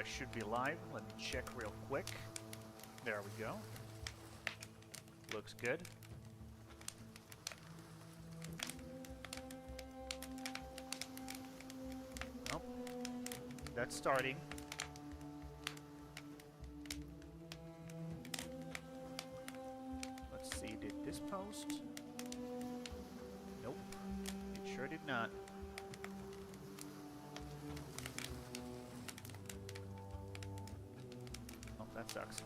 should be live. Let me check real quick. There we go. Looks good. Oh, that's starting. Let's see, did this post? Nope, it sure did not. Oh, that sucks.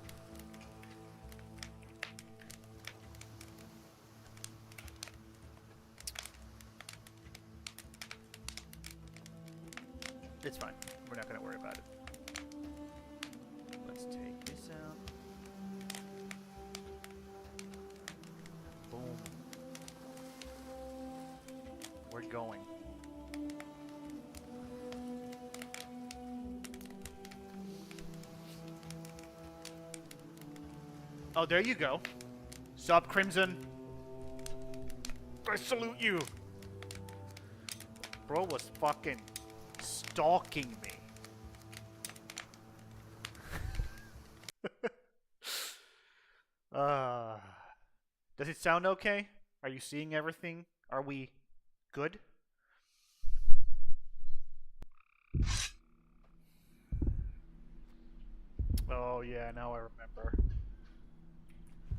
It's fine. We're not going to worry about it. Let's take this out. Boom. We're going. Oh, there you go. Sup, Crimson. I salute you. Bro was fucking stalking me. Does it sound okay? Are you seeing everything? Are we good? Oh yeah, now I remember.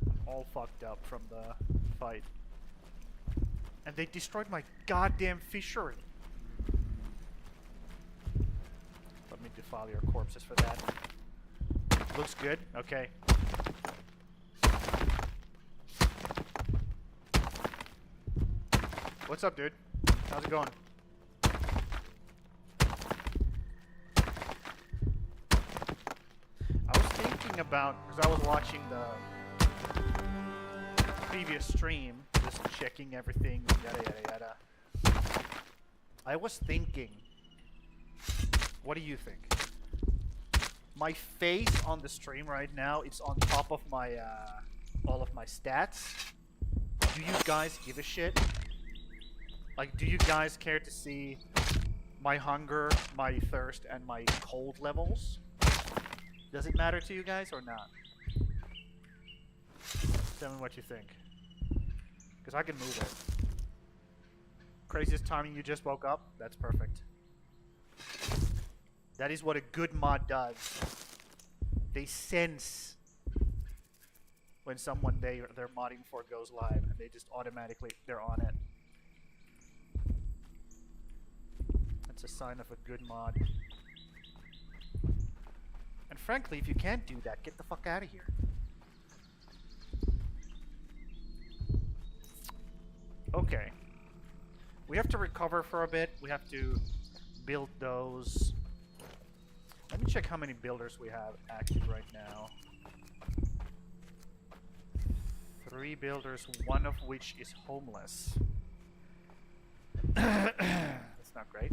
I'm all fucked up from the fight. And they destroyed my goddamn fishery. Let me defile your corpses for that. Looks good? Okay. What's up, dude? How's it going? I was thinking about, because I was watching the previous stream, just checking everything, yada yada yada. I was thinking, what do you think? My face on the stream right now is on top of my all of my stats. Do you guys give a shit? Like, do you guys care to see my hunger, my thirst, and my cold levels? Does it matter to you guys or not? Tell me what you think. Because I can move it. Craziest timing, you just woke up? That's perfect. That is what a good mod does. They sense when someone they're modding for goes live, and they just automatically, they're on it. That's a sign of a good mod. And frankly, if you can't do that, get the fuck out of here. Okay. We have to recover for a bit. We have to build those. Let me check how many builders we have active right now. 3 builders, one of which is homeless. That's not great.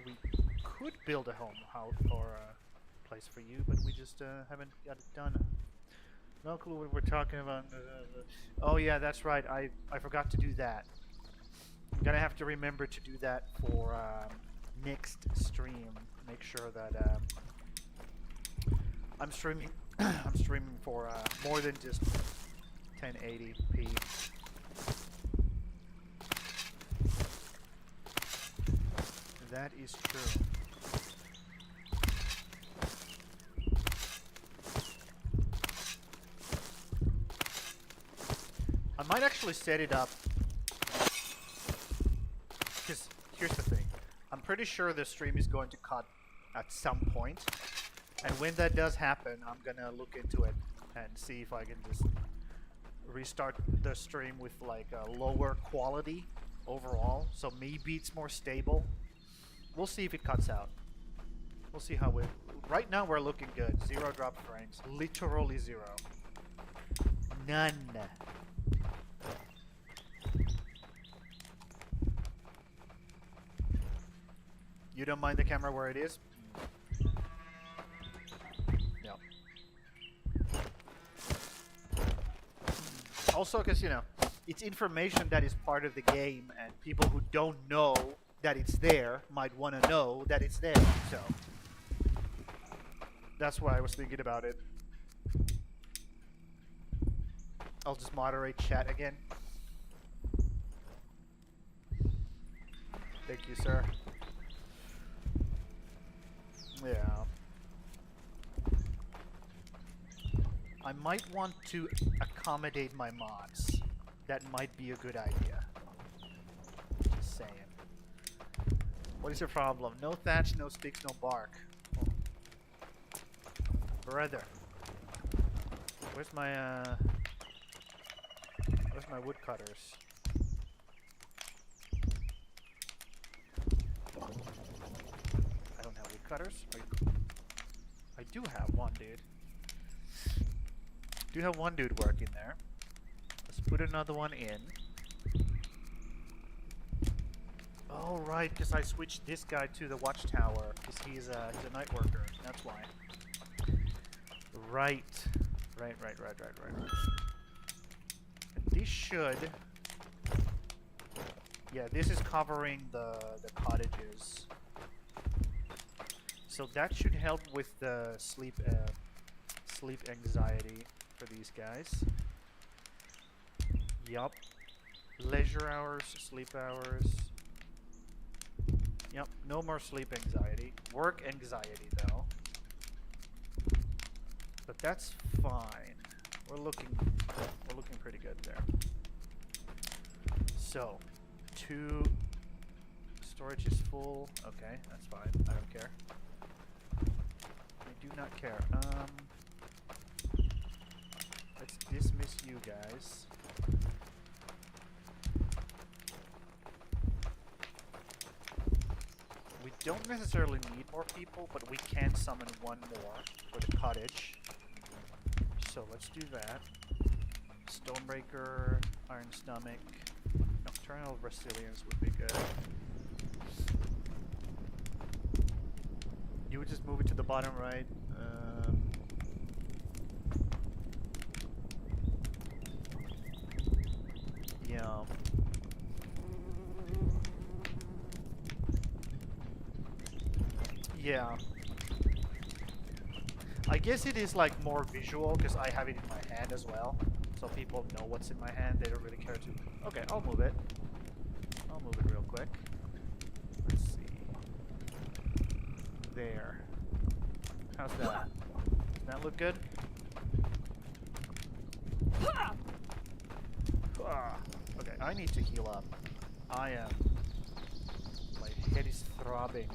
We could build a home house or a place for you, but we just haven't got it done. No clue what we're talking about. Oh yeah, that's right. I forgot to do that. I'm gonna have to remember to do that for next stream. Make sure that I'm streaming. I'm streaming for more than just 1080p. That is true. I might actually set it up, because here's the thing. I'm pretty sure the stream is going to cut at some point, and when that does happen, I'm gonna look into it and see if I can just restart the stream with like a lower quality overall, so maybe it's more stable. We'll see if it cuts out. We'll see how we... Right now we're looking good. 0 drop frames. Literally 0. None. You don't mind the camera where it is? No. Also, because, you know, it's information that is part of the game, and people who don't know that it's there might want to know that it's there. So that's why I was thinking about it. I'll just moderate chat again. Thank you, sir. Yeah. I might want to accommodate my mods. That might be a good idea. Just saying. What is your problem? No thatch, no sticks, no bark. Oh. Brother. Where's my woodcutters? I don't have woodcutters? I do have one, dude. Do have one dude working there. Let's put another one in. Oh, right, because I switched this guy to the watchtower, because he's a night worker. That's why. Right. Right. And this should... Yeah, this is covering the cottages. So that should help with the sleep anxiety for these guys. Yup. Leisure hours, sleep hours. Yep, no more sleep anxiety. Work anxiety though. But that's fine. We're looking pretty good there. So, 2 storage is full. Okay, that's fine. I don't care. I do not care. Let's dismiss you guys. We don't necessarily need more people, but we can summon one more for the cottage. So let's do that. Stonebreaker, Iron Stomach, Nocturnal Resilience would be good. You would just move it to the bottom right. Yeah. Yeah. I guess it is like more visual because I have it in my hand as well. So people know what's in my hand. They don't really care to... Okay, I'll move it. I'll move it real quick. Let's see. There. How's that? Does that look good? Okay, I need to heal up. I am... My head is throbbing.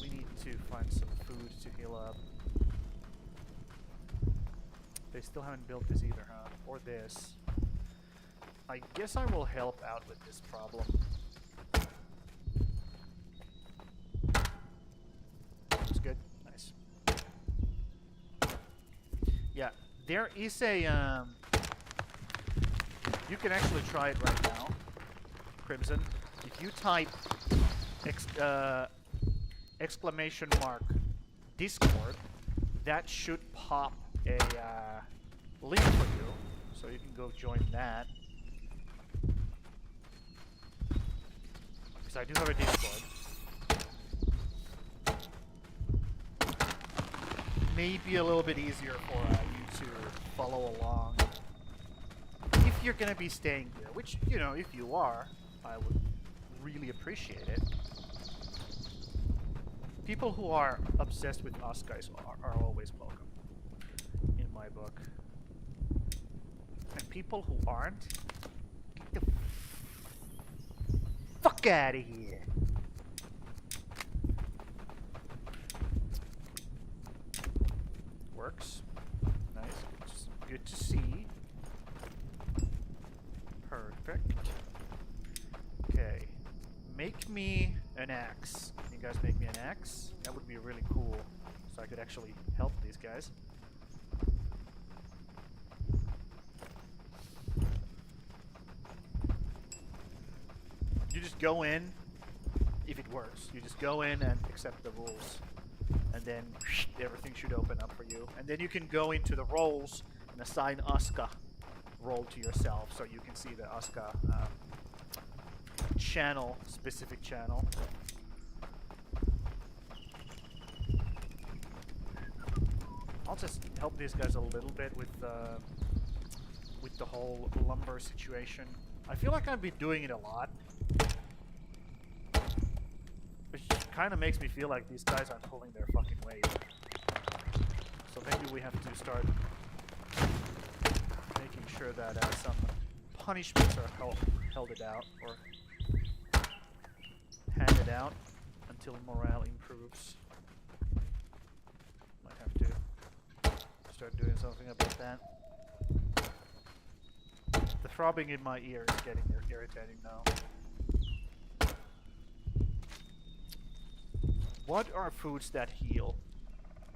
We need to find some food to heal up. They still haven't built this either, huh? Or this. I guess I will help out with this problem. That's good. Nice. Yeah, there is a... You can actually try it right now, Crimson. If you type exclamation mark Discord, that should pop a link for you, so you can go join that. Because I do have a Discord. Maybe a little bit easier for you to follow along. If you're gonna be staying here, which, you know, if you are, I would really appreciate it. People who are obsessed with ASKA are always welcome, in my book. And people who aren't, get the fuck out of here. Works. Nice. Good to see. Perfect. Okay. Make me an axe. Can you guys make me an axe? That would be really cool. So I could actually help these guys. You just go in, if it works. You just go in and accept the rules. And then everything should open up for you. And then you can go into the roles and assign ASKA role to yourself, so you can see the ASKA channel, specific channel. I'll just help these guys a little bit with the whole lumber situation. I feel like I've been doing it a lot, which kind of makes me feel like these guys aren't pulling their fucking weight. So maybe we have to start making sure that some punishments are held it out or handed out until morale improves. Might have to start doing something about that. The throbbing in my ear is getting irritating now. What are foods that heal?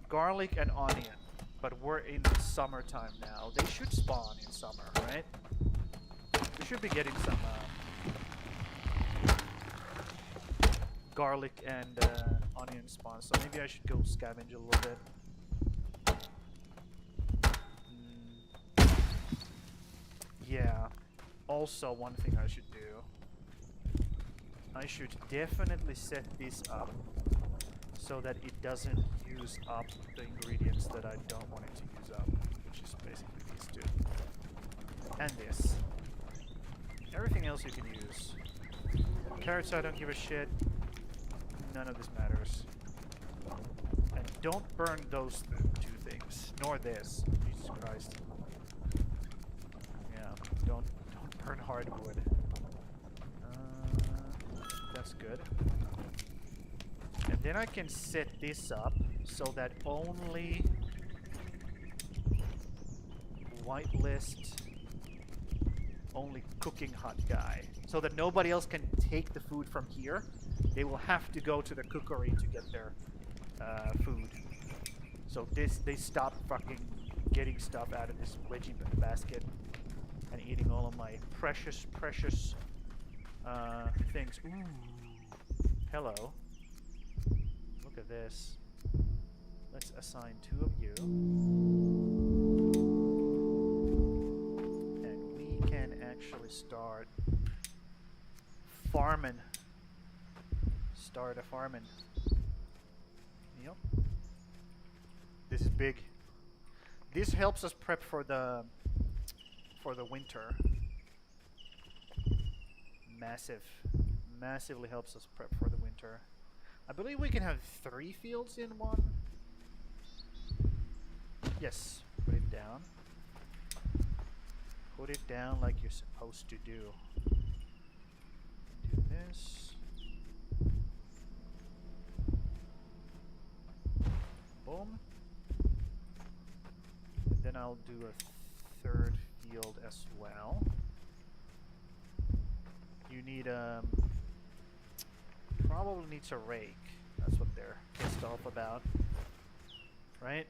Garlic and onion. But we're in summertime now. They should spawn in summer, right? We should be getting some garlic and onion spawns. So maybe I should go scavenge a little bit. Yeah. Also, one thing I should do. I should definitely set this up so that it doesn't use up the ingredients that I don't want it to use up, which is basically these two. And this. Everything else you can use. Carrots, I don't give a shit. None of this matters. And don't burn those two things. Nor this. Jesus Christ. Yeah, don't burn hardwood. That's good. And then I can set this up so that only whitelist, only cooking hut guy. So that nobody else can take the food from here. They will have to go to the cookery to get their food. So they stop fucking getting stuff out of this veggie basket and eating all of my precious things. Ooh. Hello. Look at this. Let's assign 2 of you. And we can actually start farming. Start a farming. Yep. This is big. This helps us prep for the winter. Massively helps us prep for the winter. I believe we can have 3 fields in one. Yes, put it down. Put it down like you're supposed to do. Do this. Boom. And then I'll do a 3rd field as well. You need probably needs a rake. That's what they're pissed off about, right?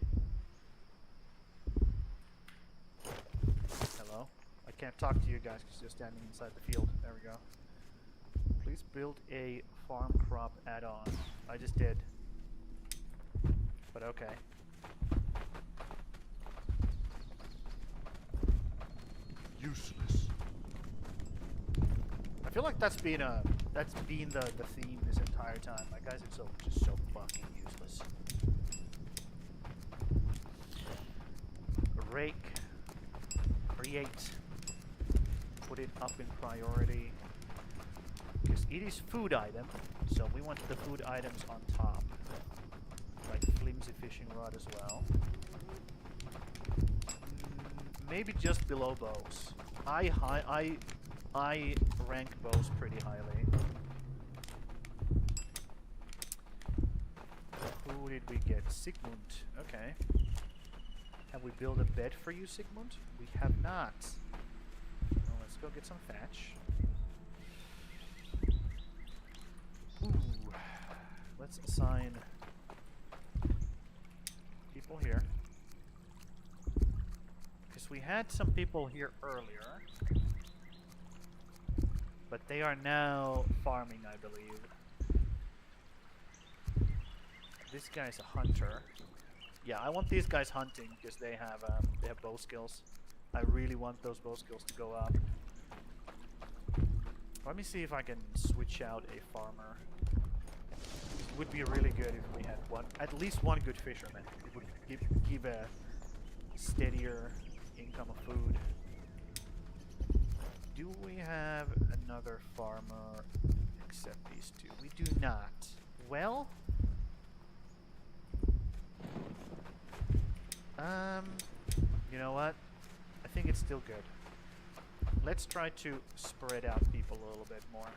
Hello? I can't talk to you guys because you're standing inside the field. There we go. Please build a farm crop add-on. I just did. But okay. Useless. I feel like that's been the theme this entire time. My guys are just so fucking useless. Rake. Create. Put it up in priority. Because it is food item, so we want the food items on top. Like flimsy fishing rod as well. Maybe just below bows. I rank bows pretty highly. Who did we get? Sigmund. Okay. Have we built a bed for you, Sigmund? We have not. Well, let's go get some thatch. Ooh. Let's assign people here. Because we had some people here earlier. But they are now farming, I believe. This guy's a hunter. Yeah, I want these guys hunting because they have bow skills. I really want those bow skills to go up. Let me see if I can switch out a farmer. It would be really good if we had at least one good fisherman. It would give a steadier income of food. Do we have another farmer except these two? We do not. Well, you know what? I think it's still good. Let's try to spread out people a little bit more.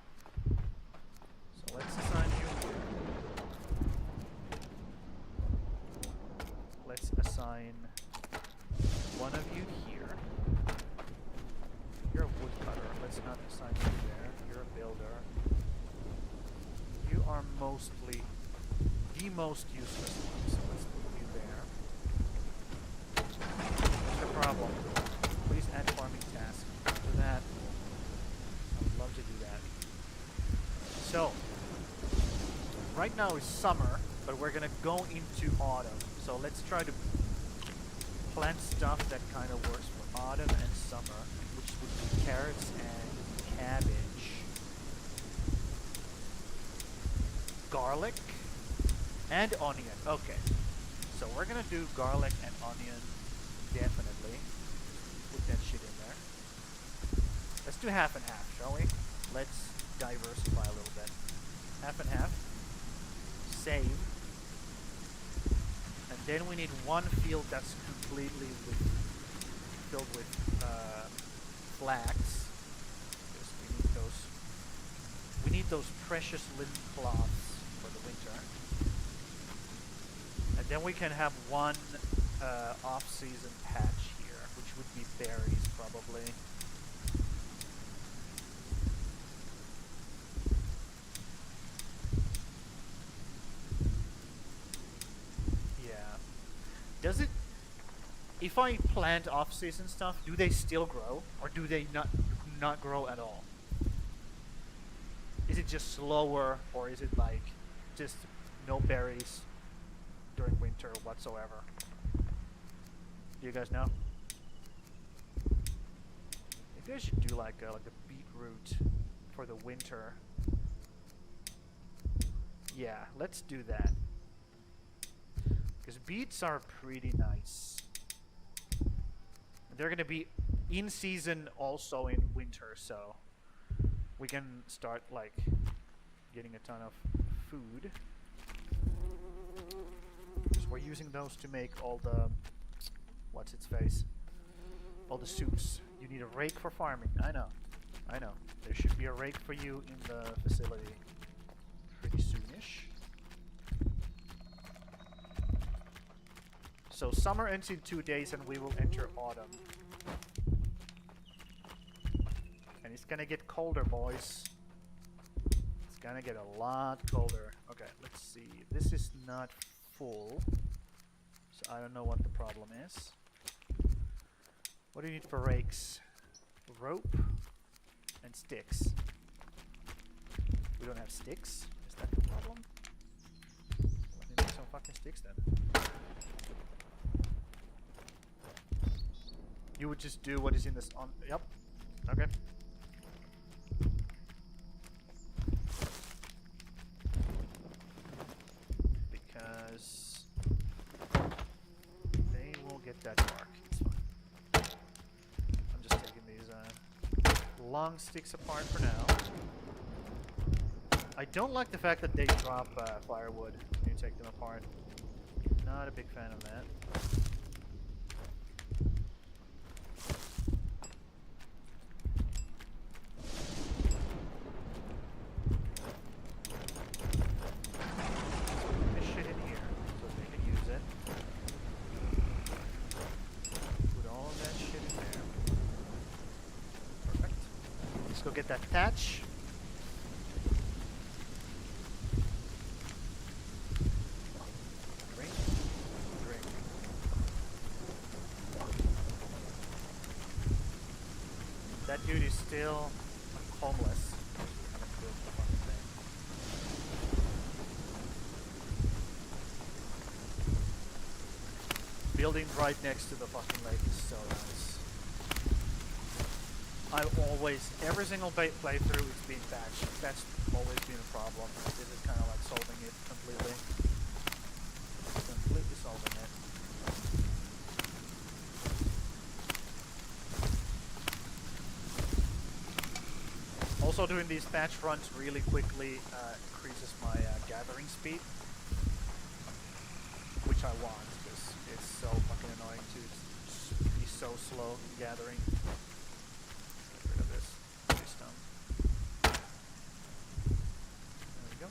So let's assign you here. Let's assign one of you here. You're a woodcutter. Let's not assign you there. You're a builder. You are mostly the most useless one, so let's put you there. What's the problem? Please add farming task. Do that. I would love to do that. So, right now is summer, but we're gonna go into autumn. So let's try to plant stuff that kind of works for autumn and summer, which would be carrots and cabbage. Garlic and onion. Okay. So we're gonna do garlic and onion, definitely. Put that shit in there. Let's do half and half, shall we? Let's diversify a little bit. Half and half. Save. And then we need one field that's completely filled with flax. Because we need those precious linen cloths for the winter. And then we can have one off-season patch here, which would be berries probably. Does it, if I plant off-season stuff, do they still grow, or do they not grow at all? Is it just slower, or is it like just no berries during winter whatsoever? Do you guys know? Maybe I should do like a beetroot for the winter. Yeah, let's do that. Because beets are pretty nice. They're gonna be in season also in winter, so we can start like getting a ton of food. Because we're using those to make all the what's its face? All the soups. You need a rake for farming. I know. There should be a rake for you in the facility pretty soonish. So summer ends in 2 days and we will enter autumn. And it's gonna get colder, boys. It's gonna get a lot colder. Okay, let's see. This is not full. So I don't know what the problem is. What do you need for rakes? Rope and sticks. We don't have sticks? Is that the problem? Let me make some fucking sticks then. You would just do what is in this on. Yep. Okay. Because they will get that bark. It's fine. I'm just taking these long sticks apart for now. I don't like the fact that they drop firewood when you take them apart. Not a big fan of that. Go get that thatch. Drink. That dude is still homeless. Haven't built the fucking thing. Building right next to the fucking lake is so nice. I've always, every single playthrough, it's been patched. That's always been a problem. This is kind of like solving it completely. Completely solving it. Also doing these patch runs really quickly increases my gathering speed. Which I want, because it's so fucking annoying to be so slow in gathering. Get rid of this stone. There we go.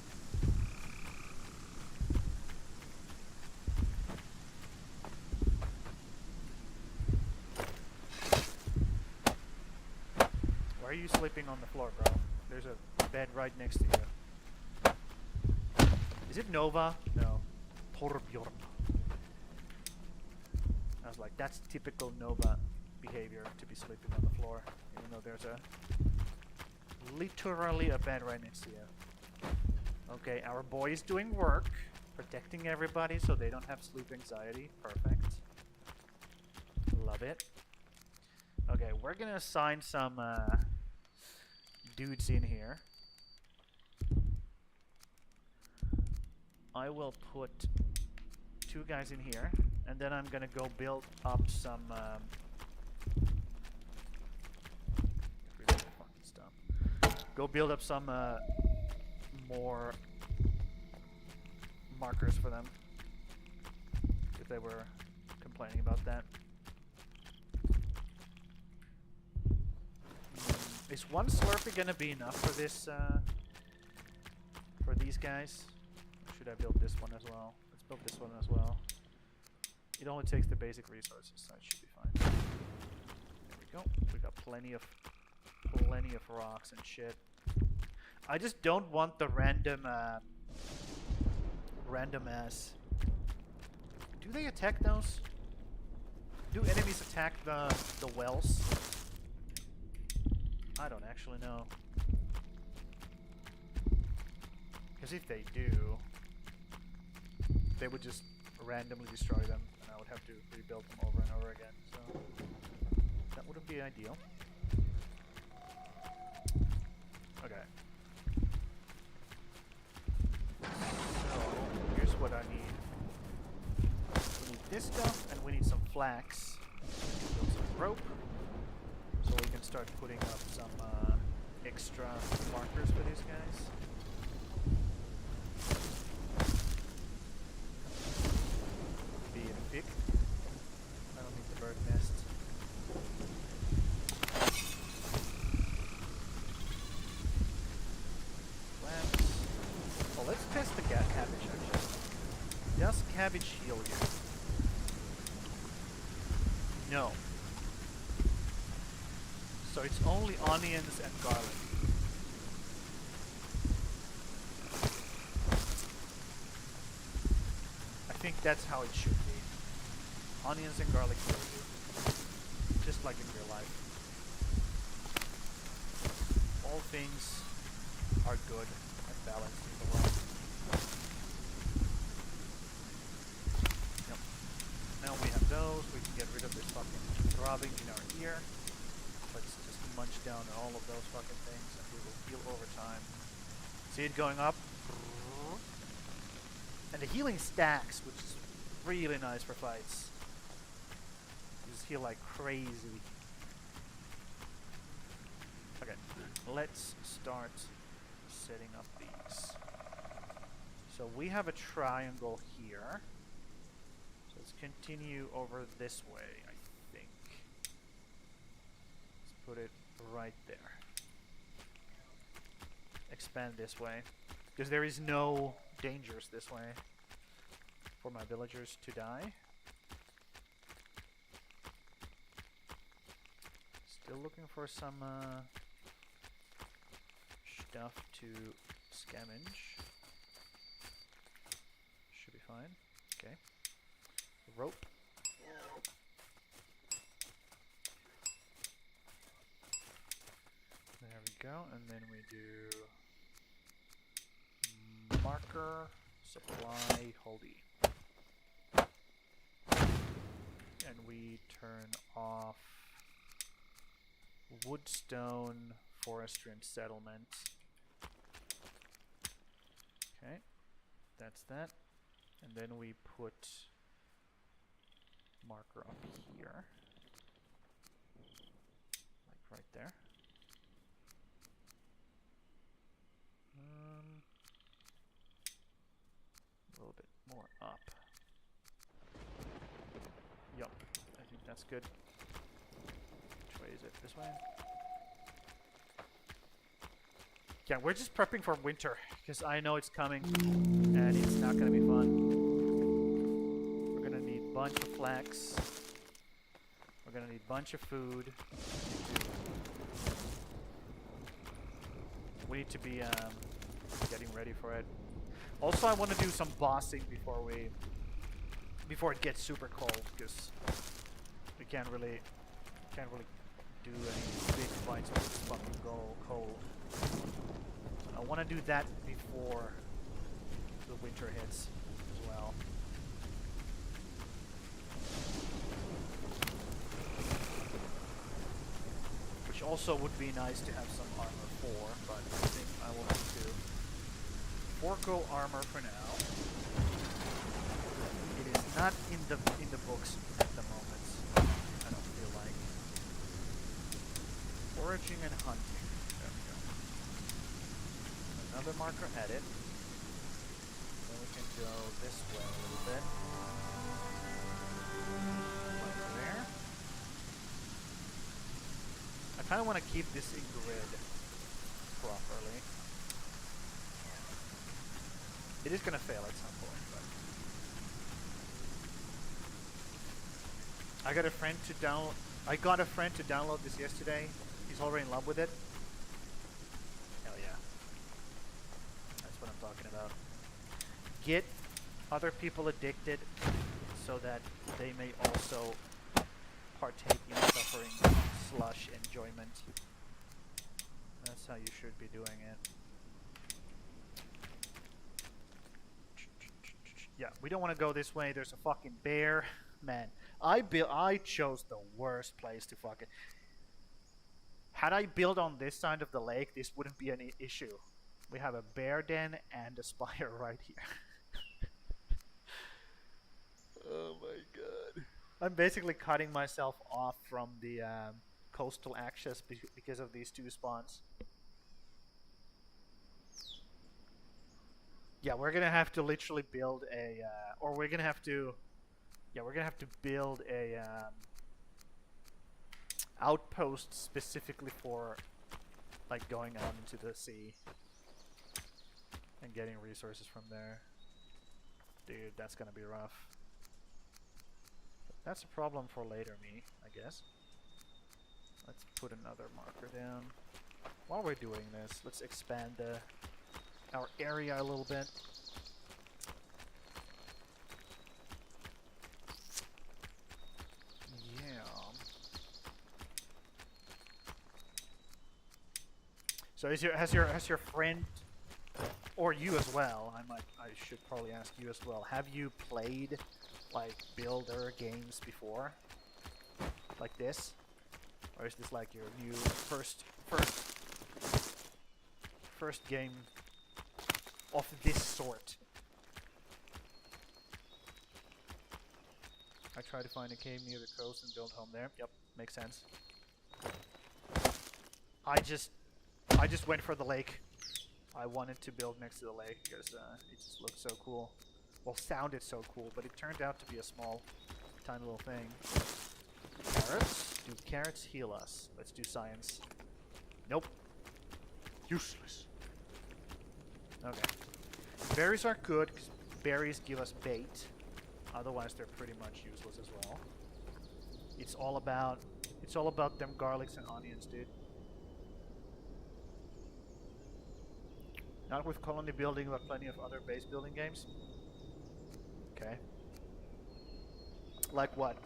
Why are you sleeping on the floor, bro? There's a bed right next to you. Is it Nova? No. Torbjorn. I was like, that's typical Nova behavior to be sleeping on the floor, even though there's literally a bed right next to you. Okay, our boy is doing work, protecting everybody so they don't have sleep anxiety. Perfect. Love it. Okay, we're gonna assign some dudes in here. I will put 2 guys in here, and then I'm gonna go build up some fucking stuff. Go build up some more markers for them, if they were complaining about that. Is 1 Slurpee gonna be enough for this for these guys? Or should I build this one as well? Let's build this one as well. It only takes the basic resources, so it should be fine. There we go. We got plenty of rocks and shit. I just don't want the random ass. Do they attack those? Do enemies attack the wells? I don't actually know. Because if they do, they would just randomly destroy them, and I would have to rebuild them over and over again, so that wouldn't be ideal. Okay. So, here's what I need. We need this stuff, and we need some flax. Build some rope, so we can start putting up some extra markers for these guys. Pick. I don't need the bird nest. Plants. Oh, let's test the cabbage actually. Does cabbage heal you? No. So it's only onions and garlic. I think that's how it should be. Onions and garlic heal you, just like in real life. All things are good and balanced in the world. Yep. Now we have those, we can get rid of this fucking throbbing in our ear. Let's just munch down on all of those fucking things and we will heal over time. See it going up? And the healing stacks, which is really nice for fights. Just heal like crazy. Okay, let's start setting up these. So we have a triangle here. So let's continue over this way, I think. Let's put it right there. Expand this way. Because there is no dangers this way for my villagers to die. Still looking for some stuff to scavenge. Should be fine. Okay. Rope. There we go. And then we do marker, supply, holdy. And we turn off Wood, stone, forestry, and settlement. Okay, that's that. And then we put marker up here. Like right there. A little bit more up. Yup, I think that's good. Which way is it? This way? Yeah, we're just prepping for winter, because I know it's coming, and it's not gonna be fun. We're gonna need a bunch of flax. We're gonna need a bunch of food. We need to be getting ready for it. Also, I want to do some bossing before it gets super cold, because we can't really do any big fights when it's fucking cold. I want to do that before the winter hits as well. Which also would be nice to have some armor for, but I think I will have to forego armor for now. It is not in the books at the moment. I don't feel like. Foraging and hunting. There we go. Another marker added. Then we can go this way a little bit. Like there. I kind of want to keep this in grid properly. It is going to fail at some point, but I got a friend to download this yesterday. He's already in love with it. Hell yeah. That's what I'm talking about. Get other people addicted so that they may also partake in suffering / enjoyment. That's how you should be doing it. Yeah, we don't want to go this way. There's a fucking bear. Man, I chose the worst place to fucking... Had I built on this side of the lake, this wouldn't be any issue. We have a bear den and a spire right here. Oh my god. I'm basically cutting myself off from the coastal access because of these two spawns. Yeah, we're gonna have to literally build a, or we're gonna have to, yeah, we're gonna have to build a outpost specifically for, like, going out into the sea and getting resources from there. Dude, that's gonna be rough. But that's a problem for later me, I guess. Let's put another marker down. While we're doing this, let's expand our area a little bit. Yeah. So has your friend, or you as well, I should probably ask you as well, have you played like builder games before? Like this? Or is this like your new first game of this sort? I try to find a cave near the coast and build home there. Yep, makes sense. I just went for the lake. I wanted to build next to the lake because it just looked so cool. Well, sounded so cool, but it turned out to be a small, tiny little thing. Carrots? Do carrots heal us? Let's do science. Nope. Useless. Okay. Berries are good because berries give us bait. Otherwise, they're pretty much useless as well. It's all about them garlics and onions, dude. Not with colony building, but plenty of other base building games. Okay. Like what?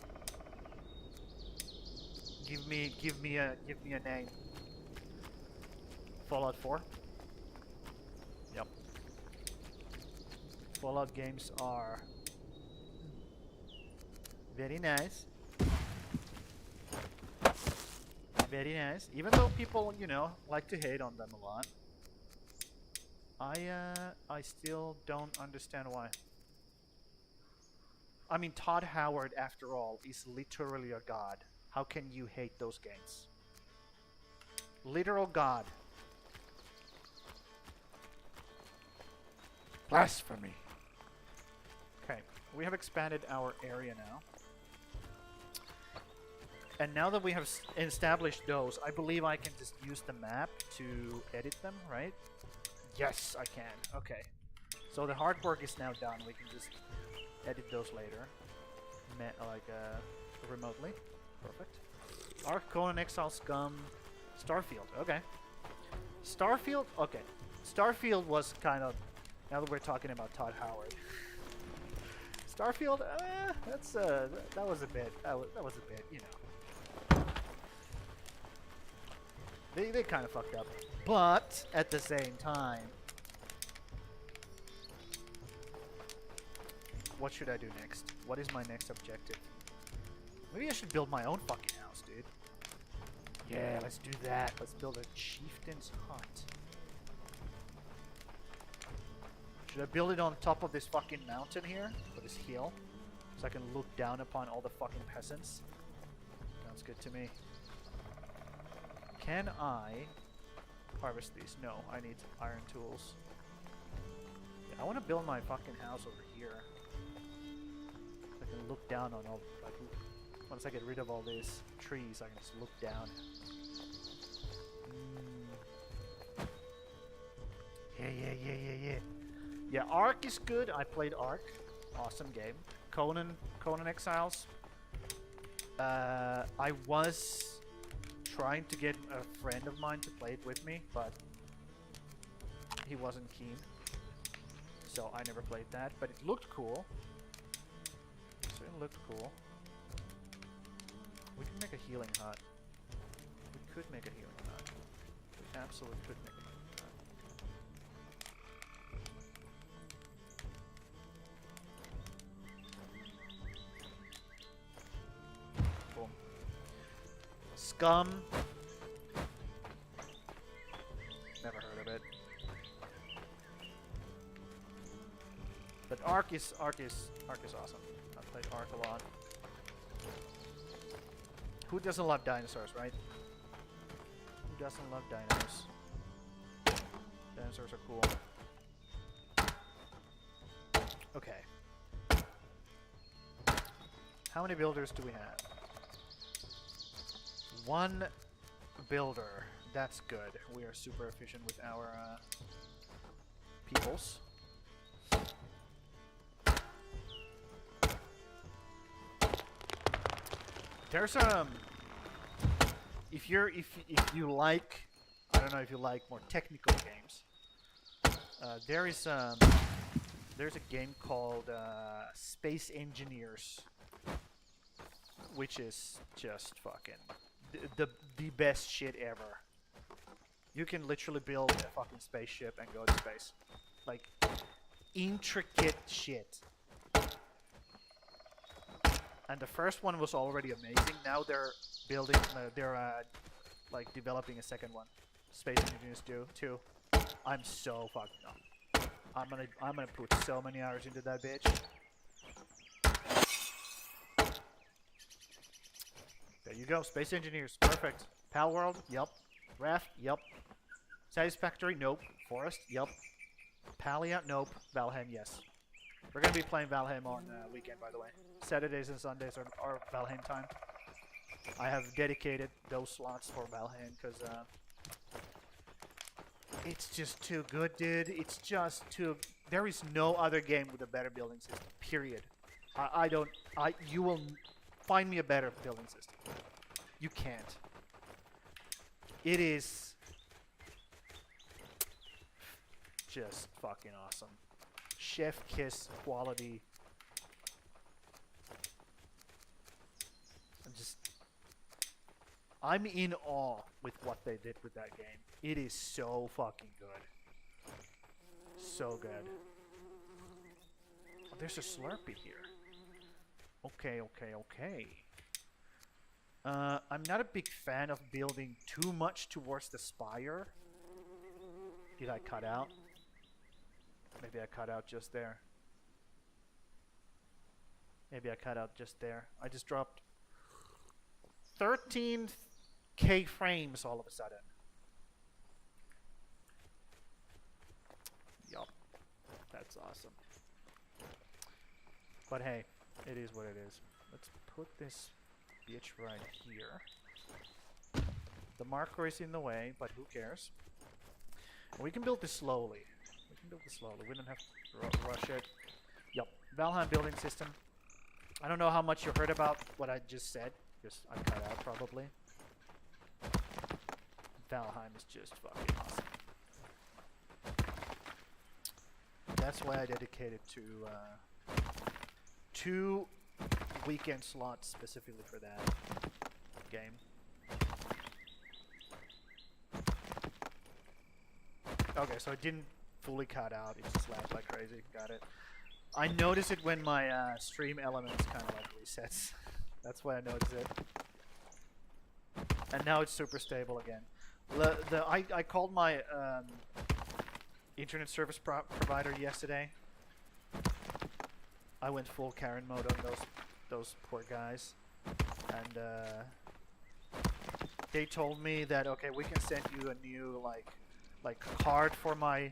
Give me a name. Fallout 4? Yep. Fallout games are very nice. Very nice. Even though people, you know, like to hate on them a lot. I still don't understand why. I mean, Todd Howard, after all, is literally a god. How can you hate those games? Literal god. Blasphemy. Okay, we have expanded our area now. And now that we have established those, I believe I can just use the map to edit them, right? Yes, I can. Okay. So the hard work is now done. We can just edit those later. Remotely. Perfect. Ark, Conan, Exile, Scum, Starfield. Okay. Starfield? Okay. Starfield was kind of... Now that we're talking about Todd Howard. Starfield? That's that was a bit... That was a bit, you know. They kind of fucked up. But, at the same time... What should I do next? What is my next objective? Maybe I should build my own fucking house, dude. Yeah, let's do that. Let's build a chieftain's hut. Should I build it on top of this fucking mountain here? Or this hill? So I can look down upon all the fucking peasants? Sounds good to me. Can I harvest these? No, I need iron tools. Yeah, I want to build my fucking house over here. I can look down on all, like, once I get rid of all these trees, I can just look down. Yeah. Yeah, Ark is good. I played Ark. Awesome game. Conan Exiles. I was trying to get a friend of mine to play it with me, but he wasn't keen. So I never played that, but it looked cool. It looked cool. We can make a healing hut. We could make a healing hut. We absolutely could make a healing hut. Boom. Scum. Never heard of it. But Ark is awesome. I played Ark a lot. Who doesn't love dinosaurs, right? Who doesn't love dinos? Dinosaurs are cool. Okay. How many builders do we have? One builder. That's good. We are super efficient with our peoples. There's if you like, I don't know if you like more technical games. There's a game called Space Engineers, which is just fucking the best shit ever. You can literally build a fucking spaceship and go to space, like intricate shit. And the first one was already amazing. Now they're building, like developing a second one. Space Engineers do too. I'm so fucking up. I'm gonna put so many hours into that bitch. There you go, Space Engineers, perfect. Pal World, yep. Raft, yep. Satisfactory, nope. Forest, yep. Palia, nope. Valheim, yes. We're gonna be playing Valheim on weekend, by the way. Saturdays and Sundays are Valheim time. I have dedicated those slots for Valheim because it's just too good, dude. It's just too. There is no other game with a better building system. Period. You will find me a better building system. You can't. It is just fucking awesome. Chef kiss quality. I'm in awe with what they did with that game. It is so fucking good. So good. Oh, there's a Slurpee here. Okay. I'm not a big fan of building too much towards the spire. Did I cut out? Maybe I cut out just there. Maybe I cut out just there. I just dropped 13k frames all of a sudden. Yup. That's awesome. But hey, it is what it is. Let's put this bitch right here. The marker is in the way, but who cares? We can build this slowly. We can build this slowly. We don't have to rush it. Yup. Valheim building system. I don't know how much you heard about what I just said, because I cut out probably. Valheim is just fucking awesome. That's why I dedicated to 2 weekend slots specifically for that game. Okay, so it didn't fully cut out, it just lagged like crazy. Got it. I notice it when my stream elements kind of like resets. That's why I notice it. And now it's super stable again. I called my internet service provider yesterday. I went full Karen mode on those poor guys, and they told me that okay, we can send you a new like card for my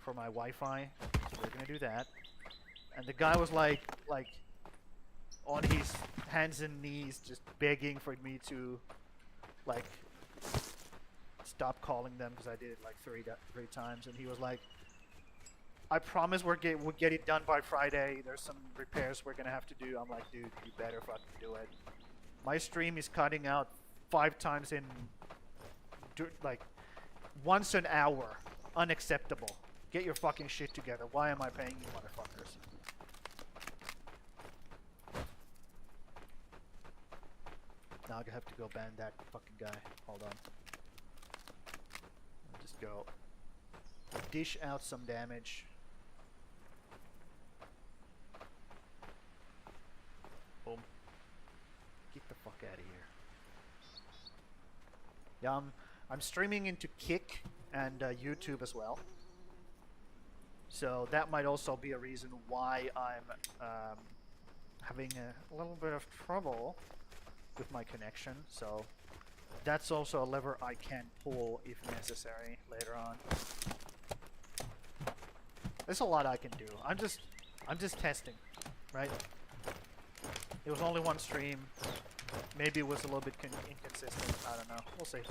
Wi-Fi. So we're gonna do that. And the guy was like on his hands and knees, just begging for me to like stop calling them because I did it like three times, and he was like, I promise we'll get it done by Friday. There's some repairs we're gonna have to do. I'm like, dude, you better fucking do it. My stream is cutting out 5 times in like once an hour. Unacceptable. Get your fucking shit together. Why am I paying you motherfuckers? Now I have to go ban that fucking guy. Hold on. I'll just go dish out some damage. Boom. Get the fuck out of here. Yeah, I'm streaming into Kick and YouTube as well. So that might also be a reason why I'm having a little bit of trouble with my connection. So that's also a lever I can pull if necessary later on. There's a lot I can do. I'm just testing, right? It was only one stream. Maybe it was a little bit inconsistent. I don't know. We'll see.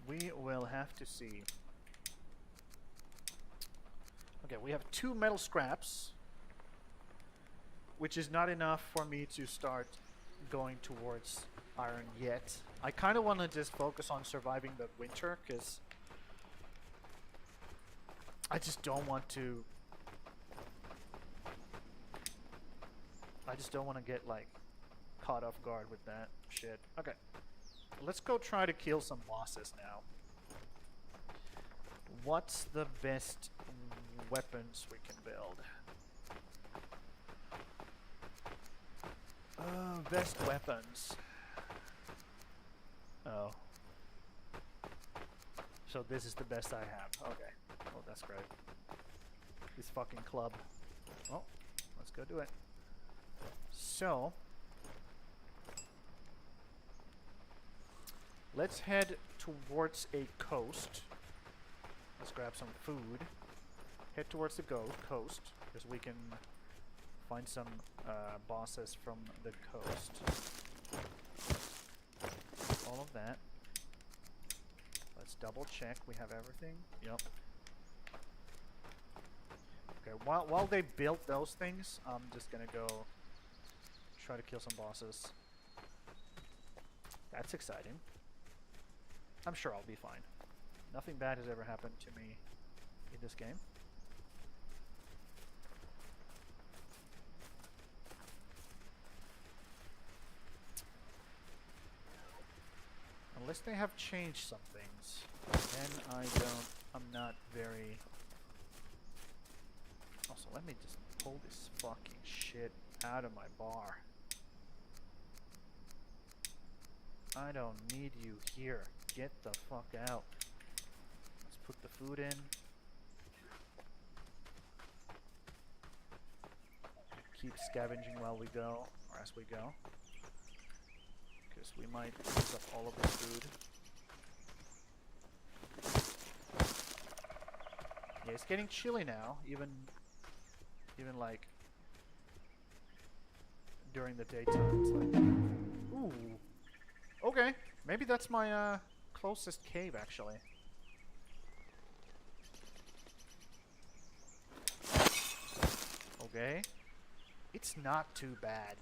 We will have to see. Okay, we have 2 metal scraps, which is not enough for me to start going towards iron yet. I kind of want to just focus on surviving the winter, because I just don't want to... I just don't want to get, like, caught off guard with that shit. Okay. Let's go try to kill some bosses now. What's the best weapons we can build? Best weapons. Oh. So this is the best I have. Okay. Oh, that's great. This fucking club. Oh, let's go do it. So... let's head towards a coast. Let's grab some food. Head towards the coast, because we can find some bosses from the coast. All of that. Let's double check we have everything. Yep. Okay, while they build those things, I'm just gonna go try to kill some bosses. That's exciting. I'm sure I'll be fine. Nothing bad has ever happened to me in this game. Unless they have changed some things, then I'm not very... Also, let me just Pull this fucking shit out of my bar. I don't need you here. Get the fuck out. Let's put the food in. Keep scavenging while we go, or as we go. Because we might use up all of the food. Yeah, it's getting chilly now, even like during the daytime. It's like, ooh, okay, maybe that's my closest cave actually. Okay, it's not too bad,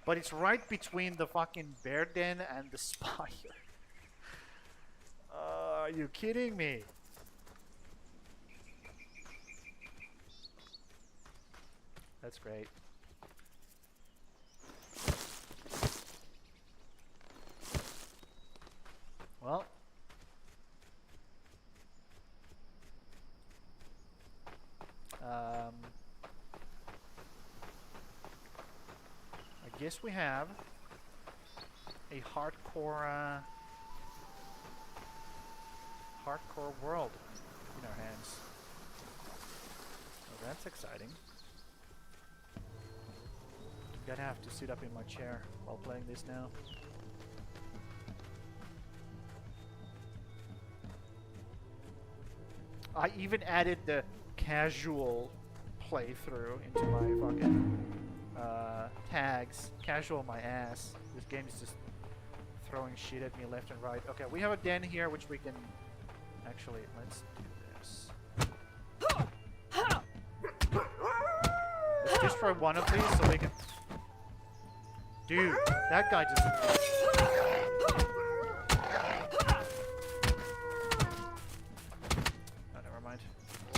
but it's right between the fucking bear den and the spire. Are you kidding me? That's great. Well, I guess we have a hardcore world in our hands. Well, that's exciting. I'm gonna have to sit up in my chair while playing this now. I even added the casual playthrough into my fucking tags. Casual my ass. This game is just throwing shit at me left and right. Okay, we have a den here which we can actually, let's do this. Let's destroy one of these so we can... Dude, that guy just... Oh, never mind.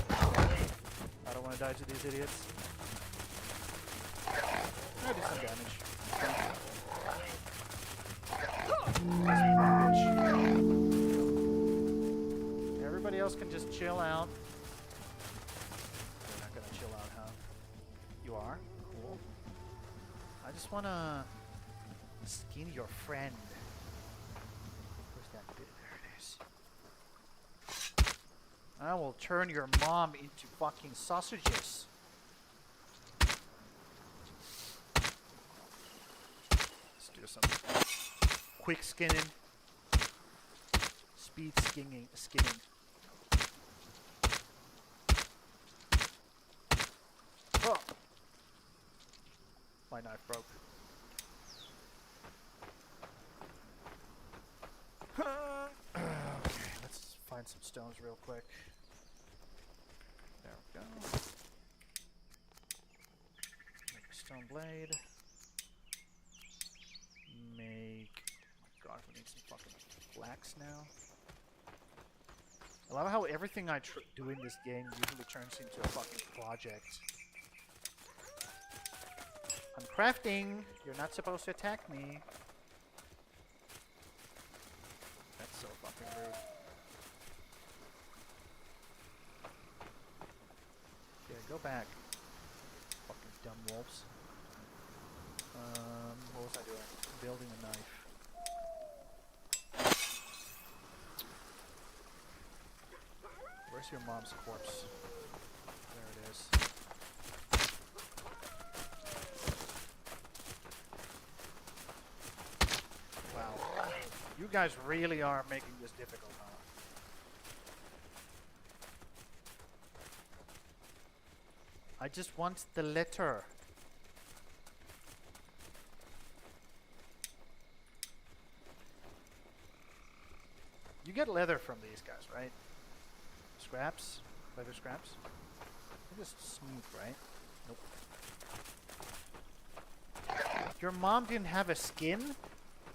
I don't want to die to these idiots. I did some damage. Everybody else can just chill out. You're not gonna chill out, huh? You are? Cool. I just wanna skin your friend. Where's that bit? There it is. I will turn your mom into fucking sausages. Let's do some quick skinning. Speed skinning. Oh! My knife broke. Okay, let's find some stones real quick. There we go. Make a stone blade. Make... Oh my god, we need some fucking flax now. I love how everything I do in this game usually turns into a fucking project. I'm crafting! You're not supposed to attack me. That's so fucking rude. Yeah, go back. Fucking dumb wolves. What was I doing? Building a knife. Where's your mom's corpse? There it is. Wow. You guys really are making this difficult, huh? I just want the letter. You get leather from these guys, right? Scraps? Leather scraps? They're just smooth, right? Nope. Your mom didn't have a skin?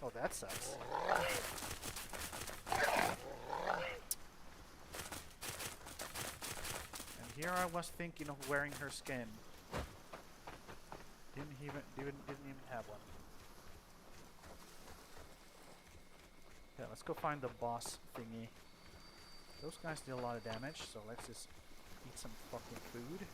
Oh, that sucks. And here I was thinking of wearing her skin. Didn't even have one. Yeah, let's go find the boss thingy. Those guys did a lot of damage, so let's just eat some fucking food.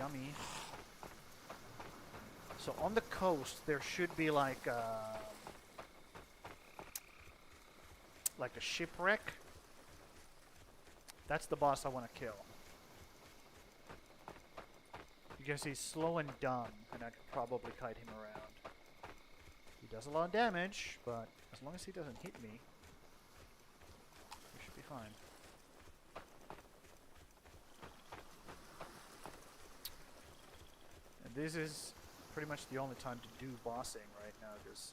Yummy. So on the coast, there should be like a shipwreck. That's the boss I want to kill. Because he's slow and dumb, and I could probably kite him around. He does a lot of damage, but as long as he doesn't hit me, we should be fine. And this is pretty much the only time to do bossing right now, because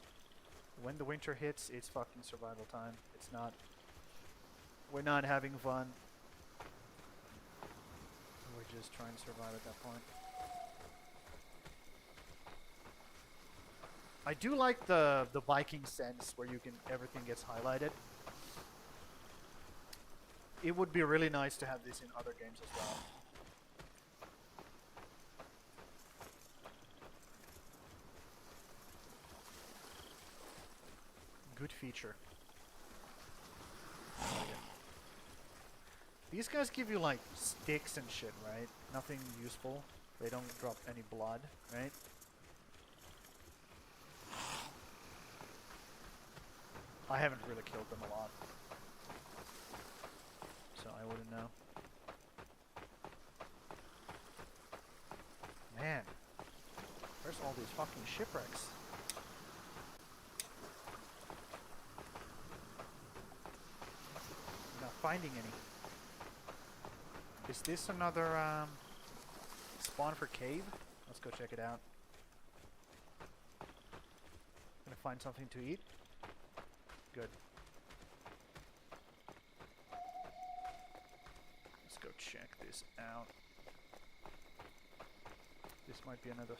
when the winter hits, it's fucking survival time. It's not... We're not having fun. We're just trying to survive at that point. I do like the Viking sense where you can everything gets highlighted. It would be really nice to have this in other games as well. Good feature. These guys give you like sticks and shit, right? Nothing useful. They don't drop any blood, right? I haven't really killed them a lot, so I wouldn't know. Man, where's all these fucking shipwrecks? I'm not finding any. Is this another spawn for cave? Let's go check it out. Gonna find something to eat. Good. Let's go check this out. This might be another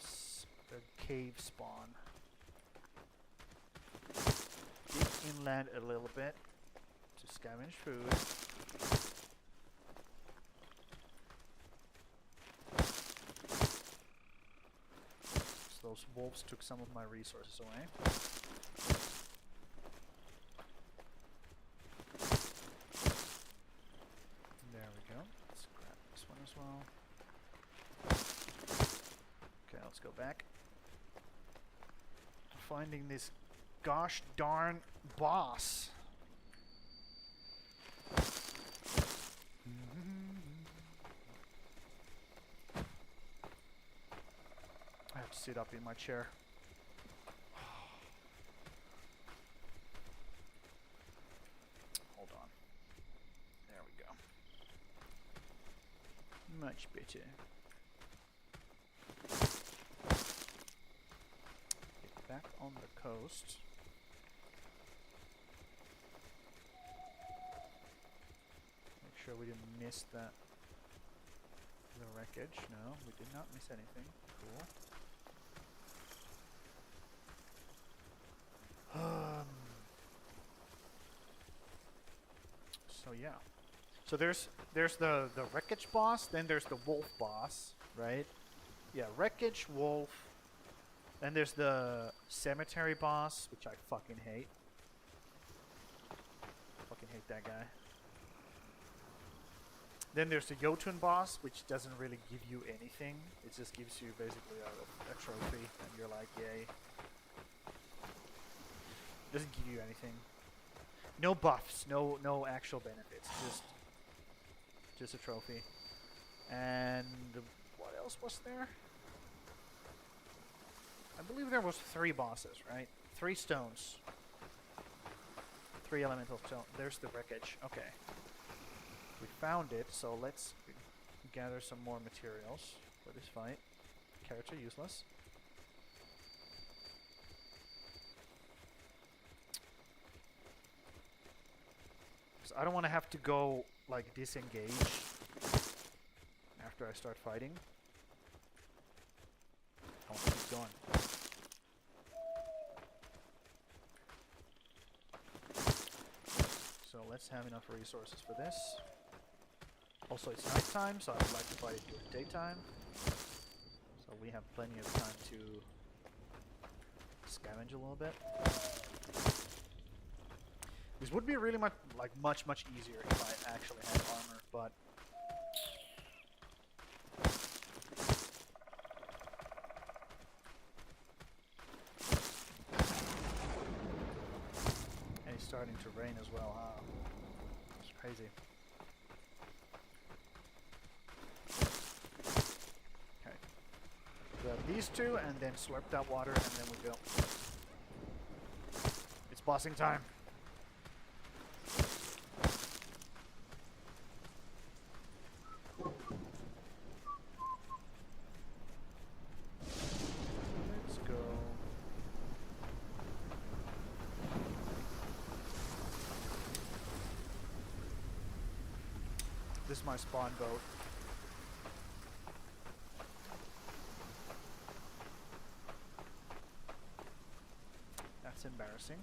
cave spawn. Dig inland a little bit to scavenge food. So those wolves took some of my resources away. Okay, let's go back. Finding this gosh darn boss. I have to sit up in my chair. Hold on. There we go. Much better. Get back on the coast. Make sure we didn't miss the wreckage. No, we did not miss anything. Cool. So yeah. So there's the wreckage boss, then there's the wolf boss, right? Yeah, wreckage, wolf. Then there's the cemetery boss, which I fucking hate. Fucking hate that guy. Then there's the Jotun boss, which doesn't really give you anything. It just gives you basically a trophy, and you're like, yay. Doesn't give you anything. No buffs, no actual benefits, just a trophy. And what else was there? I believe there was 3 bosses, right? 3 stones. 3 elemental stone. There's the wreckage. Okay. We found it, so let's gather some more materials for this fight. Carrots are useless. I don't want to have to go, like, disengage after I start fighting. I want to keep going. So let's have enough resources for this. Also, it's nighttime, so I would like to fight it during daytime. So we have plenty of time to scavenge a little bit. This would be really much easier if I actually had armor, but starting to rain as well, huh? It's crazy. Okay. Grab these two and then slurp that water and then we go. It's bossing time. Let's go. This is my spawn boat. That's embarrassing.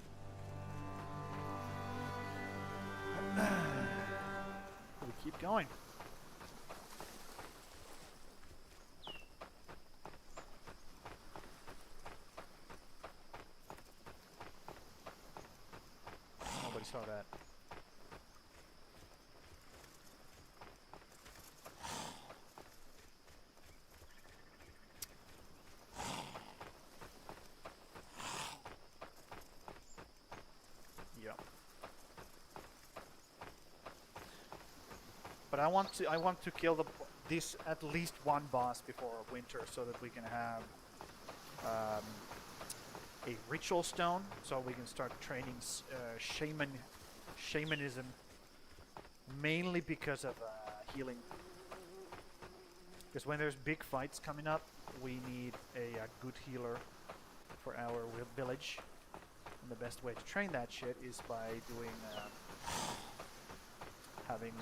We keep going. Nobody saw that. Yep. But I want to kill this at least one boss before winter, so that we can have a ritual stone, so we can start training shamanism, mainly because of healing. Because when there's big fights coming up, we need a good healer for our village. And the best way to train that shit is by doing having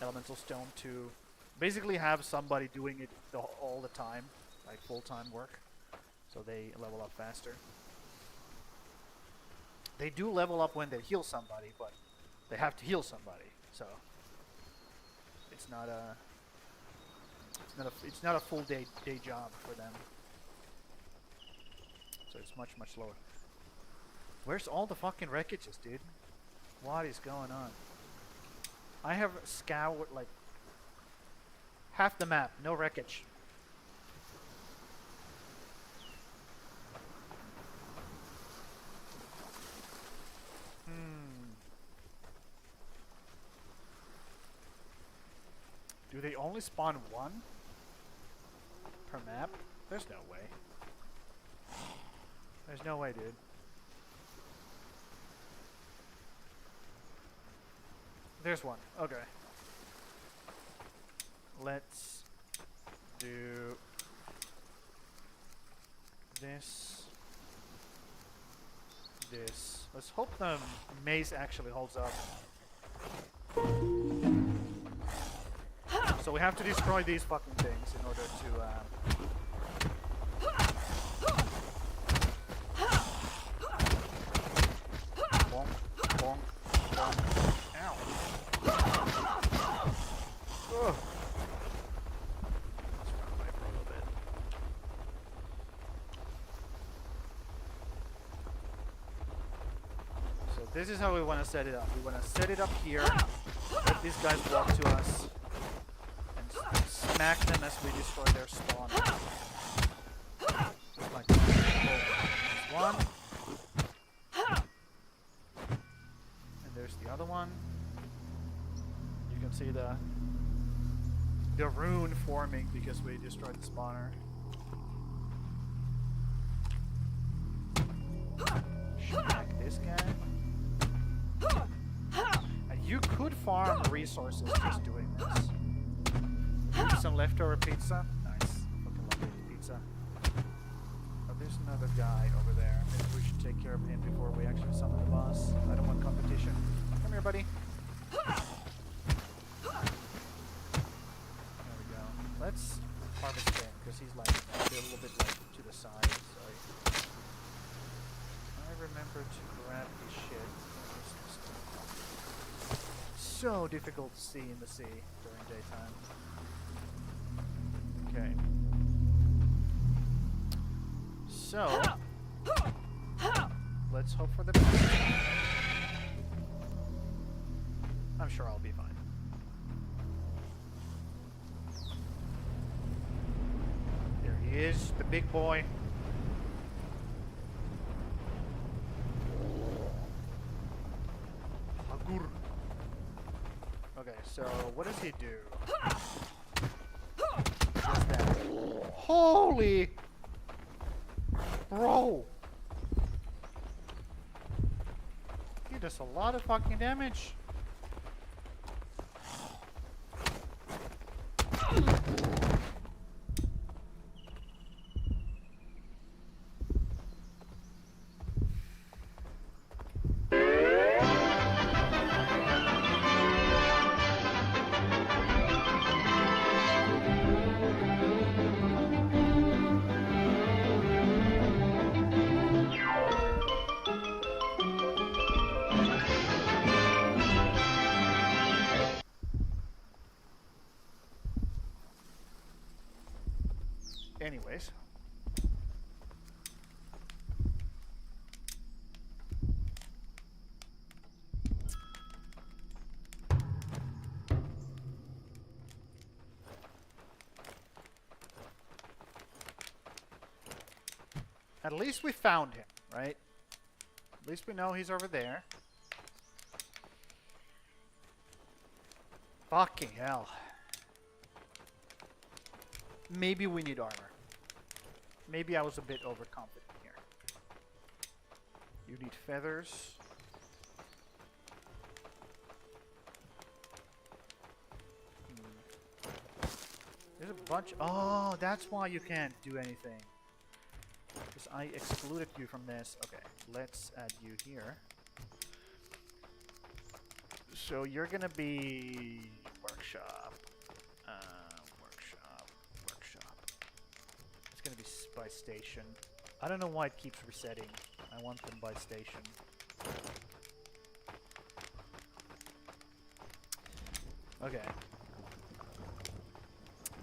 elemental stone to basically have somebody doing it all the time, like full-time work, so they level up faster. They do level up when they heal somebody, but they have to heal somebody, so it's not a full day job for them. So it's much slower. Where's all the fucking wreckages, dude? What is going on? I have scoured like half the map, no wreckage. Do they only spawn one per map? There's no way. There's no way, dude. There's one. Okay. Let's do this. This. Let's hope the maze actually holds up. So we have to destroy these fucking things in order to bonk, bonk, bonk. Ow. Ugh. Let's run away for a little bit. So this is how we want to set it up. We want to set it up here. Let these guys walk to us. And smack them as we destroy their spawn. Just like that. There's one. And there's the other one. You can see the rune forming because we destroyed the spawner. Smack this guy. And you could farm resources just doing this. Some leftover pizza. Nice. Fucking love pizza. Oh, there's another guy over there. Maybe we should take care of him before we actually summon the boss. I don't want competition. Come here, buddy. There we go. Let's harvest him, because he's like a little bit like to the side. So I remember to grab his shit. So difficult to see in the sea during daytime. Okay. So let's hope for the best. I'm sure I'll be fine. There he is, the big boy. So, what does he do? Just that. Holy! Bro! He does a lot of fucking damage. Anyways. At least we found him, right? At least we know he's over there. Fucking hell. Maybe we need armor. Maybe I was a bit overconfident here. You need feathers. There's a bunch. Oh, that's why you can't do anything. Because I excluded you from this. Okay, let's add you here. So you're gonna be workshop. It's gonna be by station. I don't know why it keeps resetting. I want them by station. Okay.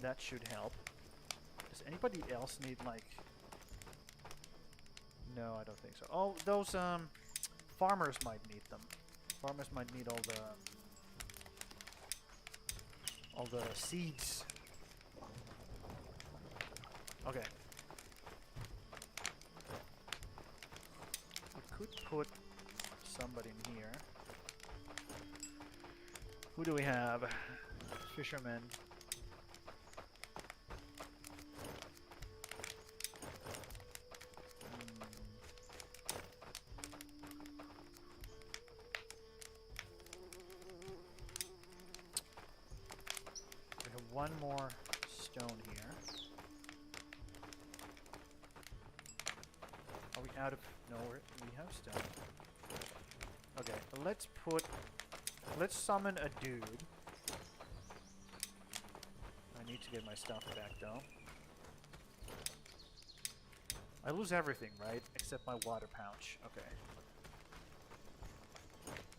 That should help. Does anybody else need like... No, I don't think so. Oh, those farmers might need them. Farmers might need all the seeds. Okay. We could put somebody in here. Who do we have? Fishermen. We have one more stone here. Are we out of... No, we have stone. Okay, let's summon a dude. I need to get my stuff back though. I lose everything, right? Except my water pouch. Okay.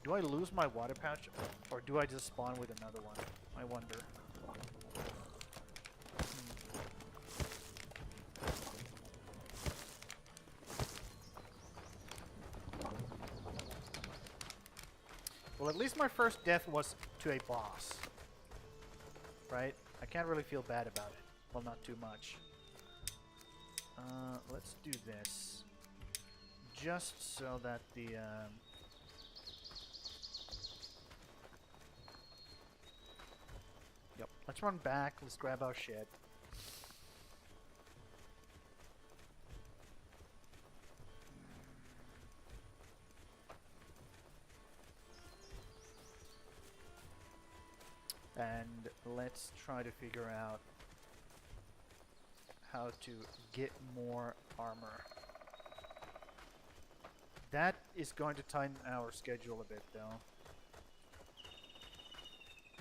Do I lose my water pouch or do I just spawn with another one? I wonder. Well, at least my first death was to a boss. Right? I can't really feel bad about it. Well, not too much. Let's do this. Just so that the... Yep. Let's run back. Let's grab our shit. And let's try to figure out how to get more armor. That is going to tighten our schedule a bit though.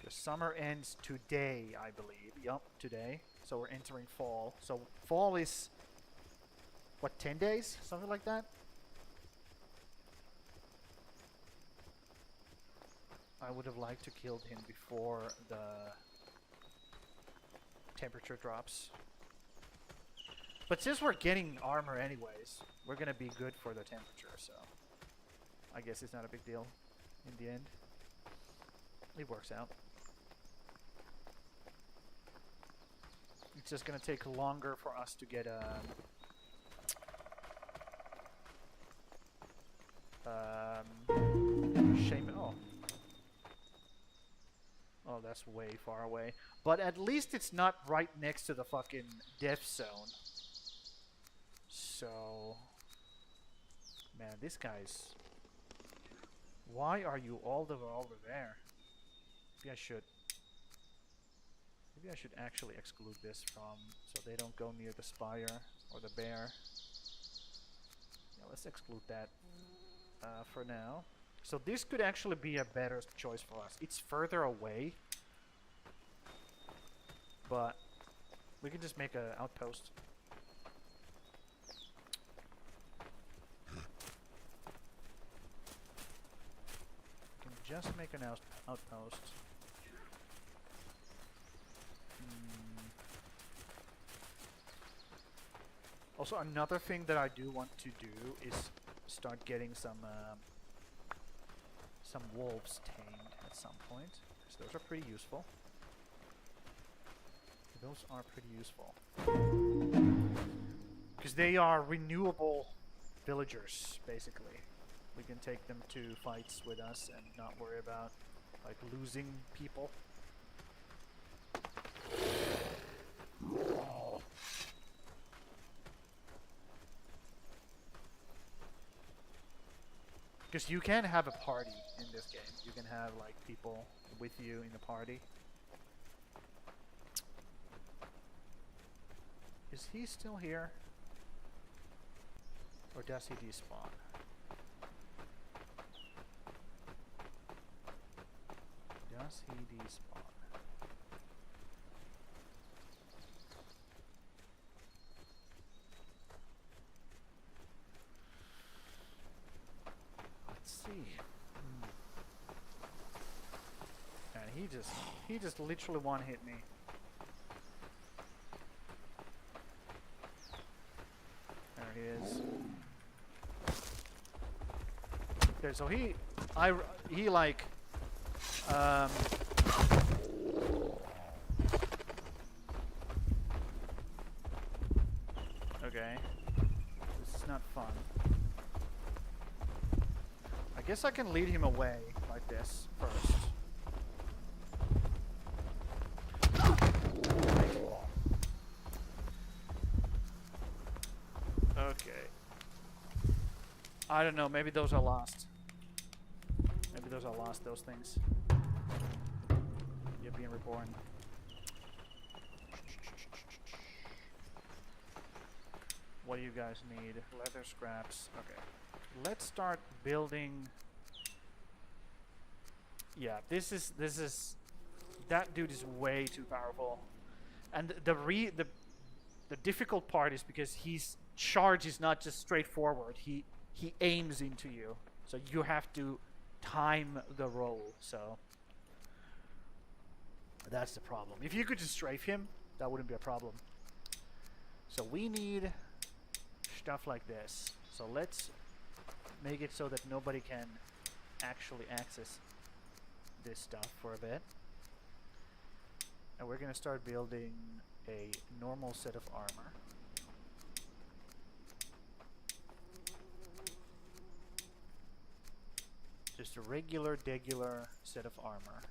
The summer ends today, I believe. Yup, today. So we're entering fall. So fall is, what, 10 days? Something like that? I would have liked to kill him before the temperature drops. But since we're getting armor anyways, we're gonna be good for the temperature, so I guess it's not a big deal in the end. It works out. It's just gonna take longer for us to get shaman. Oh, Oh, that's way far away. But at least it's not right next to the fucking death zone. So... Man, this guy's... Why are you all the way over there? Maybe I should... Maybe I should actually exclude this from... So they don't go near the spire or the bear. Yeah, let's exclude that for now. So this could actually be a better choice for us. It's further away. But we can just make an outpost. We can just make an outpost. Also, another thing that I do want to do is start getting some wolves tamed at some point, because those are pretty useful. Those are pretty useful. Because they are renewable villagers, basically. We can take them to fights with us and not worry about, like, losing people. Because you can have a party in this game. You can have, like, people with you in the party. Is he still here? Or does he despawn? Does he despawn? Let's see. And he just literally one-hit me. There he is. Okay, so he like, okay. This is not fun. I guess I can lead him away like this first. Okay. I don't know, maybe those are lost. Maybe those are lost, those things. You're being reborn. What do you guys need? Leather scraps. Okay. Let's start building. Yeah, this is that dude is way too powerful. And the difficult part is because his charge is not just straightforward. He aims into you. So you have to time the roll. So that's the problem. If you could just strafe him, that wouldn't be a problem. So we need stuff like this. So let's make it so that nobody can actually access this stuff for a bit. And we're gonna start building a normal set of armor. Just a regular, degular set of armor.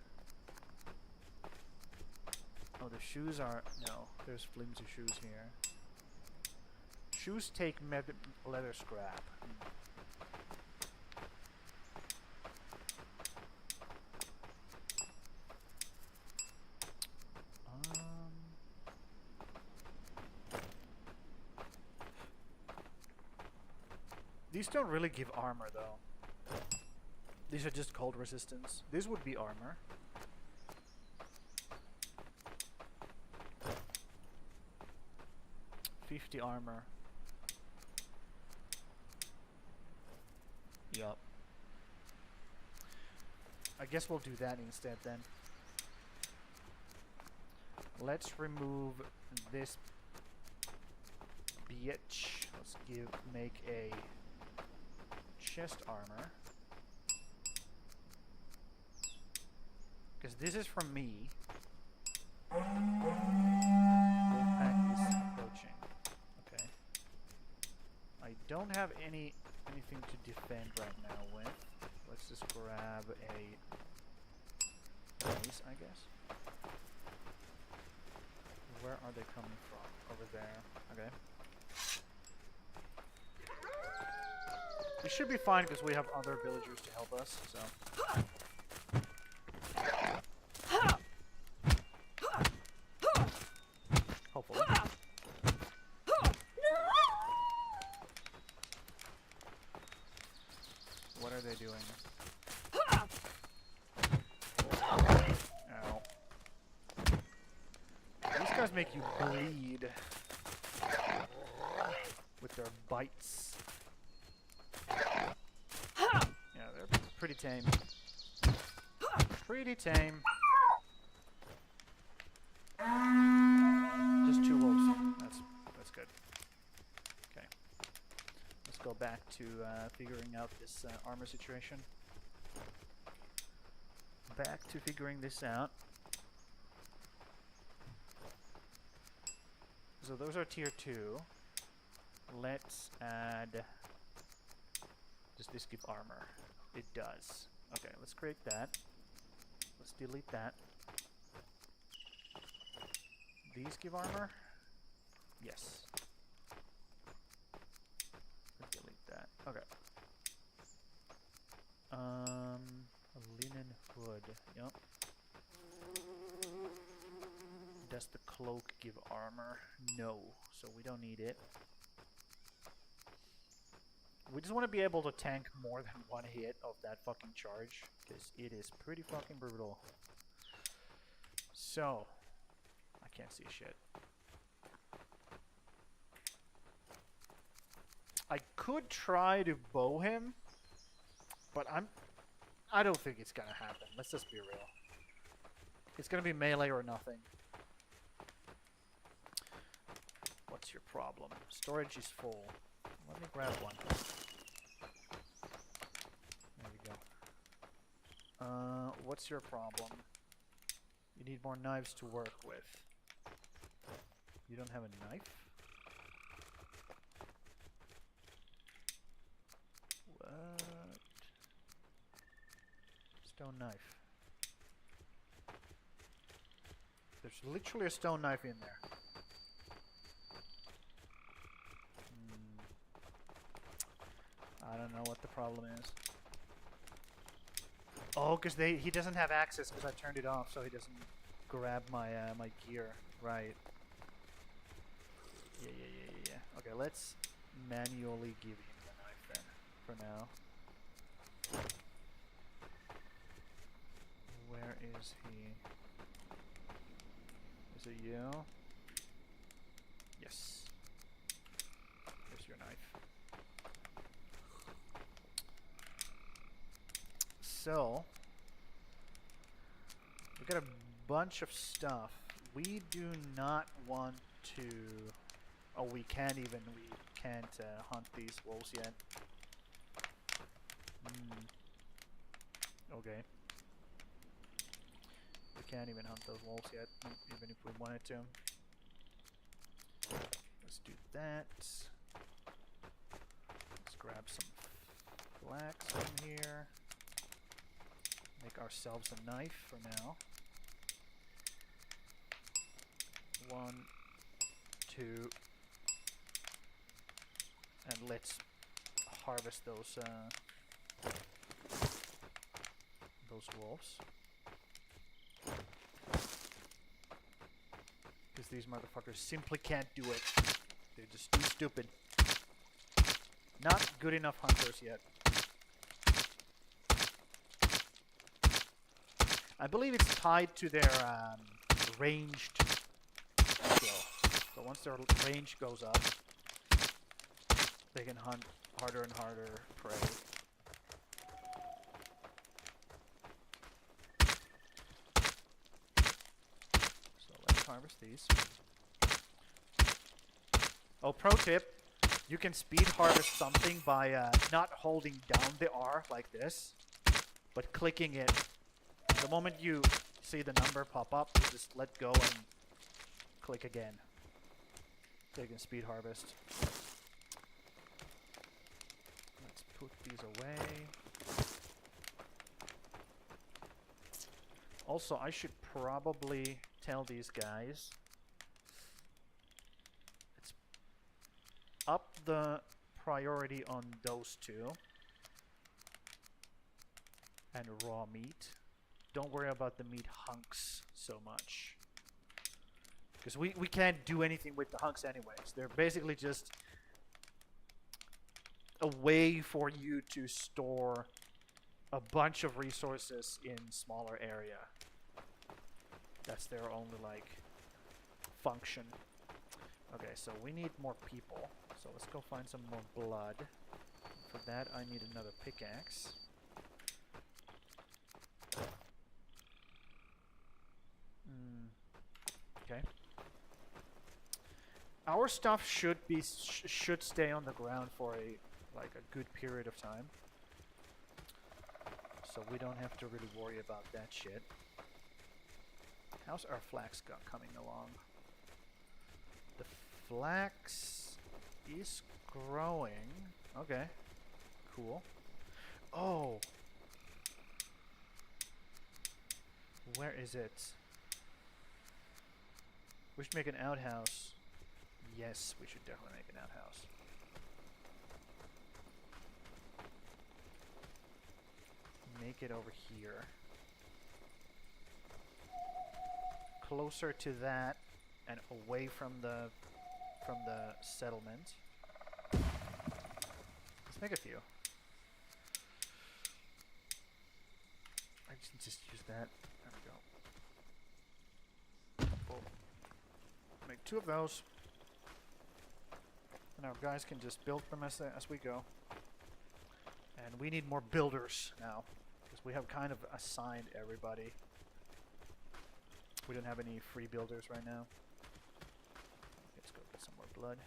Oh, the shoes are... No, there's flimsy shoes here. Shoes take leather scrap. These don't really give armor, though. These are just cold resistance. This would be armor. $50 armor. Yup. I guess we'll do that instead then. Let's remove this bitch. Let's make a chest armor. Because this is from me. Wolfpack is approaching. Okay. I don't have anything to defend right now with. Let's just grab a base, I guess. are they coming from? Over there. Okay. We should be fine because we have other villagers to help us, so. Hopefully. What are they doing? Ow. These guys make you bleed with their bites. Yeah, they're pretty tame. Pretty tame. Just 2 wolves. That's good. Okay. Let's go back to figuring out this armor situation. Back to figuring this out. So those are tier 2. Let's add... Does this give armor? It does. Okay, let's create that. Let's delete that. These give armor? Yes. Let's delete that. Okay. A linen hood. Yep. Does the cloak give armor? No. So we don't need it. We just want to be able to tank more than 1 hit of that fucking charge, because it is pretty fucking brutal. So, I can't see shit. I could try to bow him, but I don't think it's gonna happen. Let's just be real. It's gonna be melee or nothing. What's your problem? Storage is full. Let me grab one. There we go. What's your problem? You need more knives to work with. You don't have a knife? What? Stone knife. There's literally a stone knife in there. I don't know what the problem is. Oh, because he doesn't have access because I turned it off, so he doesn't grab my my gear. Right. Yeah. Okay, let's manually give him the knife then, for now. Where is he? Is it you? Yes. Here's your knife. So, we got a bunch of stuff. We do not want to... Oh, we can't hunt these wolves yet. Okay. We can't even hunt those wolves yet, even if we wanted to. Let's do that. Let's grab some flax from here. Make ourselves a knife for now. 1, 2, and let's harvest those wolves. Because these motherfuckers simply can't do it. They're just too stupid. Not good enough hunters yet. I believe it's tied to their ranged skill. So once their range goes up, they can hunt harder and harder prey. So let's harvest these. Oh, pro tip, you can speed harvest something by not holding down the R like this, but clicking it. The moment you see the number pop up, you just let go and click again. So you can speed harvest. Let's put these away. Also, I should probably tell these guys up the priority on those two. And raw meat. Don't worry about the meat hunks so much. Because we can't do anything with the hunks anyways. They're basically just a way for you to store a bunch of resources in smaller area. That's their only like function. Okay, so we need more people. So let's go find some more blood. For that I need another pickaxe. Okay. Our stuff should stay on the ground for a good period of time. So we don't have to really worry about that shit. How's our flax coming along? The flax is growing. Okay. Cool. Oh. Where is it? We should make an outhouse. Yes, we should definitely make an outhouse. Make it over here. Closer to that and away from the settlement. Let's make a few. I just use that. There we go. Cool. Make 2 of those. And our guys can just build them as we go. And we need more builders now. Because we have kind of assigned everybody. We don't have any free builders right now. Let's go get some more blood.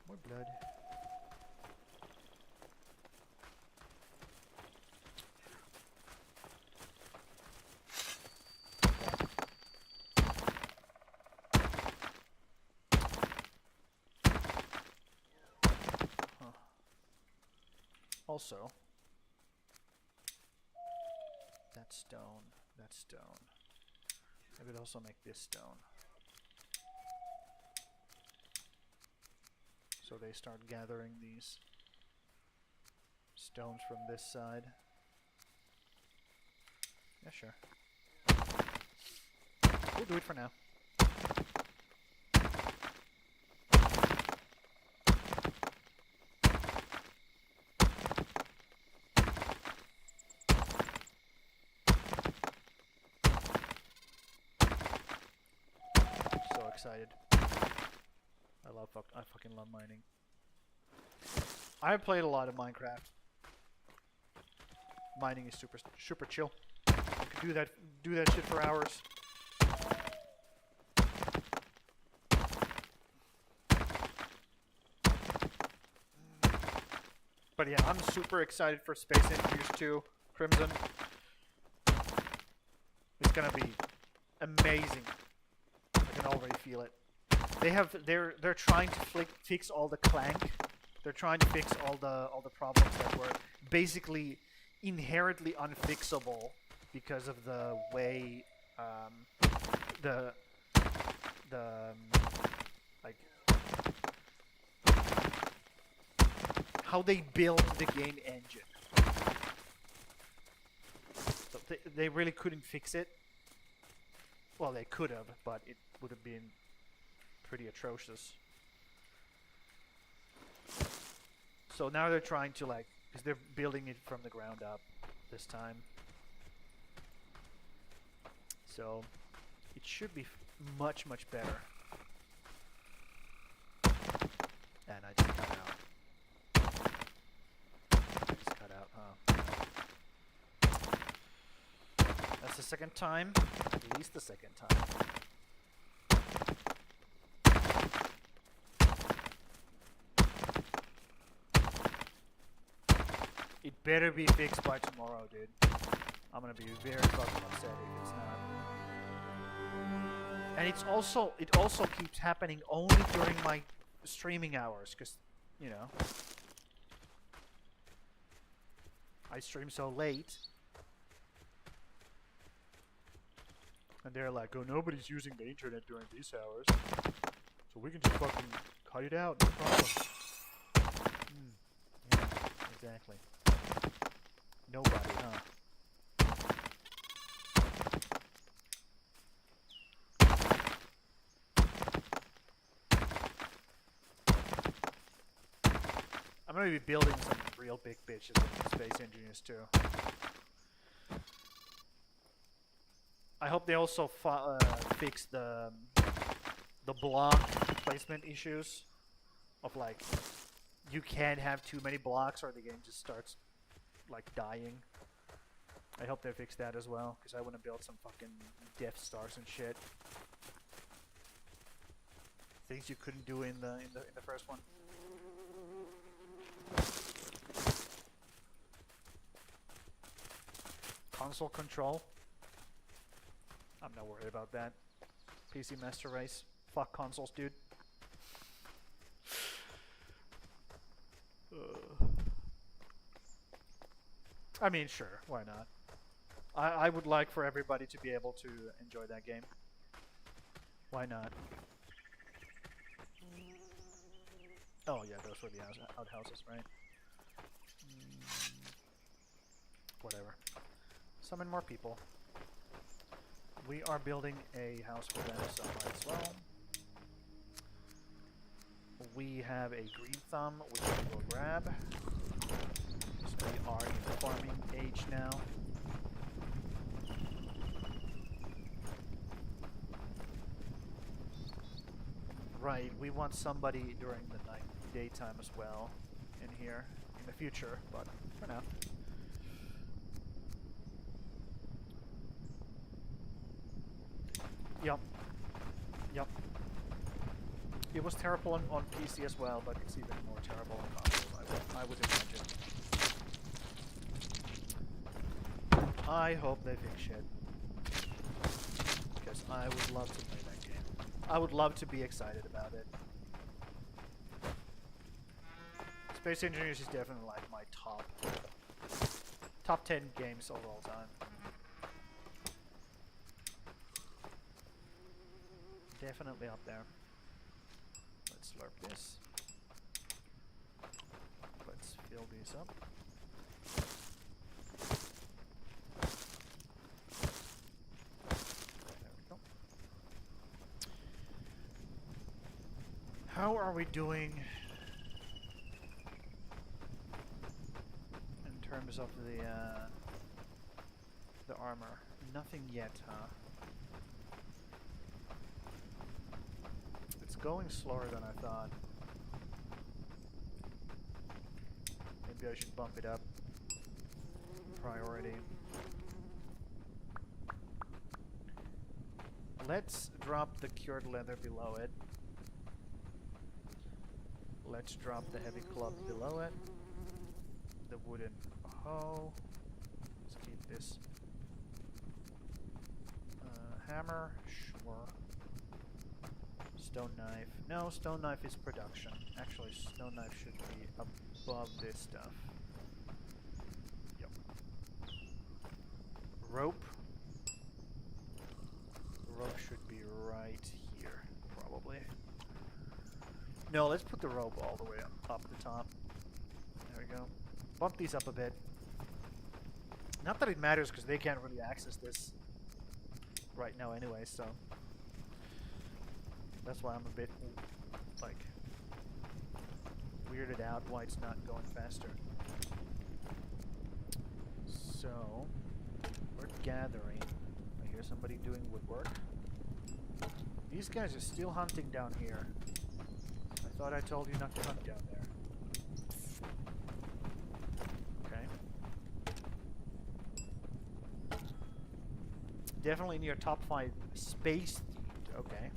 More blood. Also, that stone. I could also make this stone. So they start gathering these stones from this side. Yeah, sure. We'll do it for now. Excited. I fucking love mining. I've played a lot of Minecraft. Mining is super chill. You can do that shit for hours. But yeah, I'm super excited for Space Infuse 2 Crimson. It's gonna be amazing. I can already feel it. They're trying to fix all the clank. They're trying to fix all the problems that were basically inherently unfixable because of the way like how they built the game engine. So they really couldn't fix it. Well, they could have, but it would have been pretty atrocious. So now they're trying to because they're building it from the ground up this time. So it should be much better. And I just cut out. That's the second time. At least the second time. It better be fixed by tomorrow, dude. I'm gonna be very fucking upset if it's not. And it also keeps happening only during my streaming hours, because, you know, I stream so late. And they're like, oh, nobody's using the internet during these hours. So we can just fucking cut it out, no problem. Yeah, exactly. Nobody, huh? I'm gonna be building some real big bitches with Space Engineers too. I hope they also fix the block placement issues of like you can't have too many blocks or the game just starts like dying. I hope they fix that as well because I want to build some fucking Death Stars and shit. Things you couldn't do in the first one. Console control. I'm not worried about that. PC Master Race. Fuck consoles, dude. I mean, sure, why not? I would like for everybody to be able to enjoy that game. Why not? Oh yeah, those were the outhouses, right? Whatever. Summon more people. We are building a house for them somewhere as well. We have a green thumb, which we will grab. So we are in farming age now. Right, we want somebody during the daytime as well in here in the future, but for now. Yep. Yep. It was terrible on PC as well, but it's even more terrible on console, I would imagine. I hope they fix shit. Because I would love to play that game. I would love to be excited about it. Space Engineers is definitely like my top 10 games of all time. Definitely up there. Let's slurp this. Let's fill these up. There we go. How are we doing in terms of the armor? Nothing yet, huh? Going slower than I thought. Maybe I should bump it up. Priority. Let's drop the cured leather below it. Let's drop the heavy club below it. The wooden hoe. Let's keep this. Hammer, sure. Stone knife. No, stone knife is production. Actually, stone knife should be above this stuff. Yep. Rope. Rope should be right here, probably. No, let's put the rope all the way up the top. There we go. Bump these up a bit. Not that it matters, because they can't really access this right now anyway, so... That's why I'm a bit, like, weirded out why it's not going faster. So, we're gathering. I hear somebody doing woodwork. These guys are still hunting down here. I thought I told you not to hunt down there. Okay. Definitely in your top 5 space themed. Okay.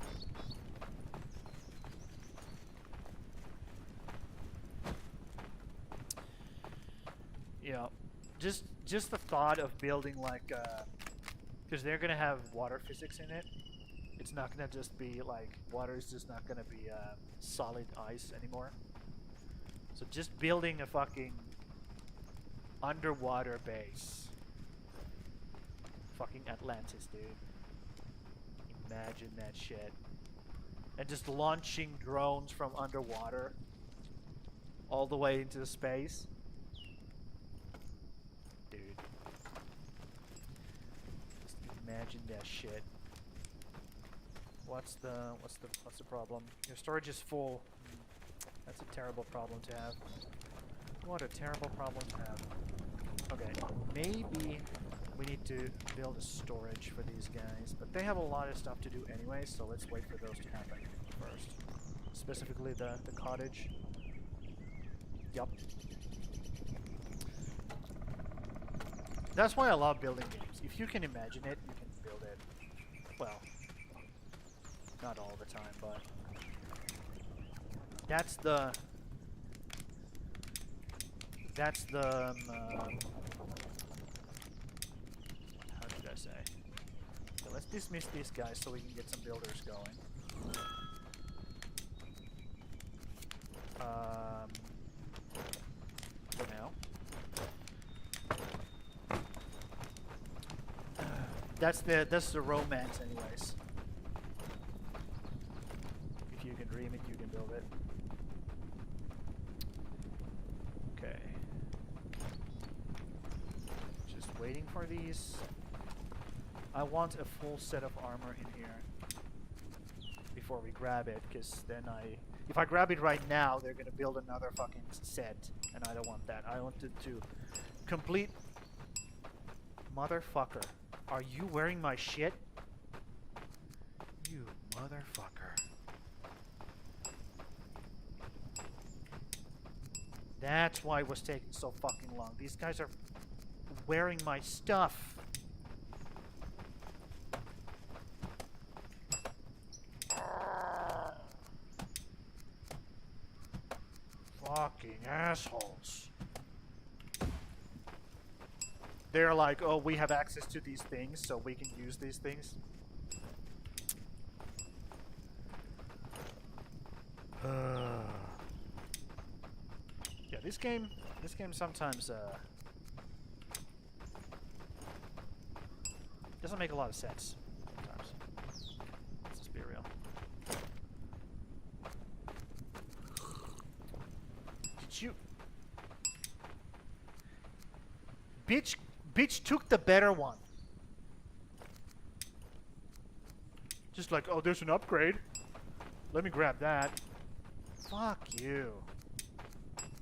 Yeah, just the thought of building like, because they're gonna have water physics in it. It's not gonna just be like water is just not gonna be solid ice anymore. So just building a fucking underwater base. Fucking Atlantis, dude. Imagine that shit. and just launching drones from underwater all the way into space. Dude. Just imagine that shit. What's the problem? Your storage is full. That's a terrible problem to have. What a terrible problem to have. Okay, maybe we need to build a storage for these guys, but they have a lot of stuff to do anyway, so let's wait for those to happen first. Specifically the cottage. Yup. That's why I love building games. If you can imagine it, you can build it. Well, not all the time, but that's the how did I say? So let's dismiss these guys so we can get some builders going. For now. That's the romance anyways. If you can dream it, you can build it. Okay. Just waiting for these. I want a full set of armor in here before we grab it, because then if I grab it right now, they're gonna build another fucking set, and I don't want that. I wanted to complete. Motherfucker, are you wearing my shit? You motherfucker. That's why it was taking so fucking long. These guys are wearing my stuff. Fucking assholes. They're like, oh, we have access to these things, so we can use these things. Yeah, this game sometimes doesn't make a lot of sense. Sometimes. Let's just be real. Did you? Bitch took the better one. Just like, oh, there's an upgrade. Let me grab that. Fuck you.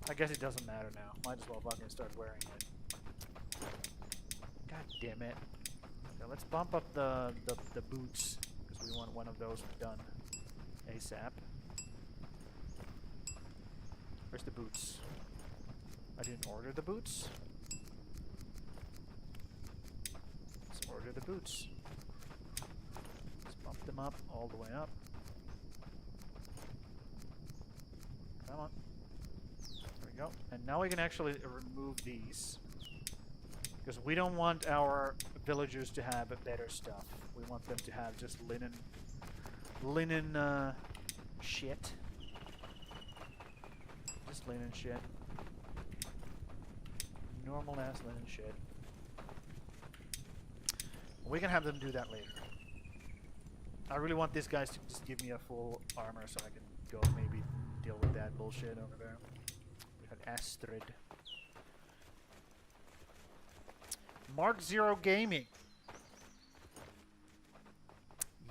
I guess it doesn't matter now. Might as well fucking start wearing it. God damn it. Okay, let's bump up the boots, because we want one of those done ASAP. Where's the boots? I didn't order the boots. Let's order the boots. Let's bump them up all the way up. Come on. There we go. And now we can actually remove these, because we don't want our villagers to have better stuff. We want them to have just linen shit. Just linen shit. Normal ass linen shit. We can have them do that later. I really want these guys to just give me a full armor so I can go maybe deal with that bullshit over there. We got Astrid. Mark Zero Gaming.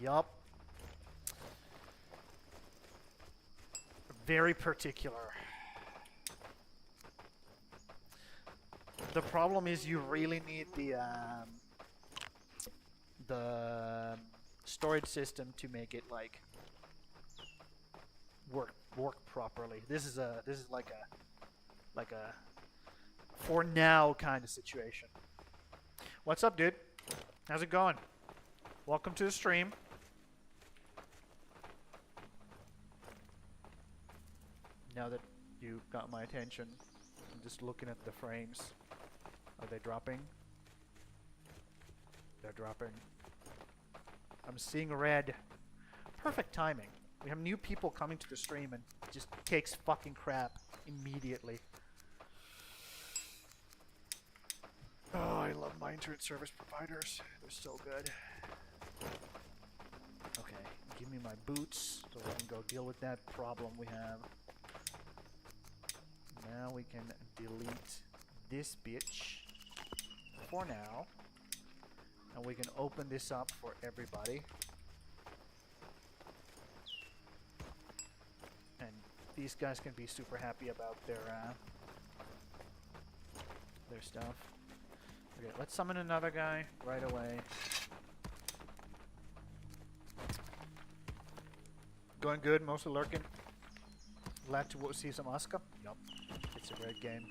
Yup. Very particular. The problem is you really need the storage system to make it like work properly. This is like a for now kind of situation. What's up, dude? How's it going? Welcome to the stream. Now that you got my attention, I'm just looking at the frames. Are they dropping? They're dropping. I'm seeing red. Perfect timing. We have new people coming to the stream and it just takes fucking crap immediately. Oh, I love my internet service providers. They're so good. Okay, give me my boots so we can go deal with that problem we have. Now we can delete this bitch for now. And we can open this up for everybody. And these guys can be super happy about their stuff. Okay, let's summon another guy right away. Going good, mostly lurking. Glad to see some ASKA. Yup, it's a great game.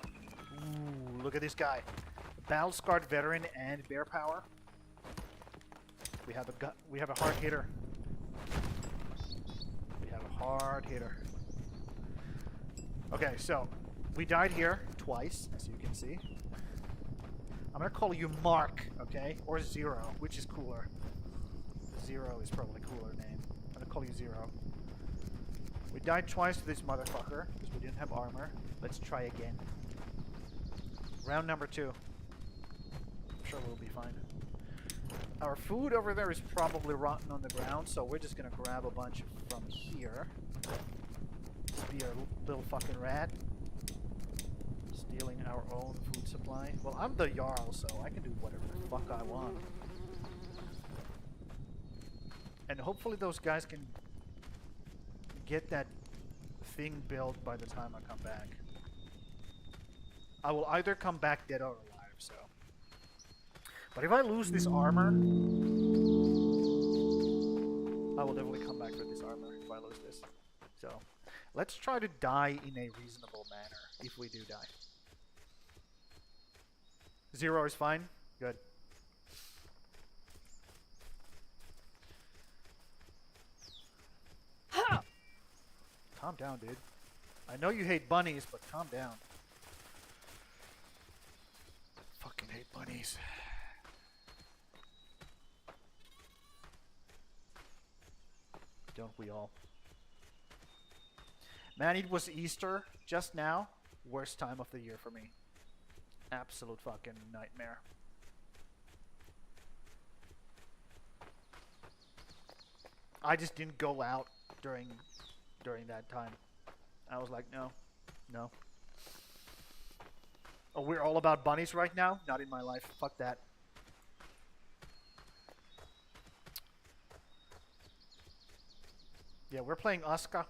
Ooh, look at this guy. Battle-scarred veteran and bear power. We have a hard hitter. We have a hard hitter. Okay, so we died here twice, as you can see. I'm gonna call you Mark, okay? Or Zero, which is cooler. Zero is probably a cooler name. I'm gonna call you Zero. We died twice to this motherfucker because we didn't have armor. Let's try again. Round number 2. I'm sure we'll be fine. Our food over there is probably rotten on the ground, so we're just gonna grab a bunch from here. Just be a little fucking rat. Stealing our own food supply. Well, I'm the Jarl, so I can do whatever the fuck I want. And hopefully those guys can get that thing built by the time I come back. I will either come back dead or alive, so. But if I lose this armor, I will definitely come back for this armor if I lose this. So, let's try to die in a reasonable manner if we do die. Zero is fine? Good. Calm down, dude. I know you hate bunnies, but calm down. Fucking hate bunnies. Don't we all? Man, it was Easter just now. Worst time of the year for me. Absolute fucking nightmare. I just didn't go out during that time. I was like, no. Oh, we're all about bunnies right now? Not in my life. Fuck that. Yeah, we're playing ASKA,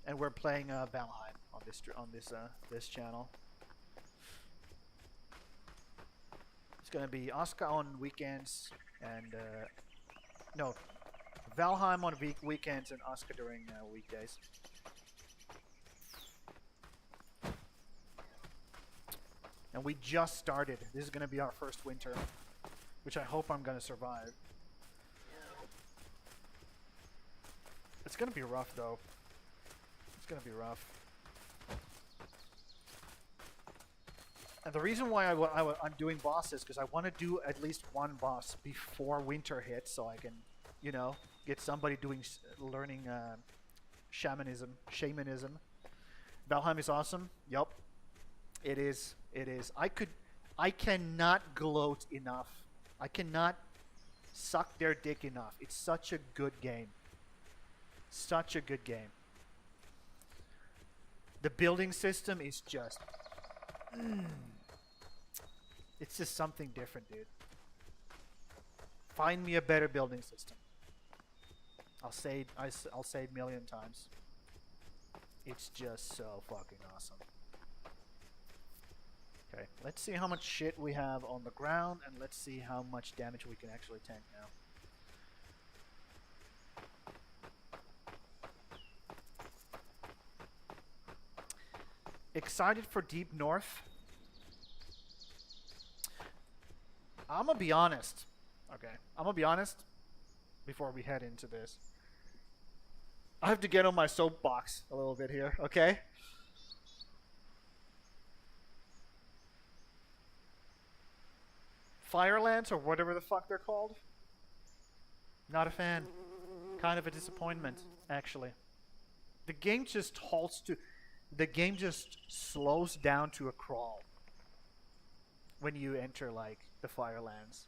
and we're playing Valheim on this channel. It's gonna be ASKA on weekends and no, Valheim on weekends and ASKA during weekdays. And we just started. This is gonna be our first winter, which I hope I'm gonna survive. It's gonna be rough though. It's gonna be rough. And the reason why I'm doing bosses because I want to do at least one boss before winter hits, so I can, you know, get somebody learning shamanism. Valheim is awesome. Yup, it is. It is. I cannot gloat enough. I cannot suck their dick enough. It's such a good game. Such a good game. The building system is just... It's just something different, dude. Find me a better building system. I'll say a million times. It's just so fucking awesome. Okay, let's see how much shit we have on the ground, and let's see how much damage we can actually tank now. Excited for Deep North? I'm gonna be honest. Okay, I'm gonna be honest before we head into this. I have to get on my soapbox a little bit here, okay? Firelands, or whatever the fuck they're called? Not a fan. Kind of a disappointment, actually. The game just halts to... The game just slows down to a crawl when you enter, like, the Firelands.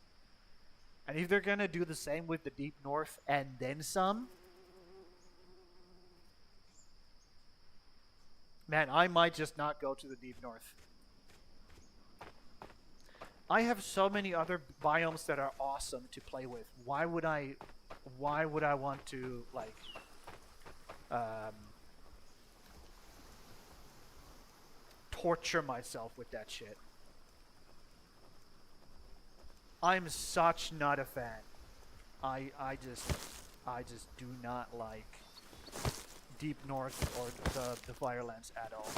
And if they're gonna do the same with the Deep North and then some, Man, I might just not go to the deep north. I have so many other biomes that are awesome to play with. Why would I want to like torture myself with that shit? I'm such not a fan. I just do not like Deep North or the Firelands at all.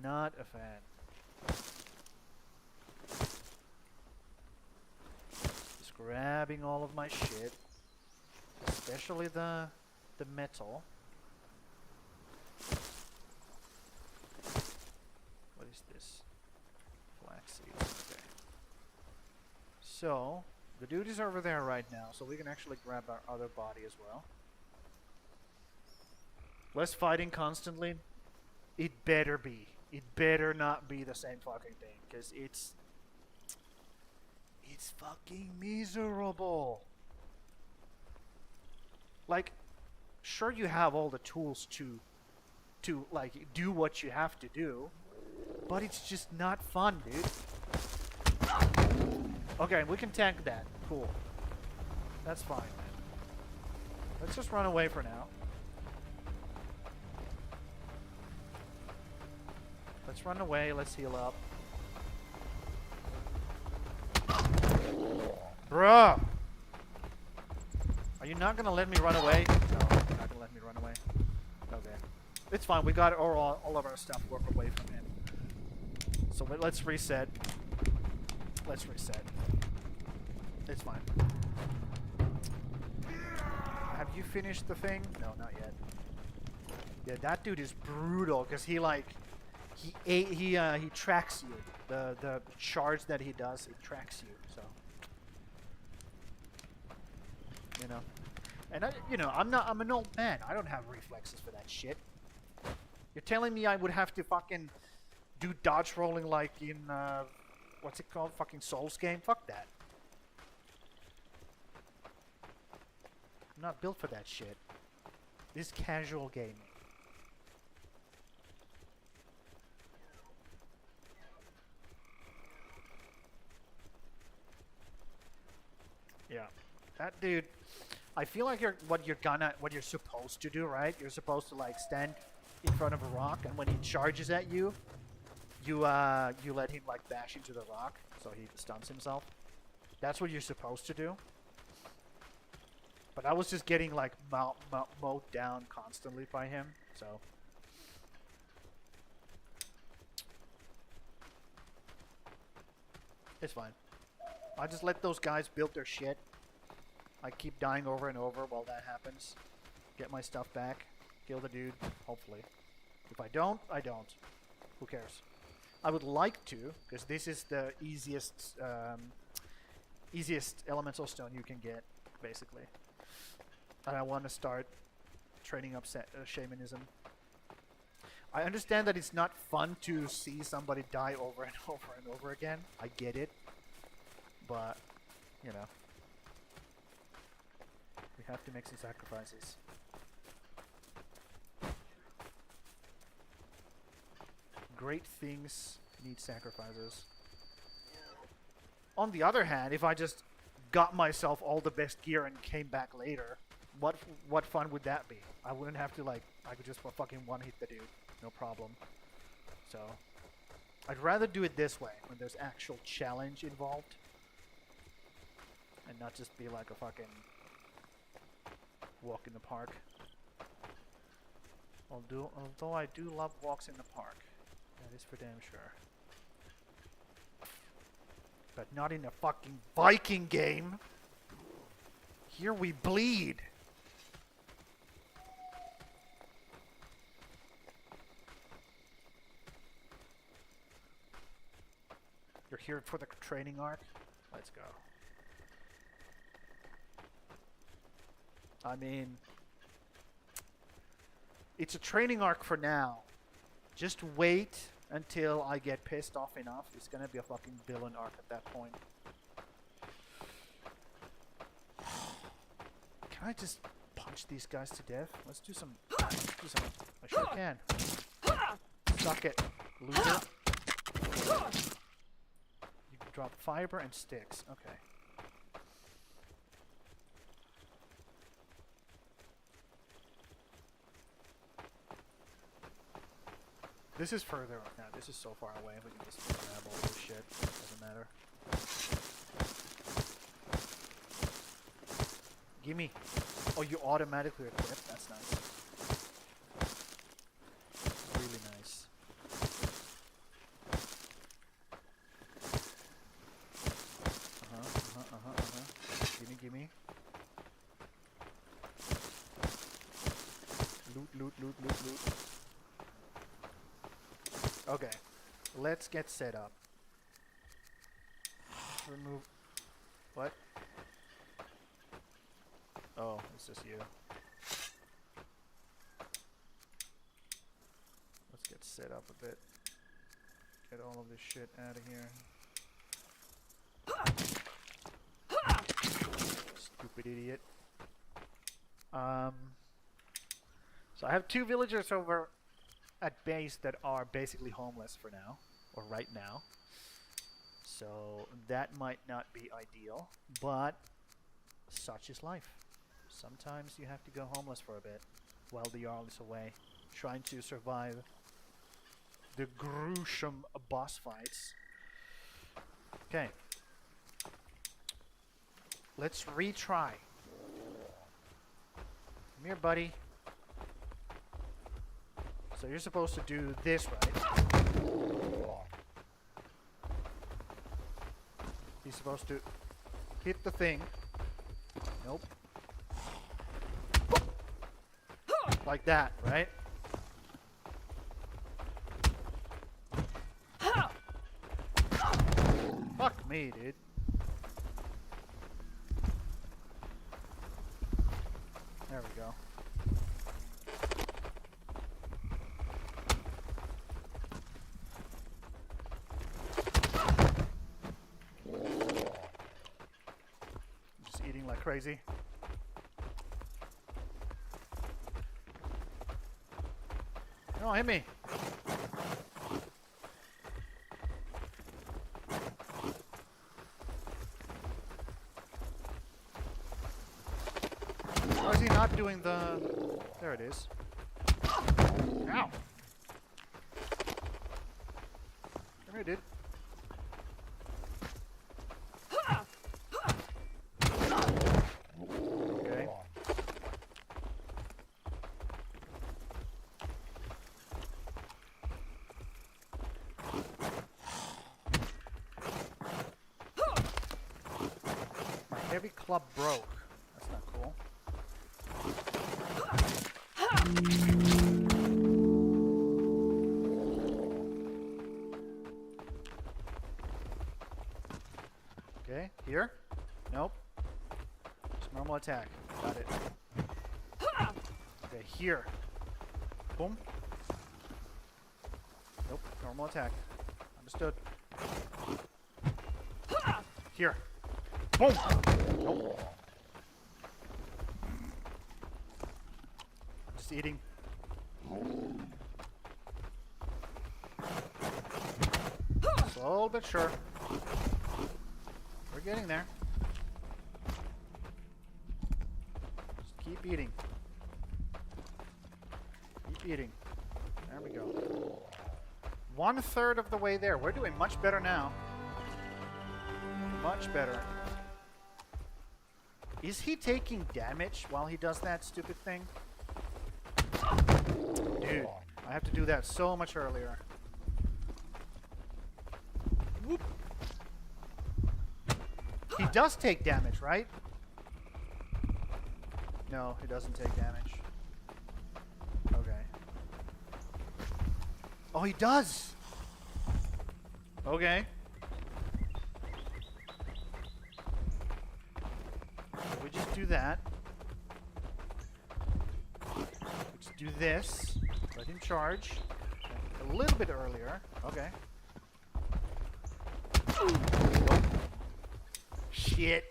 Not a fan. Just grabbing all of my shit, especially the metal. What is this? Flax seeds. Okay. So the dude is over there right now, so we can actually grab our other body as well. Less fighting constantly. It better be. It better not be the same fucking thing, because it's fucking miserable. Like, sure you have all the tools to like do what you have to do, but it's just not fun, dude. Okay, we can tank that. Cool. That's fine, man. Let's just run away for now. Let's run away. Let's heal up. Bruh! Are you not gonna let me run away? No, you're not gonna let me run away. Okay. It's fine. We got all of our stuff work away from him. So let's reset. Let's reset. It's fine. Have you finished the thing? No, not yet. Yeah, that dude is brutal because he like he tracks you. The charge that he does, it tracks you. So you know, and I'm an old man. I don't have reflexes for that shit. You're telling me I would have to fucking do dodge rolling like in what's it called? Fucking Souls game? Fuck that. I'm not built for that shit. This is casual gaming. Yeah, that dude. I feel like what you're supposed to do, right? You're supposed to like stand in front of a rock, and when he charges at you, you let him like bash into the rock, so he stuns himself. That's what you're supposed to do. But I was just getting like mowed down constantly by him, so. It's fine. I just let those guys build their shit. I keep dying over and over while that happens. Get my stuff back. Kill the dude, hopefully. If I don't, I don't. Who cares? I would like to, because this is the easiest elemental stone you can get, basically. And I want to start training up shamanism. I understand that it's not fun to see somebody die over and over and over again. I get it. But, you know, we have to make some sacrifices. Great things need sacrifices. On the other hand, if I just got myself all the best gear and came back later, what fun would that be? I wouldn't have to, like, I could just fucking one-hit the dude. No problem. So, I'd rather do it this way, when there's actual challenge involved. And not just be like a fucking walk in the park. Although I do love walks in the park. That is for damn sure. But not in a fucking Viking game. Here we bleed. You're here for the training arc? Let's go. I mean, it's a training arc for now. Just wait until I get pissed off enough. It's gonna be a fucking villain arc at that point. Can I just punch these guys to death? Let's do some Jeez, I sure can. Suck it, loser. You can drop fiber and sticks. Okay. This is further. Now, this is so far away. We can just grab all this shit. Doesn't matter. Gimme. Oh, you automatically equip. That's nice. Really nice. Gimme. Loot. Okay, let's get set up. Remove. What? Oh, it's just you. Let's get set up a bit. Get all of this shit out of here. Stupid idiot. So I have 2 villagers over at base that are basically homeless for now, or right now. So that might not be ideal, but such is life. Sometimes you have to go homeless for a bit while the Jarl is away, trying to survive the gruesome boss fights. Okay. Let's retry. Come here, buddy. So you're supposed to do this, right? He's supposed to hit the thing. Nope. Like that, right? Fuck me, dude. There we go. Just eating like crazy. Don't hit me. Why is he not doing the... There it is. Ow! Come here, dude. Okay. My heavy club broke. That's not cool. Okay, here? Nope. Just normal attack. Got it. Okay, here. Boom. Nope, normal attack. Understood. Here. Boom! Nope. Just eating. Slow but sure. We're getting there. Just keep eating. Keep eating. There we go. 1/3 of the way there. We're doing much better now. Much better. Is he taking damage while he does that stupid thing? Dude, I have to do that so much earlier. Whoop. He does take damage, right? No, he doesn't take damage. Okay. Oh, he does! Okay. So we just do that. We just do this. Let him charge. A little bit earlier. Okay. Nope. Shit.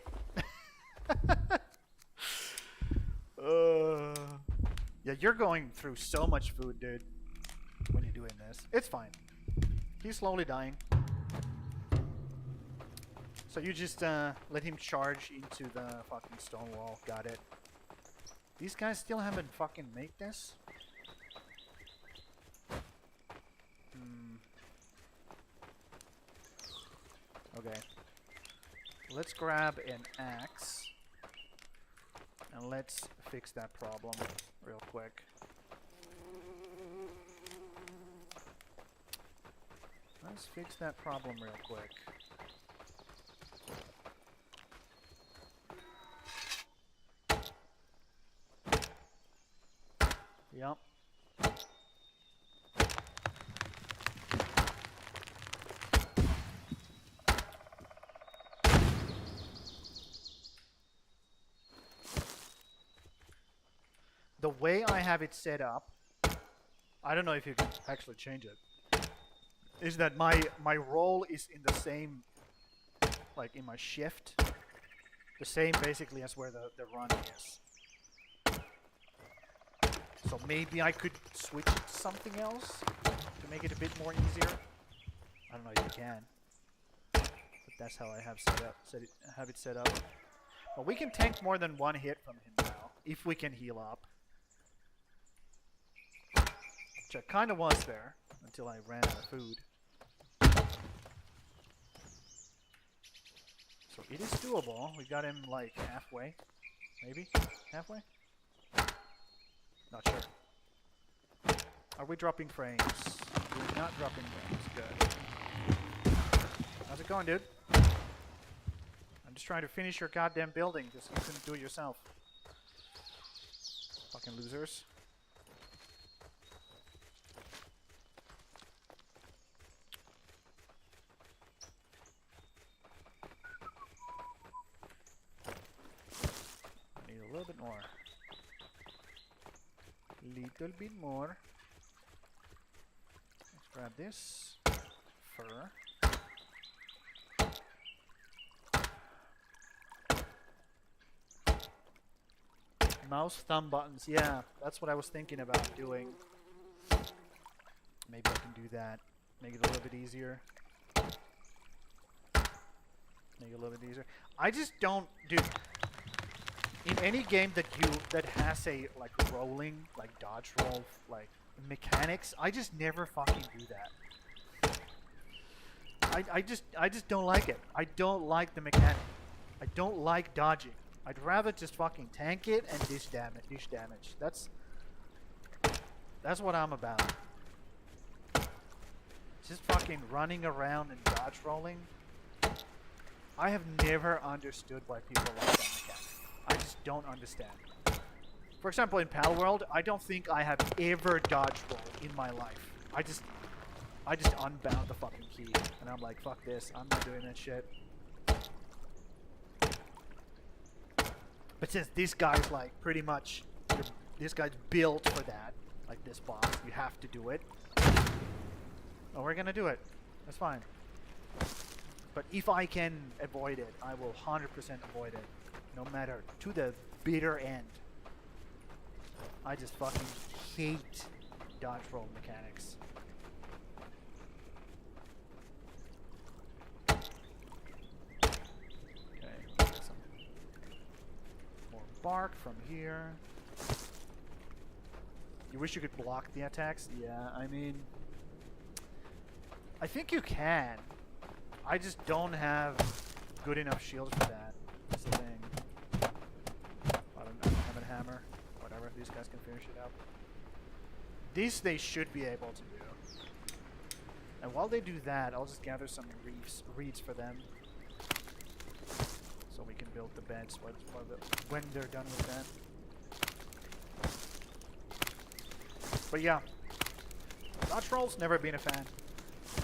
Yeah, you're going through so much food, dude, when you're doing this. It's fine. He's slowly dying. So you just let him charge into the fucking stone wall. Got it. These guys still haven't fucking made this? Okay. Let's grab an axe. And let's fix that problem real quick. Let's fix that problem real quick. Yep. The way I have it set up, I don't know if you can actually change it, is that my role is in the same, like in my shift, the same basically as where the run is. So maybe I could switch it to something else to make it a bit more easier. I don't know if you can, but that's how I have it set up. But we can tank more than one hit from him now, if we can heal up. Which I kind of was there, until I ran out of food. So it is doable. We got him like halfway. Maybe? Halfway? Not sure. Are we dropping frames? We're not dropping frames. Good. How's it going, dude? I'm just trying to finish your goddamn building. Just you couldn't do it yourself. Fucking losers. I need a little bit more. Little bit more. Let's grab this fur. Mouse thumb buttons. Yeah, that's what I was thinking about doing. Maybe I can do that. Make it a little bit easier. Make it a little bit easier. I just don't, dude. In any game that has a like rolling, like dodge roll, like mechanics, I just never fucking do that. I just don't like it. I don't like the mechanic. I don't like dodging. I'd rather just fucking tank it and dish damage. That's what I'm about. Just fucking running around and dodge rolling. I have never understood why people like that mechanic. I just don't understand. For example, in Pal World, I don't think I have ever dodge rolled in my life. I just unbound the fucking key, and I'm like, fuck this, I'm not doing that shit. But since this guy's like pretty much, this guy's built for that, like this boss, you have to do it. Oh, we're gonna do it. That's fine. But if I can avoid it, I will 100% avoid it. No matter, to the bitter end. I just fucking hate dodge roll mechanics. Okay, get some more bark from here. You wish you could block the attacks? Yeah, I mean, I think you can. I just don't have good enough shields for that. That's the thing. I don't have a hammer. Whatever, these guys can finish it up. These they should be able to do. And while they do that, I'll just gather some reeds for them. So we can build the beds when they're done with that. But yeah. Dodge rolls, never been a fan.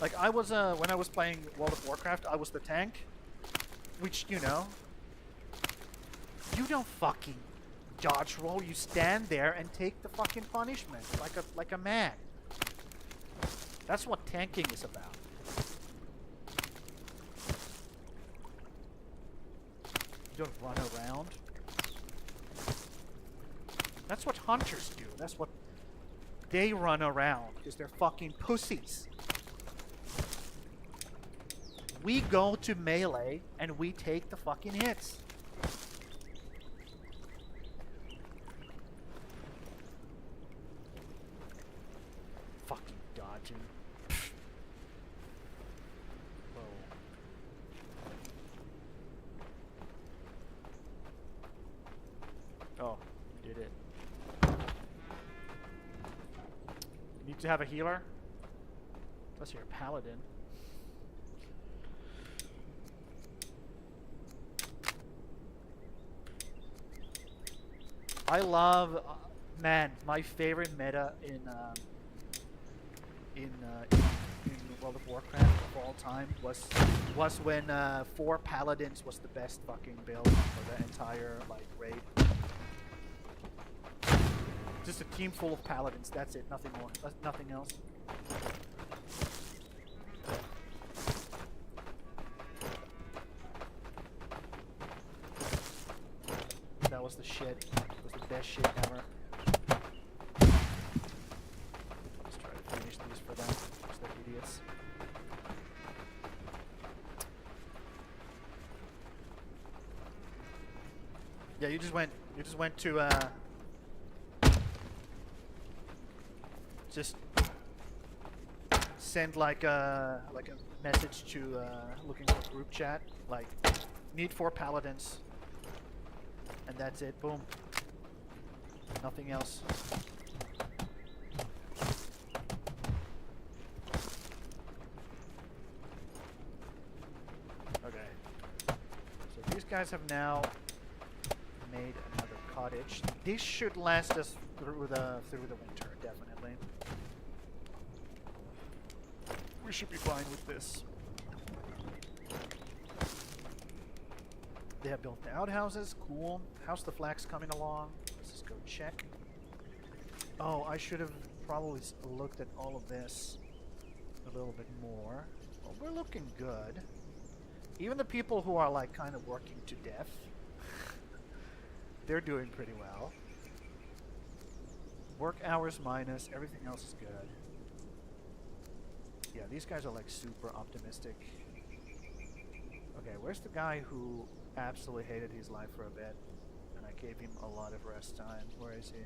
Like I was, when I was playing World of Warcraft, I was the tank. Which, you know, you don't fucking dodge roll. You stand there and take the fucking punishment like a man. That's what tanking is about. You don't run around. That's what hunters do. That's what they run around because they're fucking pussies. We go to melee and we take the fucking hits. Fucking dodging. Whoa. Oh, you did it. You need to have a healer? Unless you're a paladin. I love, man, my favorite meta in World of Warcraft of all time was when 4 paladins was the best fucking build for the entire like raid. Just a team full of paladins. That's it. Nothing more. Nothing else. That was the shit. It was the best shit ever. Let's try to finish these for them. Because they're idiots. Yeah, you just went to just send like a message to looking for group chat, like need 4 paladins. And that's it. Boom. Nothing else. Okay. So these guys have now made another cottage. This should last us through the winter, definitely. We should be fine with this. They have built the outhouses. Cool. How's the flax coming along? Let's just go check. Oh, I should have probably looked at all of this a little bit more. Well, we're looking good. Even the people who are like kind of working to death, they're doing pretty well. Work hours minus, everything else is good. Yeah, these guys are like super optimistic. Okay, where's the guy who absolutely hated his life for a bit and I gave him a lot of rest time? Where is he?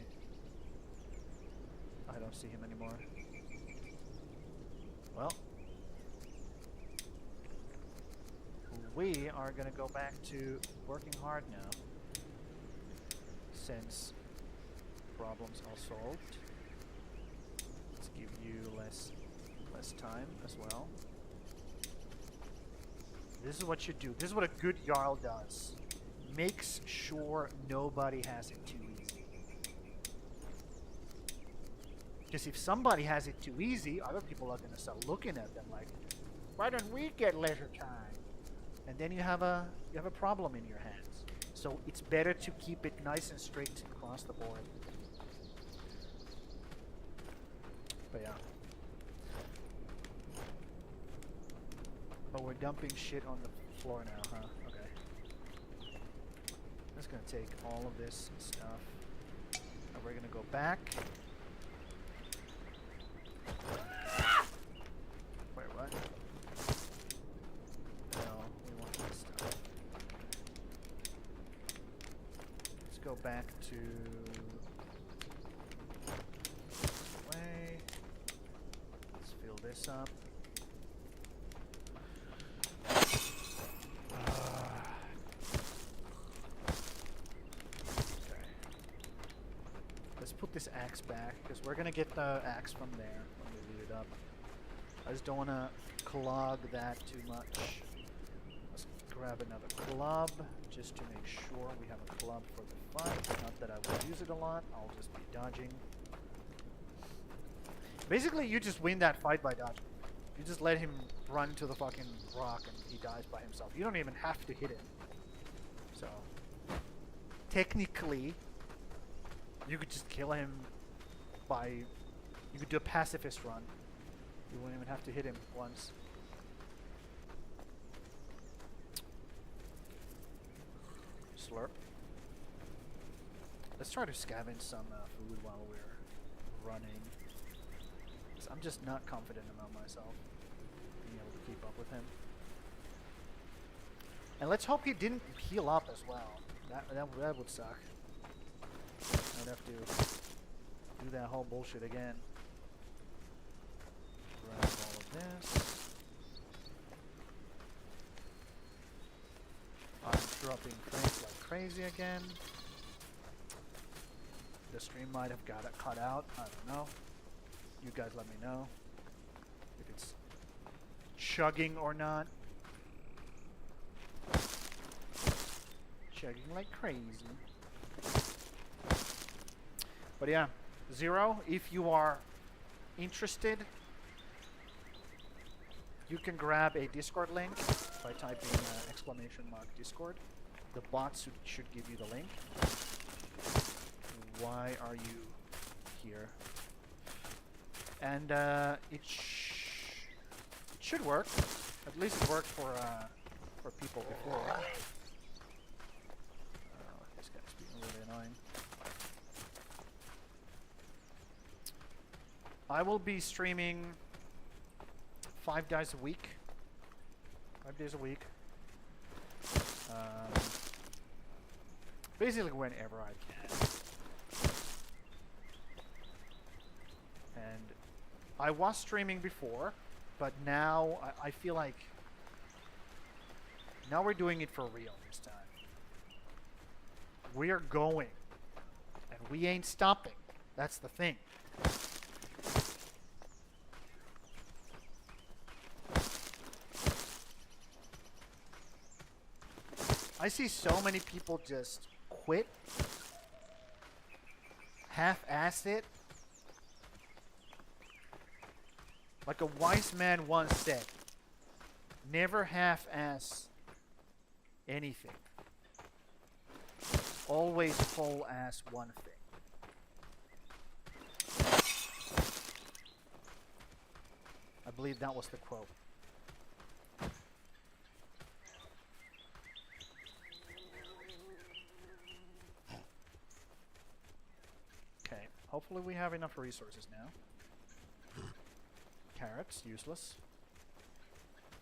I don't see him anymore. Well, we are gonna go back to working hard now since problems are solved. Let's give you less time as well. This is what you do. This is what a good Jarl does. Makes sure nobody has it too easy. Because if somebody has it too easy, other people are going to start looking at them like, why don't we get leisure time? And then you have a problem in your hands. So it's better to keep it nice and straight across the board. But yeah. Oh, we're dumping shit on the floor now, huh? Okay. I'm just gonna take all of this stuff. And we're gonna go back. Wait, what? No, we want this stuff. Let's go back to this way. Let's fill this up. Put this axe back because we're gonna get the axe from there when we loot it up. I just don't want to clog that too much. Let's grab another club just to make sure we have a club for the fight. Not that I will use it a lot. I'll just be dodging. Basically, you just win that fight by dodging. You just let him run to the fucking rock and he dies by himself. You don't even have to hit him. So, technically, you could just kill him by... You could do a pacifist run. You wouldn't even have to hit him once. Slurp. Let's try to scavenge some food while we're running. 'Cause I'm just not confident about myself being able to keep up with him. And let's hope he didn't heal up as well. That would suck. I'd have to do that whole bullshit again. Grab all of this. I'm dropping frames like crazy again. The stream might have got it cut out. I don't know. You guys let me know if it's chugging or not. Chugging like crazy. But yeah, Zero, if you are interested, you can grab a Discord link by typing !Discord. The bots should give you the link. Why are you here? And it should work. At least it worked for people before. This guy's being really annoying. I will be streaming 5 days a week. 5 days a week. Basically whenever I can. And I was streaming before, but now I feel like now we're doing it for real this time. We are going, and we ain't stopping. That's the thing. I see so many people just quit, half-ass it. Like a wise man once said, never half-ass anything. Always whole-ass one thing. I believe that was the quote. Okay, hopefully we have enough resources now. Carrots, useless.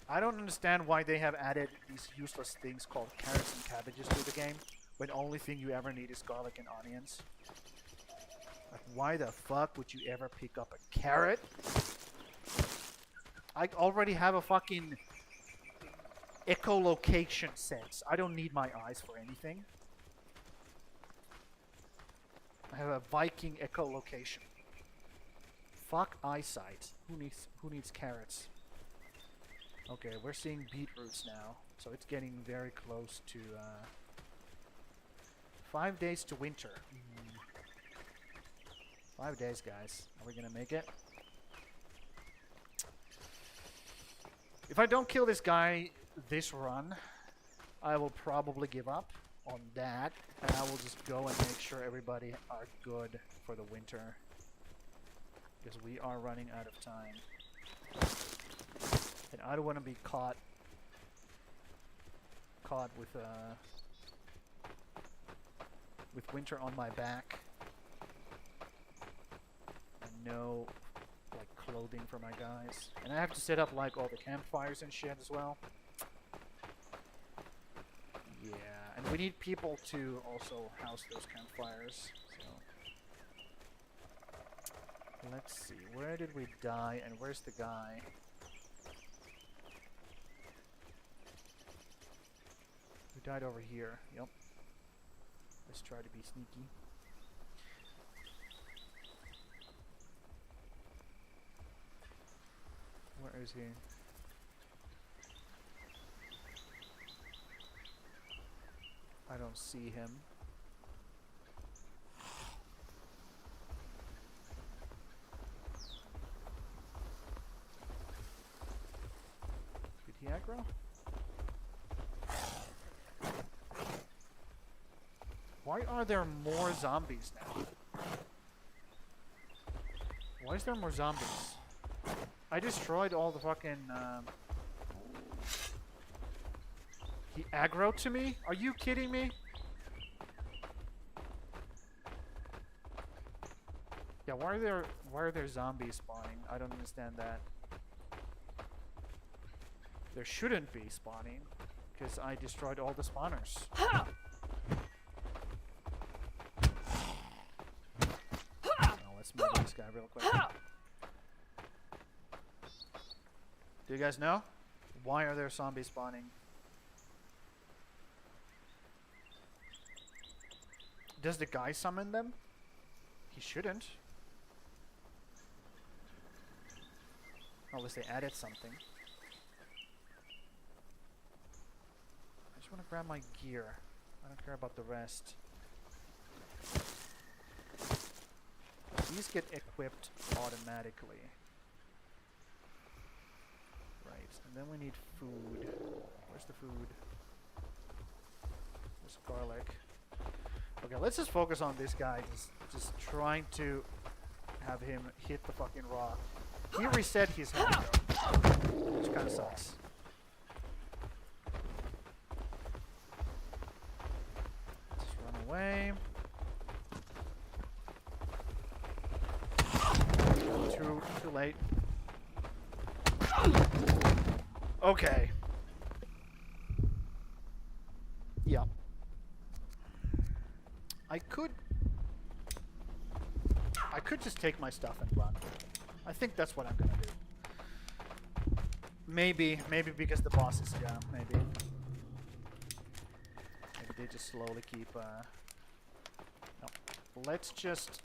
I don't understand why they have added these useless things called carrots and cabbages to the game, when the only thing you ever need is garlic and onions. Like, why the fuck would you ever pick up a carrot? I already have a fucking echolocation sense. I don't need my eyes for anything. I have a Viking echolocation. Fuck eyesight. Who needs carrots? Okay, we're seeing beetroots now, so it's getting very close to 5 days to winter. 5 days, guys. Are we gonna make it? If I don't kill this guy this run, I will probably give up on that, and I will just go and make sure everybody are good for the winter. Because we are running out of time. And I don't want to be caught with winter on my back. And no like clothing for my guys. And I have to set up like all the campfires and shit as well. Yeah, and we need people to also house those campfires. So let's see, where did we die and where's the guy? We died over here. Yep. Let's try to be sneaky. Where is he? I don't see him. Did he aggro? Why are there more zombies now? Why is there more zombies? I destroyed all the fucking... He aggroed to me? Are you kidding me? Yeah, why are there zombies spawning? I don't understand that. There shouldn't be spawning, because I destroyed all the spawners. Now let's murder this guy real quick. Do you guys know? Why are there zombies spawning? Does the guy summon them? He shouldn't. Unless they added something. I just want to grab my gear. I don't care about the rest. These get equipped automatically. Right, and then we need food. Where's the food? There's garlic. Okay, let's just focus on this guy. Just trying to have him hit the fucking rock. He reset his health though, which kind of sucks. Just run away. Too late. Okay. Yeah. I could just take my stuff and run. I think that's what I'm gonna do. Maybe because the boss is maybe they just slowly keep no. Let's just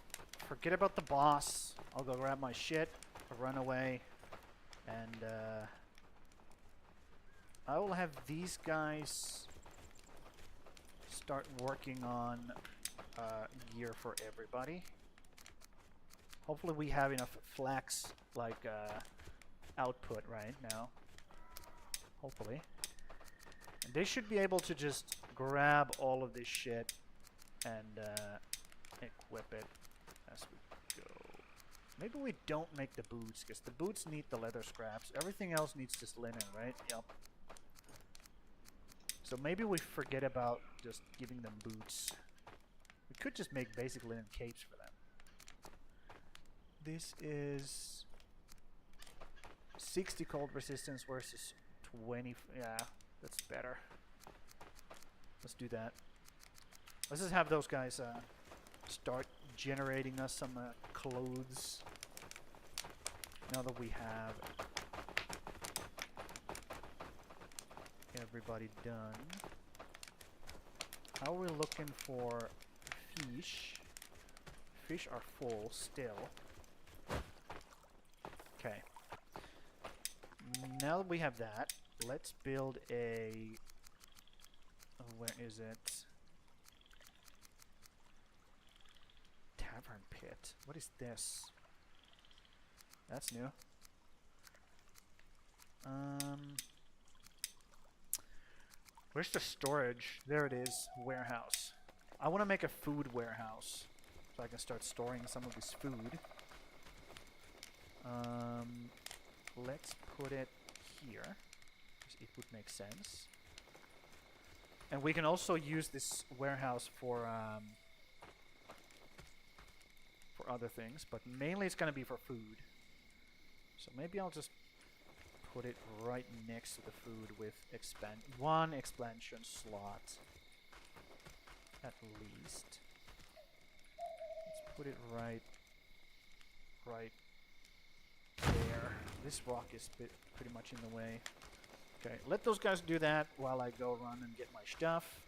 forget about the boss. I'll go grab my shit, run away, and I will have these guys start working on gear for everybody. Hopefully we have enough flax output right now. Hopefully. And they should be able to just grab all of this shit and equip it as we go. Maybe we don't make the boots, because the boots need the leather scraps. Everything else needs just linen, right? Yep. So maybe we forget about just giving them boots. We could just make basic linen capes for them. This is 60 cold resistance versus 20. Yeah, that's better. Let's do that. Let's just have those guys start generating us some clothes. Now that we have everybody done. How are we looking for fish? Fish are full still. Okay. Now that we have that, let's build a... where is it? Tavern pit. What is this? That's new. Where's the storage? There it is. Warehouse. I want to make a food warehouse so I can start storing some of this food. Let's put it here, because it would make sense. And we can also use this warehouse for other things, but mainly it's going to be for food. So maybe I'll just put it right next to the food with one expansion slot at least. Let's put it right there. This rock is pretty much in the way. Okay, let those guys do that while I go run and get my stuff.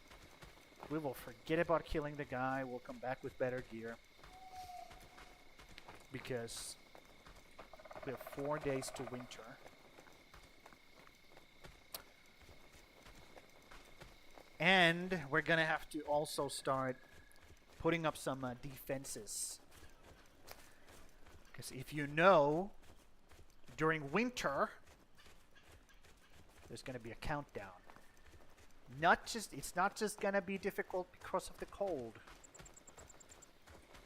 We will forget about killing the guy. We'll come back with better gear, because we have 4 days to winter. And we're gonna have to also start putting up some defenses. Because if you know, during winter, there's gonna be a countdown. It's not just gonna be difficult because of the cold.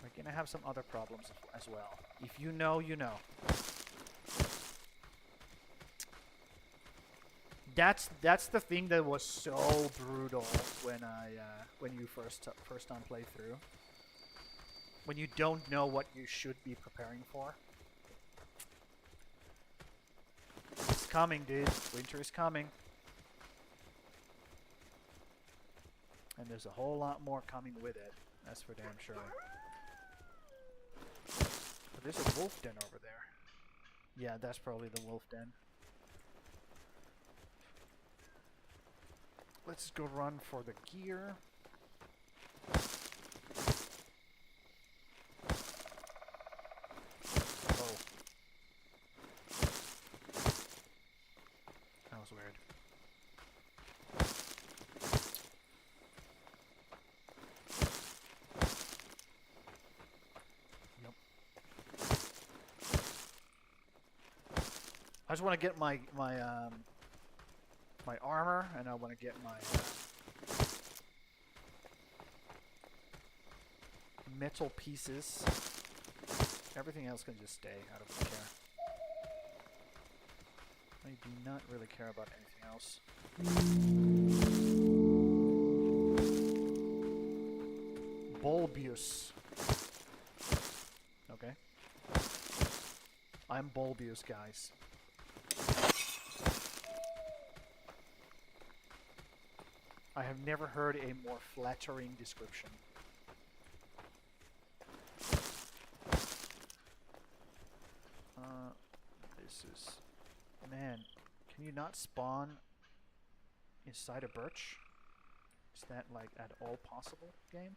We're gonna have some other problems as well. If you know, you know. That's the thing that was so brutal when you first time playthrough. when you don't know what you should be preparing for. It's coming, dude. Winter is coming. And there's a whole lot more coming with it. That's for damn sure. But there's a wolf den over there. Yeah, that's probably the wolf den. Let's go run for the gear. Oh. That was weird. Yep. I just want to get my armor, and I want to get my metal pieces. Everything else can just stay. I don't really care. I do not really care about anything else. Bulbous. Okay. I'm bulbous, guys. I have never heard a more flattering description. This is... Man, can you not spawn inside a birch? Is that, like, at all possible, game?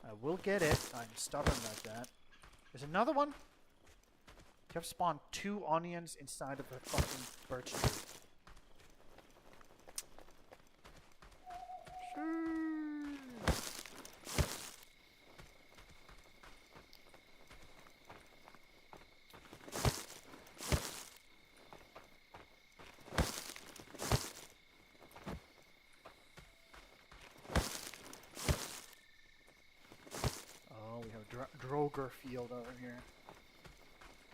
I will get it. I'm stubborn like that. There's another one? You have spawned 2 onions inside of a fucking birch tree. Droger field over here.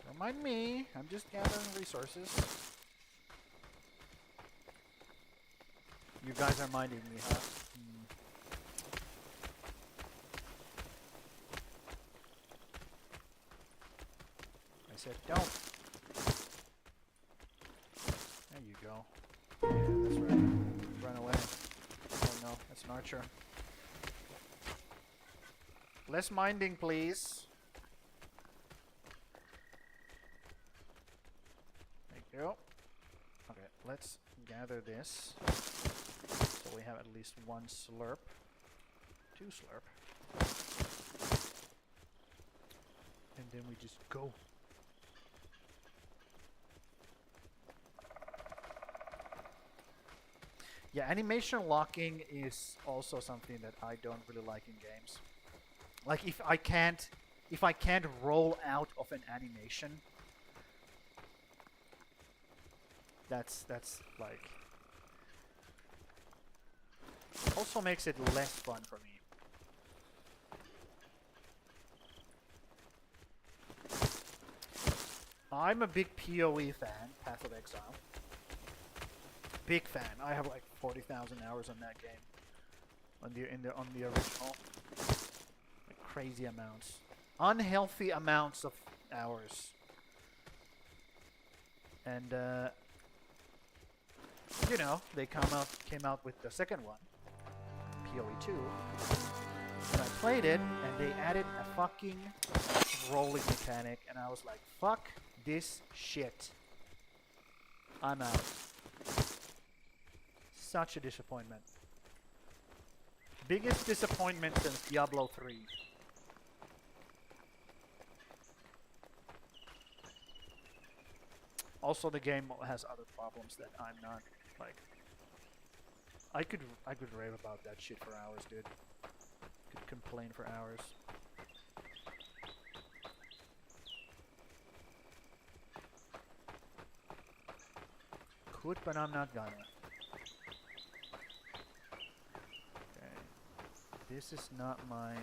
Don't mind me. I'm just gathering resources. You guys are minding me, huh? I said don't. There you go. Yeah, that's right. Run away. Oh no, that's an archer. Less minding, please. Thank you. Okay, let's gather this. So we have at least 1 slurp. 2 slurp. And then we just go. Yeah, animation locking is also something that I don't really like in games. Like if I can't roll out of an animation, that's like also makes it less fun for me. I'm a big PoE fan, Path of Exile. Big fan. I have like 40,000 hours on that game. On the original. Crazy amounts. Unhealthy amounts of hours. And you know, they came out with the second one, PoE 2. And I played it and they added a fucking rolling mechanic and I was like, fuck this shit. I'm out. Such a disappointment. Biggest disappointment since Diablo 3. Also, the game has other problems that I'm not like. I could rave about that shit for hours, dude. Could complain for hours. Could, but I'm not gonna. Okay. This is not my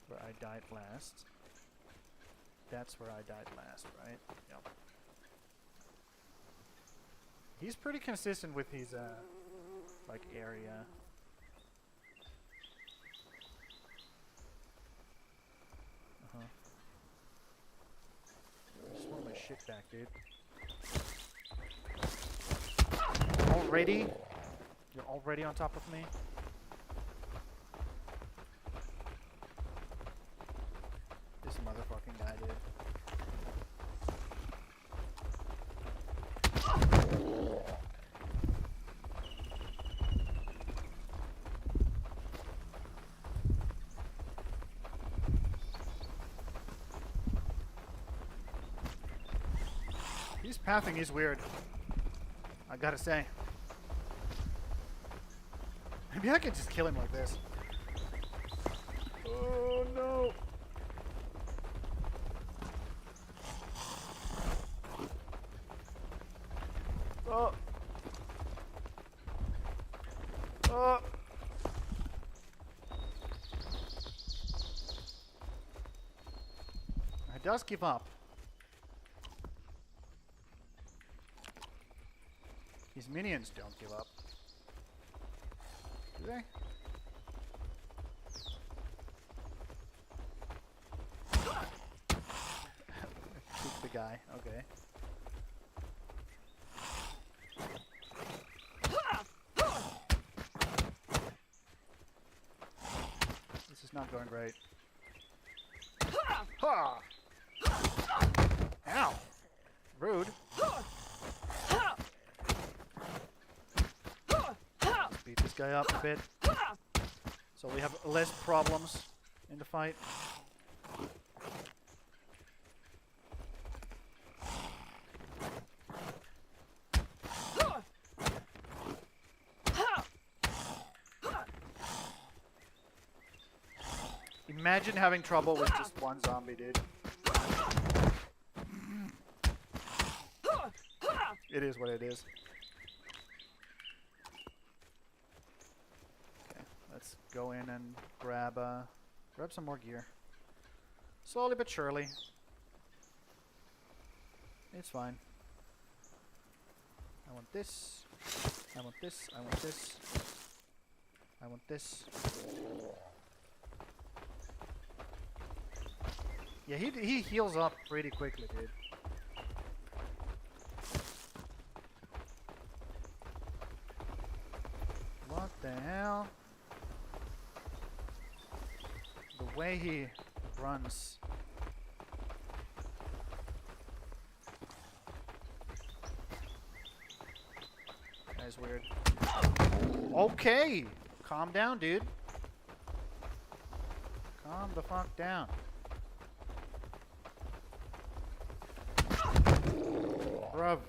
where I died last. That's where I died last, right? Yep. He's pretty consistent with his like area. backpack, dude. Already? You're already on top of me? This motherfucking guy, dude. His pathing is weird. I gotta say. Maybe I could just kill him like this. Oh no! Oh! Oh! It does give up. His minions don't give up. Do they? Shoot the guy, okay. This is not going great. Ha! Ow! Rude. Let's beat this guy up a bit. So we have less problems in the fight. Imagine having trouble with just one zombie, dude. It is what it is. Okay, let's go in and grab some more gear. Slowly but surely. It's fine. I want this. I want this. I want this. I want this. Yeah, he heals up pretty quickly, dude. What the hell? The way he runs. That is weird. Okay! Calm down, dude. Calm the fuck down. Bruv.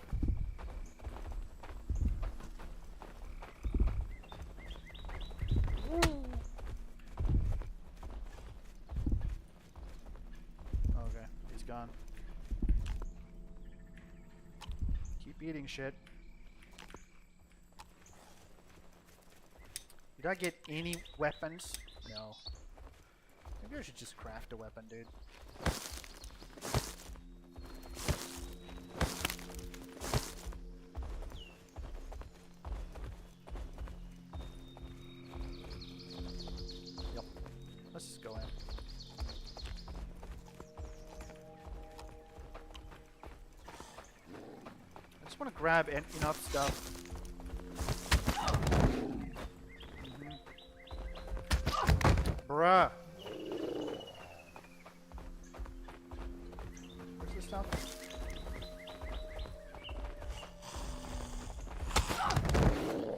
Okay, he's gone. Keep eating shit. Did I get any weapons? No. Maybe I should just craft a weapon, dude. Yep. Let's just go in. I just want to grab enough stuff. Bruh. Where's the stuff? No.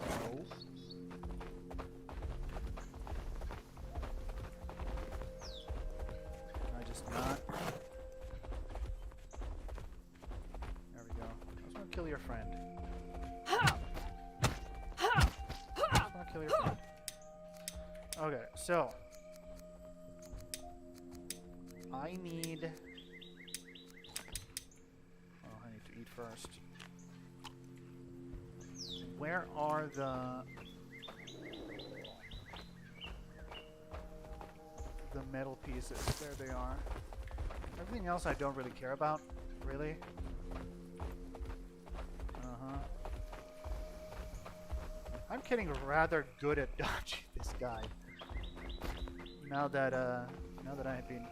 Can I just not? There we go. I just want to kill your friend. I just want to kill your friend. Okay, so I need... Oh, I need to eat first. Where are the metal pieces? There they are. Everything else I don't really care about, really. Uh-huh. I'm getting rather good at dodging this guy. Now that I have been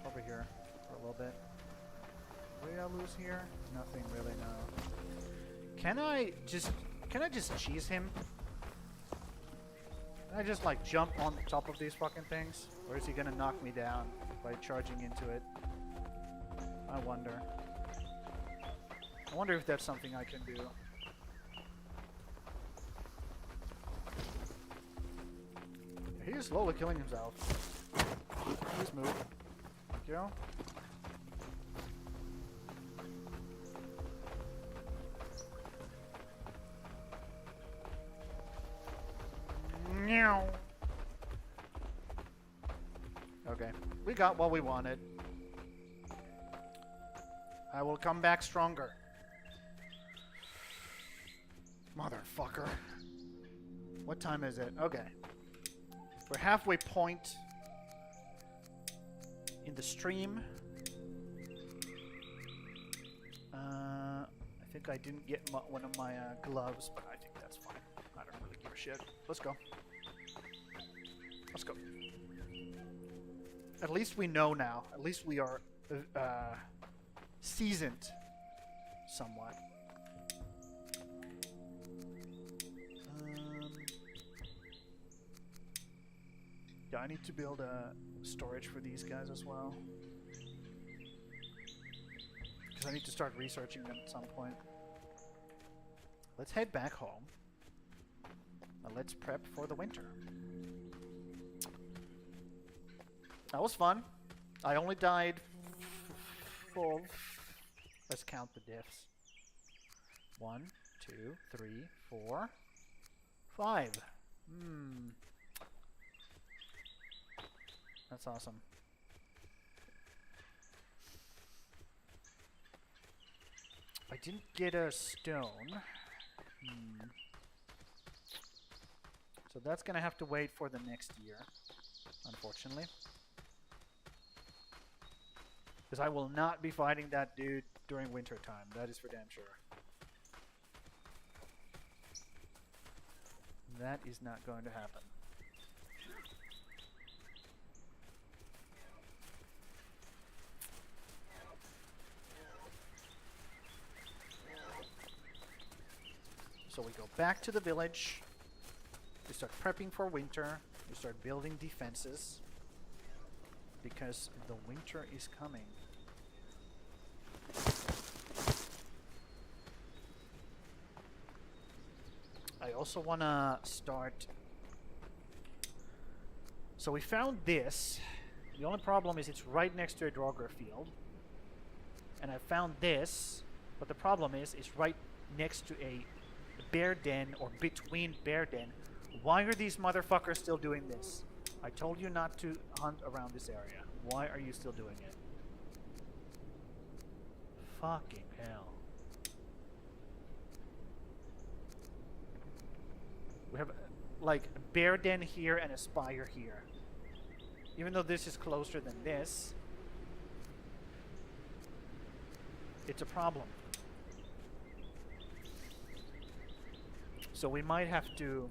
over here for a little bit. What did I lose here? Nothing really, no. Can I just cheese him? Can I just like jump on top of these fucking things? Or is he gonna knock me down by charging into it? I wonder. I wonder if that's something I can do. He is slowly killing himself. Please move. Thank you. Okay, we got what we wanted. I will come back stronger. Motherfucker. What time is it? Okay. We're halfway point in the stream. I think I didn't get one of my gloves, but I think that's fine. I don't really give a shit. Let's go. Let's go. At least we know now. At least we are seasoned somewhat. Yeah, I need to build a storage for these guys as well. Because I need to start researching them at some point. Let's head back home. And let's prep for the winter. That was fun. I only died 4. Let's count the diffs. 1, 2, 3, 4, 5. That's awesome. I didn't get a stone. So that's gonna have to wait for the next year, unfortunately. Because I will not be fighting that dude during winter time. That is for damn sure. That is not going to happen. So we go back to the village. We start prepping for winter. We start building defenses. Because the winter is coming. I also want to start... So we found this. The only problem is it's right next to a Draugr field. And I found this. But the problem is it's right next to a bear den, or between bear den. Why are these motherfuckers still doing this? I told you not to hunt around this area. Why are you still doing it? Fucking hell. We have like a bear den here and a spire here. Even though this is closer than this, it's a problem. So we might have to...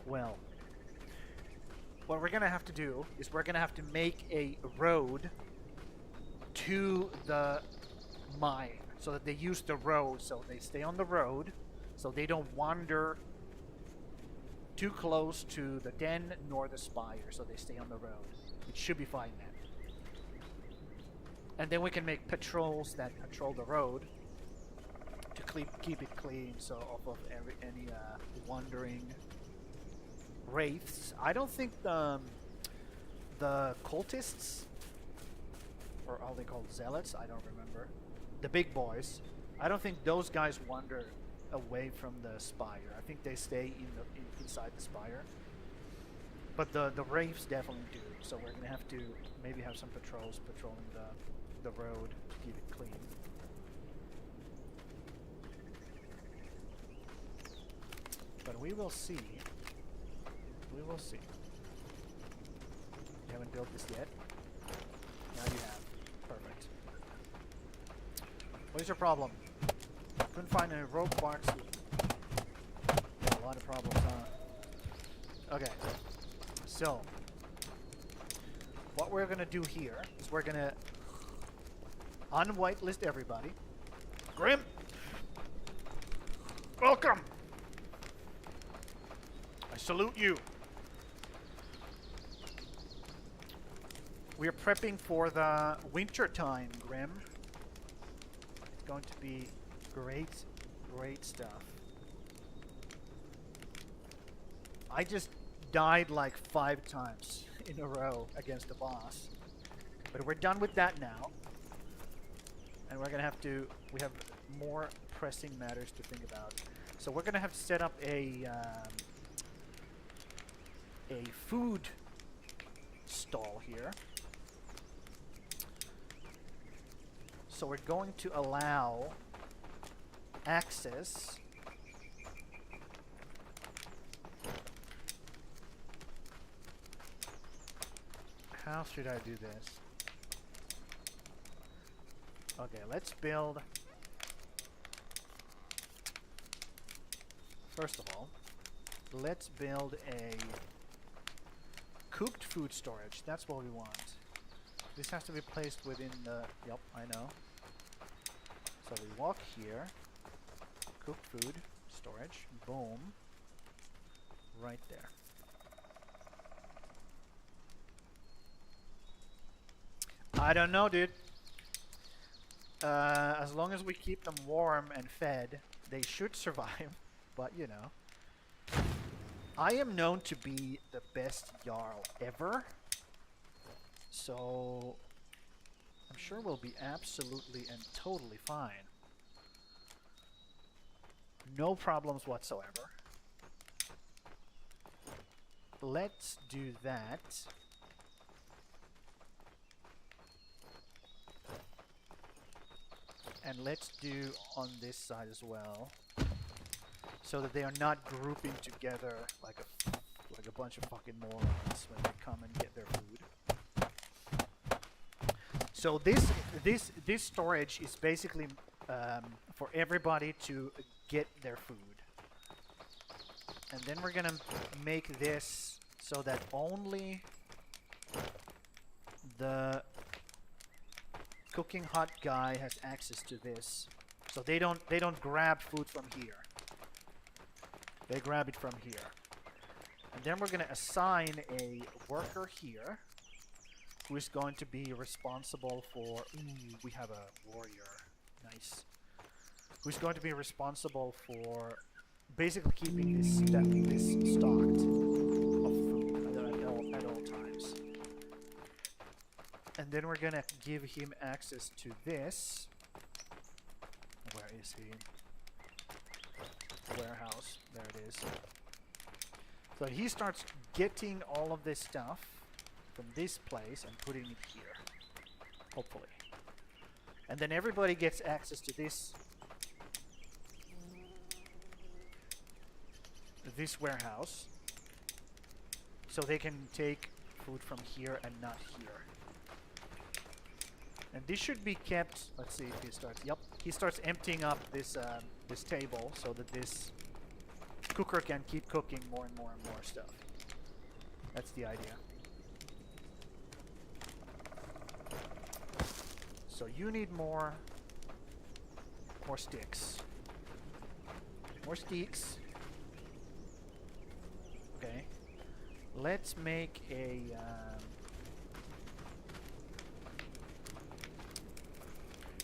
Well, what we're gonna have to do is we're gonna have to make a road to the mine so that they use the road, so they stay on the road, so they don't wander too close to the den nor the spire, so they stay on the road. It should be fine then. And then we can make patrols that patrol the road to keep it clean, so off of any wandering wraiths. I don't think the cultists, or are they called zealots? I don't remember. The big boys. I don't think those guys wander away from the spire. I think they stay inside the spire. But the wraiths definitely do. So we're gonna have to maybe have some patrols patrolling the road to keep it clean. But we will see. We will see. You haven't built this yet? Now you have. Perfect. What is your problem? Couldn't find any rope box. A lot of problems, huh? Okay. So, what we're gonna do here is is we're gonna unwhitelist everybody. Grim, welcome. I salute you. We are prepping for the winter time, Grim. It's going to be great, great stuff. I just died like 5 times in a row against the boss. But we're done with that now. And we're gonna have to, we have more pressing matters to think about. So we're gonna have to set up a food stall here. So we're going to allow access how should I do this? Okay, let's build first of all, let's build a cooked food storage. That's what we want. This has to be placed within the... Yep, I know. So we walk here. Cooked food storage. Boom. Right there. I don't know, dude. As long as we keep them warm and fed, they should survive. But, you know. I am known to be the best Jarl ever. So, I'm sure we'll be absolutely and totally fine. No problems whatsoever. Let's do that. And let's do on this side as well. So that they are not grouping together like a bunch of fucking morons when they come and get their food. So this storage is basically for everybody to get their food. And then we're gonna make this so that only the cooking hot guy has access to this. So they don't grab food from here. They grab it from here. And then we're gonna assign a worker here who is going to be responsible for... Ooh, we have a warrior. Nice. Who's going to be responsible for basically keeping this stocked of food at all times. And then we're gonna give him access to this. Where is he? Warehouse. There it is. So he starts getting all of this stuff from this place and putting it here, hopefully. And then everybody gets access to this warehouse, so they can take food from here and not here. And this should be kept. Let's see if he starts. Yep, he starts emptying up this this table so that this cooker can keep cooking more and more and more stuff. That's the idea. So you need more sticks. More sticks. Okay. Let's make a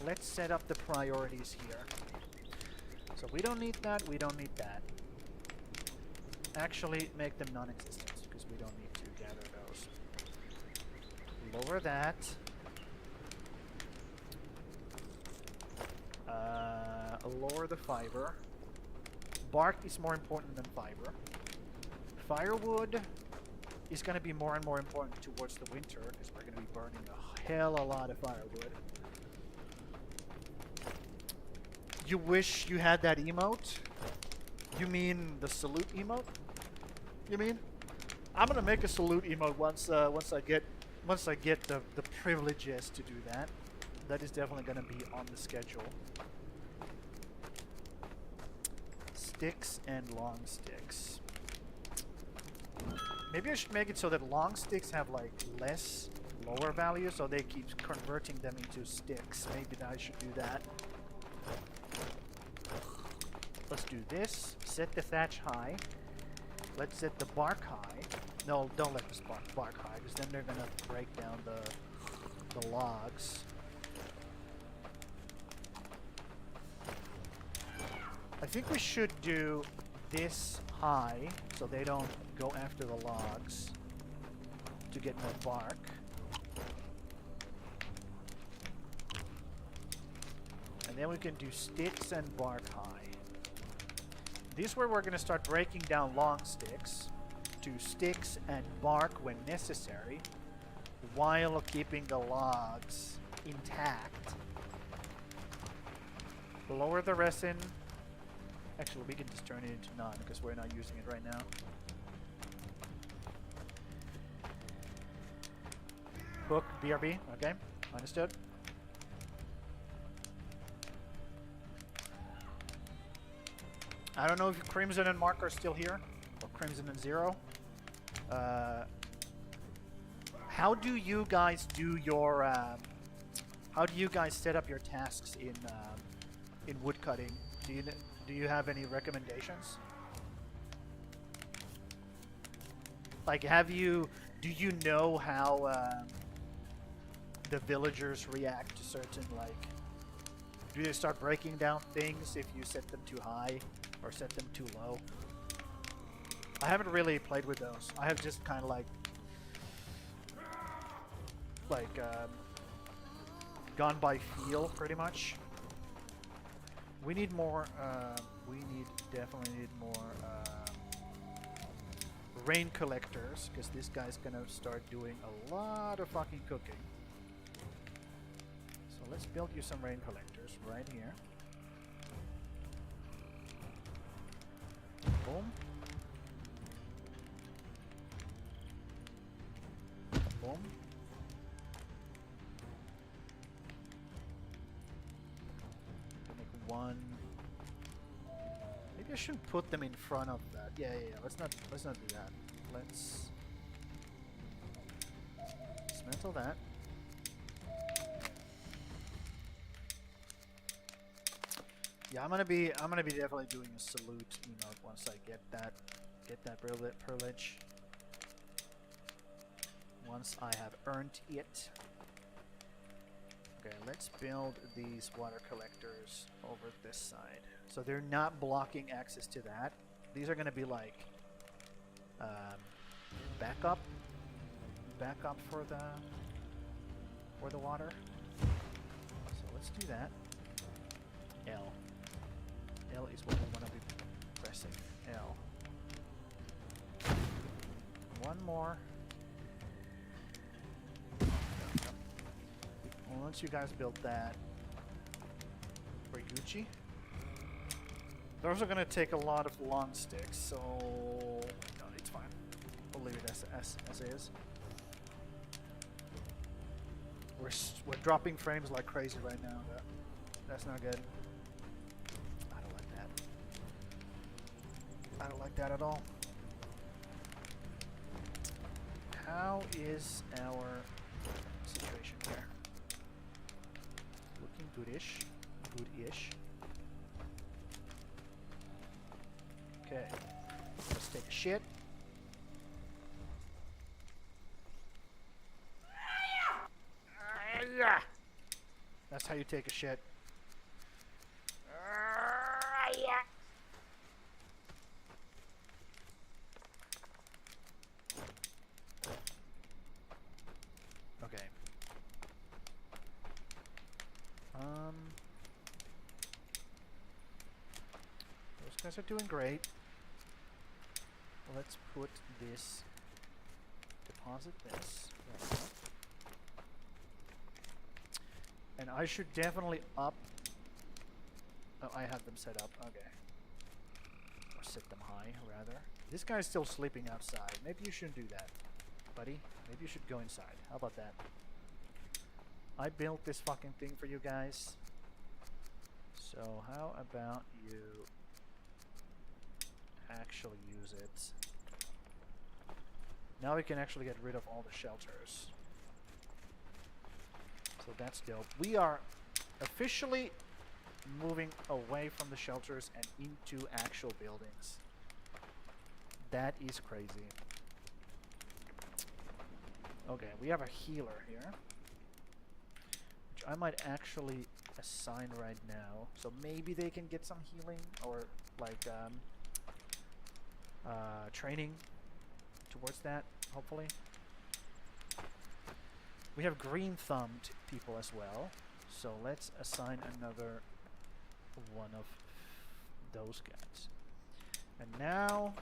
let's set up the priorities here. So we don't need that, we don't need that. Actually, make them non-existent, because we don't need to gather those. Lower that. Lower the fiber. Bark is more important than fiber. Firewood is going to be more and more important towards the winter, because we're going to be burning a hell of a lot of firewood. You wish you had that emote? You mean the salute emote? You mean? I'm gonna make a salute emote once I get the privileges to do that. That is definitely gonna be on the schedule. Sticks and long sticks. Maybe I should make it so that long sticks have like less lower value, so they keep converting them into sticks. Maybe I should do that. Let's do this. Set the thatch high. Let's set the bark high. No, don't let this bark high, because then they're gonna break down the logs. I think we should do this high, so they don't go after the logs to get more bark. And then we can do sticks and bark high. This is where we're going to start breaking down long sticks to sticks and bark when necessary, while keeping the logs intact. Lower the resin. Actually, we can just turn it into none because we're not using it right now. Hook, BRB, okay, understood. I don't know if Crimson and Mark are still here, or Crimson and Zero. How do you guys do your? How do you guys set up your tasks in woodcutting? Do you have any recommendations? Like, do you know how the villagers react to certain, like, do they start breaking down things if you set them too high or set them too low? I haven't really played with those. I have just kind of gone by feel pretty much. We need more, definitely need more rain collectors, because this guy's gonna start doing a lot of fucking cooking. So let's build you some rain collectors right here. Boom. Boom. Make one. Maybe I shouldn't put them in front of that. Yeah. Let's not do that. Let's dismantle that. Yeah, I'm gonna be definitely doing a salute emote once I get that privilege. Once I have earned it. Okay, let's build these water collectors over this side. So they're not blocking access to that. These are gonna be like backup for the water. So let's do that. L is what we want to be pressing. L. One more. Once you guys build that, we're Gucci. Those are gonna take a lot of long sticks, so no, it's fine. We'll leave it as is. We're dropping frames like crazy right now. That's not good. I don't like that. I don't like that at all. How is our situation here? Looking goodish. Good-ish. Okay. Let's take a shit. That's how you take a shit. Okay. Those guys are doing great. Let's put this, deposit this. There we go. And I should definitely up. Oh, I have them set up. Okay. Or set them high, rather. This guy's still sleeping outside. Maybe you shouldn't do that, buddy. Maybe you should go inside. How about that? I built this fucking thing for you guys. So how about you actually use it? Now we can actually get rid of all the shelters. So that's dope. We are officially moving away from the shelters and into actual buildings. That is crazy. Okay, we have a healer here, which I might actually assign right now. So maybe they can get some healing or like training towards that, hopefully. We have green-thumbed people as well, so let's assign another one of those guys. And now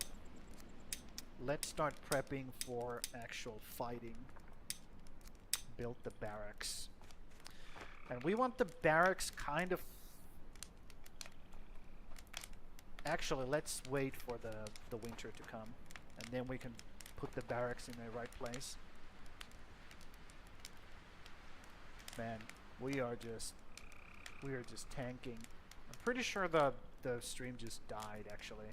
let's start prepping for actual fighting. Build the barracks. And we want the barracks kind of... Actually, let's wait for the winter to come, and then we can put the barracks in the right place. Man, we are just tanking. I'm pretty sure the stream just died actually.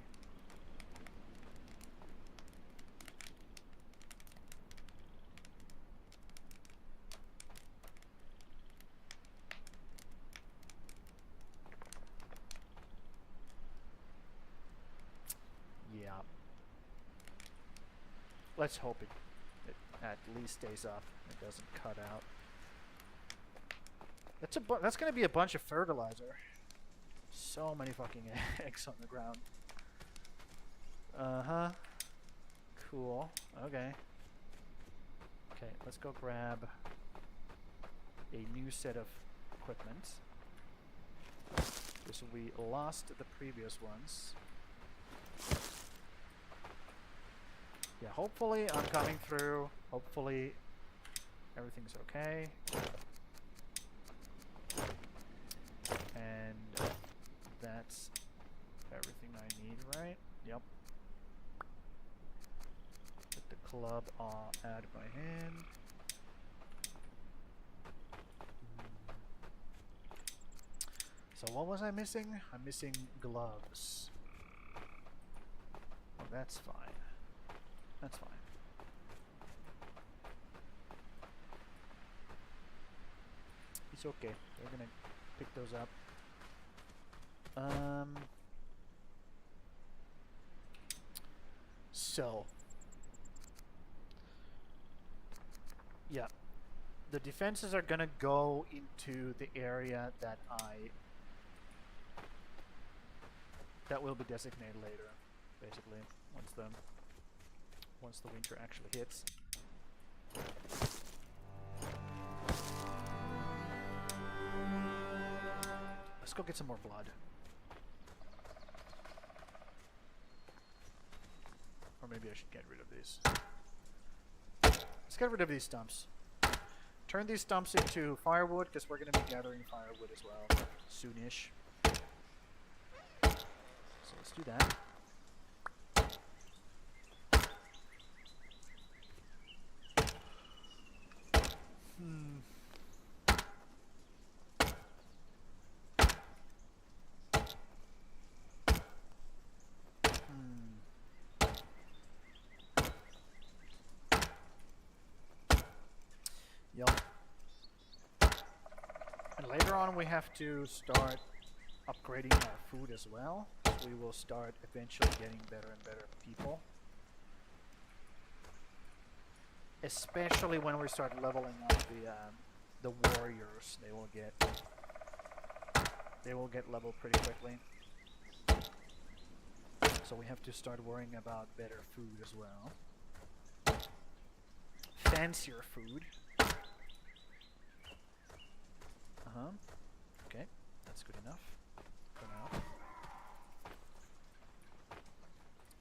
Yeah. Let's hope it at least stays up. It doesn't cut out. That's gonna be a bunch of fertilizer. So many fucking eggs on the ground. Uh-huh. Cool. Okay. Okay, let's go grab a new set of equipment. Because we lost the previous ones. Yeah, hopefully I'm coming through. Hopefully everything's okay. And that's everything I need, right? Yep. Put the club out of my hand. So what was I missing? I'm missing gloves. Oh, that's fine. That's fine. It's okay. We're gonna pick those up. So yeah, the defenses are gonna go into the area that will be designated later, basically, once the winter actually hits. Let's go get some more blood. Or maybe I should get rid of these. Let's get rid of these stumps. Turn these stumps into firewood, because we're going to be gathering firewood as well soonish. So let's do that. Yup. And later on we have to start upgrading our food as well. We will start eventually getting better and better people. Especially when we start leveling up the warriors, they will get leveled pretty quickly. So we have to start worrying about better food as well. Fancier food. Okay, that's good enough for now.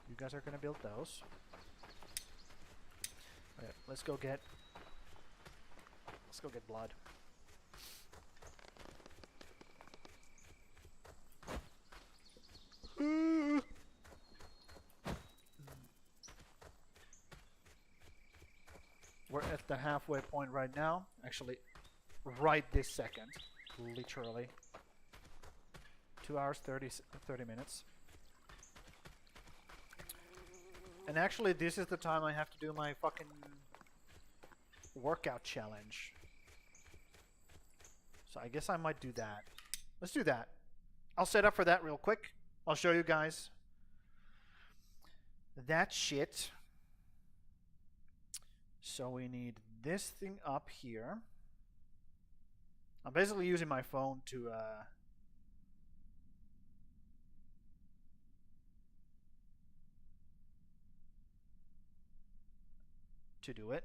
You guys are gonna build those. Okay, let's go get blood. We're at the halfway point right now. Actually, right this second. Literally. 2 hours, 30 minutes. And actually, this is the time I have to do my fucking workout challenge. So I guess I might do that. Let's do that. I'll set up for that real quick. I'll show you guys that shit. So we need this thing up here. I'm basically using my phone to do it.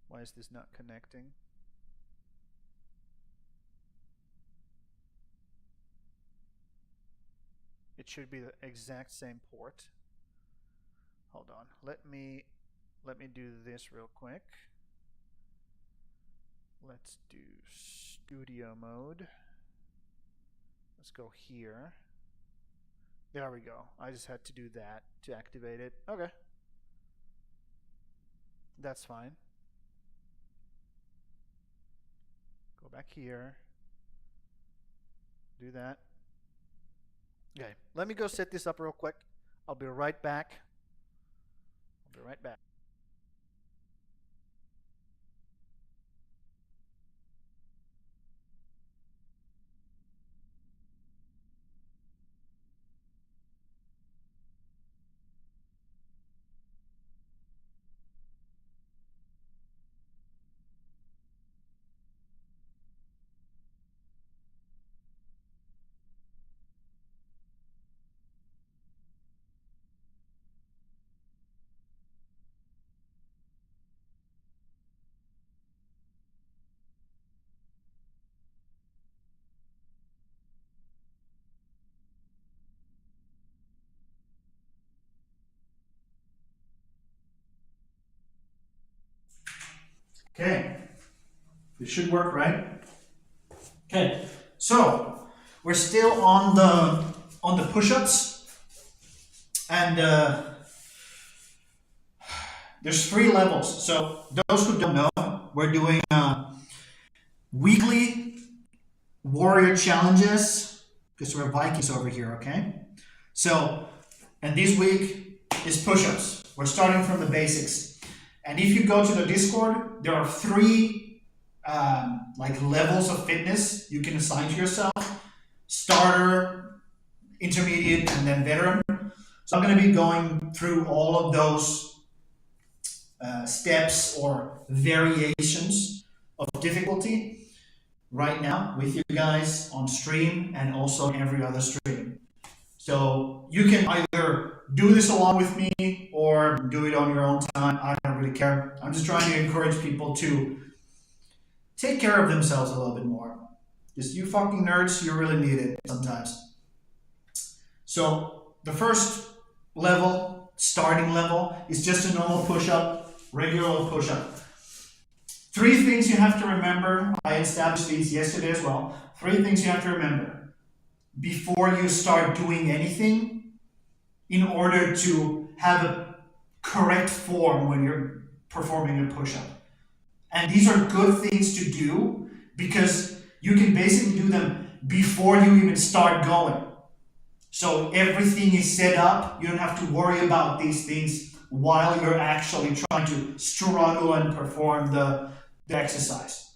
Why is this not connecting? It should be the exact same port. Hold on. Let me do this real quick. Let's do studio mode. Let's go here. There we go. I just had to do that to activate it. Okay. That's fine. Go back here. Do that. Okay. Let me go set this up real quick. I'll be right back. I'll be right back. Okay, this should work, right? Okay, so we're still on the push-ups, and there's 3 levels. So those who don't know, we're doing weekly warrior challenges because we're Vikings over here. Okay, so and this week is push-ups. We're starting from the basics. And if you go to the Discord, there are 3 like levels of fitness you can assign to yourself: starter, intermediate, and then veteran. So I'm going to be going through all of those steps or variations of difficulty right now with you guys on stream and also every other stream. So you can either do this along with me or do it on your own time. I don't really care. I'm just trying to encourage people to take care of themselves a little bit more. Just you fucking nerds, you really need it sometimes. So the first level, starting level, is just a normal push-up, regular push-up. 3 things you have to remember. I established these yesterday as well. 3 things you have to remember before you start doing anything in order to have a correct form when you're performing a push-up. And these are good things to do because you can basically do them before you even start going. So everything is set up. You don't have to worry about these things while you're actually trying to struggle and perform the exercise.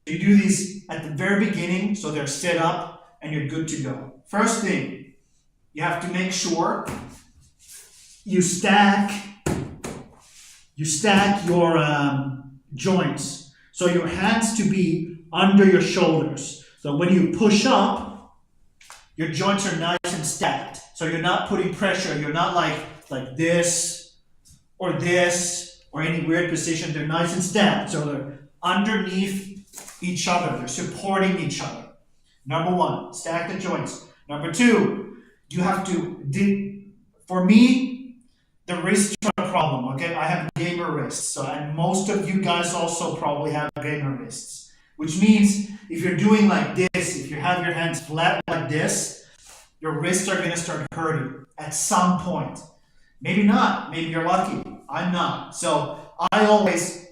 You do these at the very beginning, so they're set up and you're good to go. First thing, you have to make sure you stack your joints. So your hands to be under your shoulders. So when you push up, your joints are nice and stacked. So you're not putting pressure. You're not like this or any weird position. They're nice and stacked. So they're underneath each other. They're supporting each other. Number 1, stack the joints. Number 2, you have to, for me, the wrists are a problem, okay? I have gamer wrists, and most of you guys also probably have gamer wrists, which means if you're doing like this, if you have your hands flat like this, your wrists are gonna start hurting at some point. Maybe not, maybe you're lucky. I'm not. So I always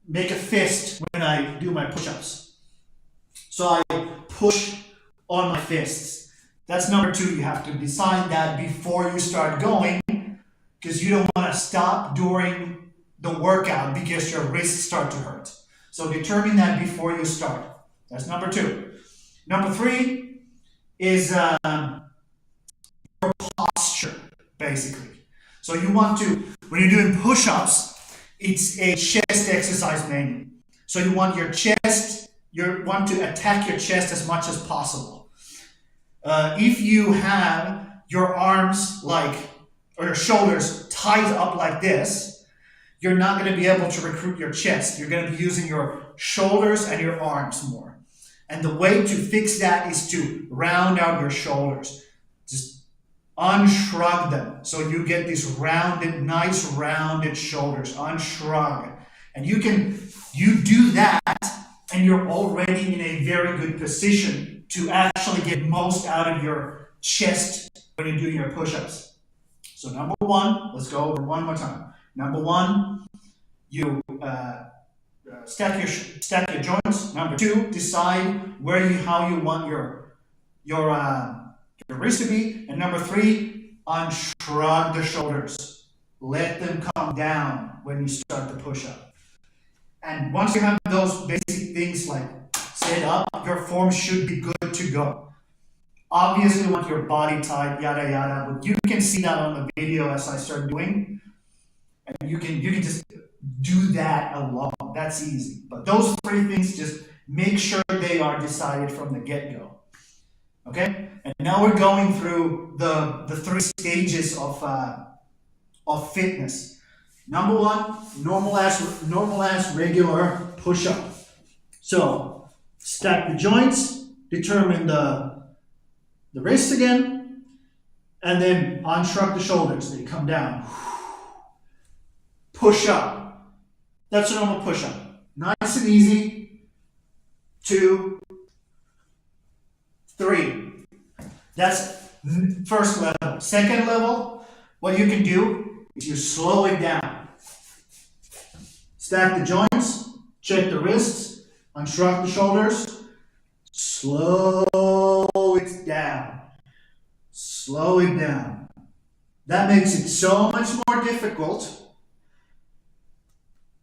make a fist when I do my push-ups. So I push on my fists. That's number 2. You have to decide that before you start going because you don't want to stop during the workout because your wrists start to hurt. So determine that before you start. That's number 2. Number 3 is your posture, basically. So you want to, when you're doing push-ups, it's a chest exercise mainly. So you want your chest, you want to attack your chest as much as possible. If you have your arms or your shoulders tied up like this, you're not going to be able to recruit your chest. You're going to be using your shoulders and your arms more. And the way to fix that is to round out your shoulders. Just unshrug them so you get these rounded, nice rounded shoulders. Unshrug. And you do that and you're already in a very good position to actually get most out of your chest when you're doing your push-ups. So number 1, let's go over one more time. Number 1, you stack your joints. Number 2, decide how you want your wrist to be. And number 3, unshrug the shoulders. Let them come down when you start the push-up. And once you have those basic things like set up, your form should be good to go. Obviously, you want your body tight, yada yada, but you can see that on the video as I start doing. And you can just do that alone. That's easy. But those 3 things, just make sure they are decided from the get-go. Okay? And now we're going through the 3 stages of fitness. Number 1, normal as regular push-up. So stack the joints, determine the wrists again, and then unshrug the shoulders. They come down. Push up. That's a normal push up. Nice and easy. 2, 3. That's first level. Second level, what you can do is you slow it down. Stack the joints, check the wrists, unshrug the shoulders, slow it down. Slow it down. That makes it so much more difficult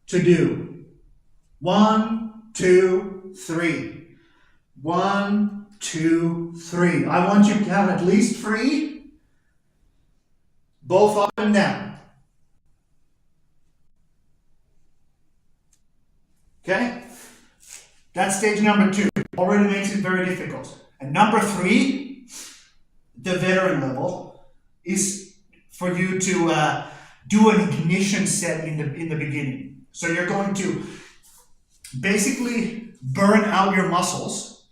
to do. 1, 2, 3. 1, 2, 3. I want you to count at least 3, both up and down. Okay? That's stage number 2. Already makes it very difficult. And number 3, the veteran level, is for you to do an ignition set in the beginning. So you're going to basically burn out your muscles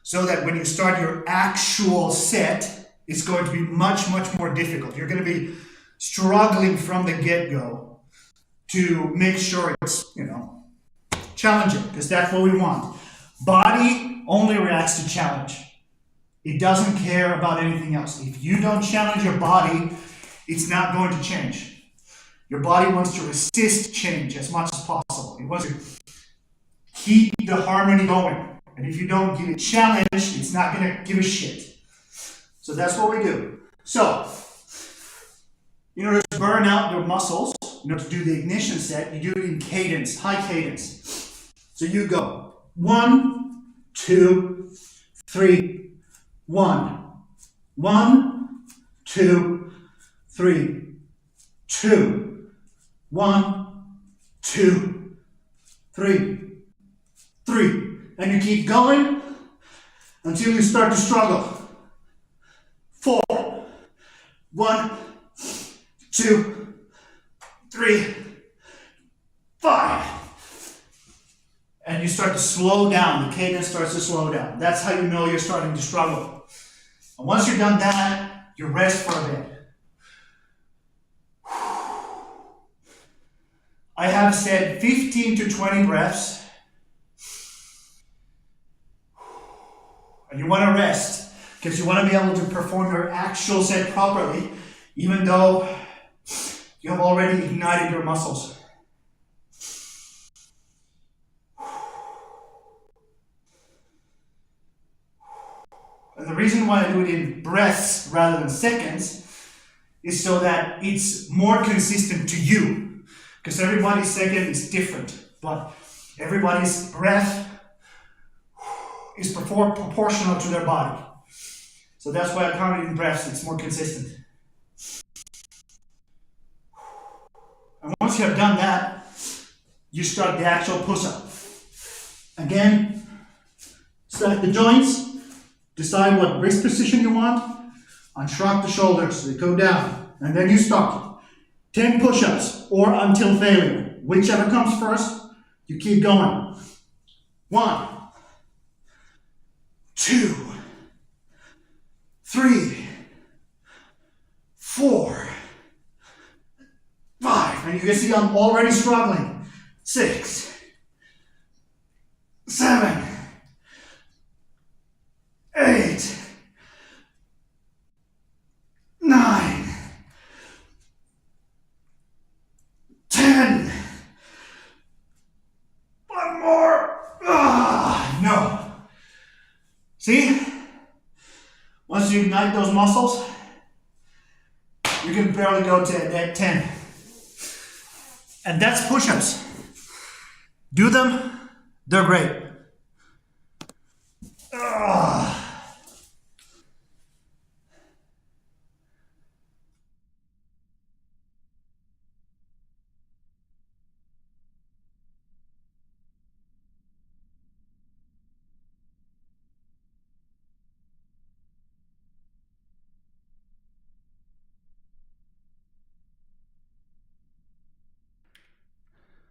so that when you start your actual set, it's going to be much, much more difficult. You're going to be struggling from the get-go to make sure it's, challenging, because that's what we want. Body only reacts to challenge. It doesn't care about anything else. If you don't challenge your body, it's not going to change. Your body wants to resist change as much as possible. It wants to keep the harmony going. And if you don't give it challenge, it's not going to give a shit. So that's what we do. So, in order to burn out your muscles, in order to do the ignition set, you do it in cadence, high cadence. So you go 1, 2, 3, 1, 1, 2, 3, 2, 1, 2, 3, 3. And you keep going until you start to struggle. 4, 1, 2, 3, 5. And you start to slow down. The cadence starts to slow down. That's how you know you're starting to struggle. And once you're done that, you rest for a bit. I have said 15 to 20 breaths. And you want to rest because you want to be able to perform your actual set properly, even though you have already ignited your muscles. And the reason why I do it in breaths rather than seconds is so that it's more consistent to you. Because everybody's second is different, but everybody's breath is proportional to their body. So that's why I count it in breaths, it's more consistent. And once you have done that, you start the actual push-up. Again, stack the joints, decide what wrist position you want, unshrug the shoulders, they go down, and then you start. 10 push-ups, or until failure. Whichever comes first, you keep going. 1, 2, 3, 4, 5, and you can see I'm already struggling. 6, 7, 8, 9, 10. One more. No. See? Once you ignite those muscles, you can barely go to 10. And that's push-ups. Do them. They're great.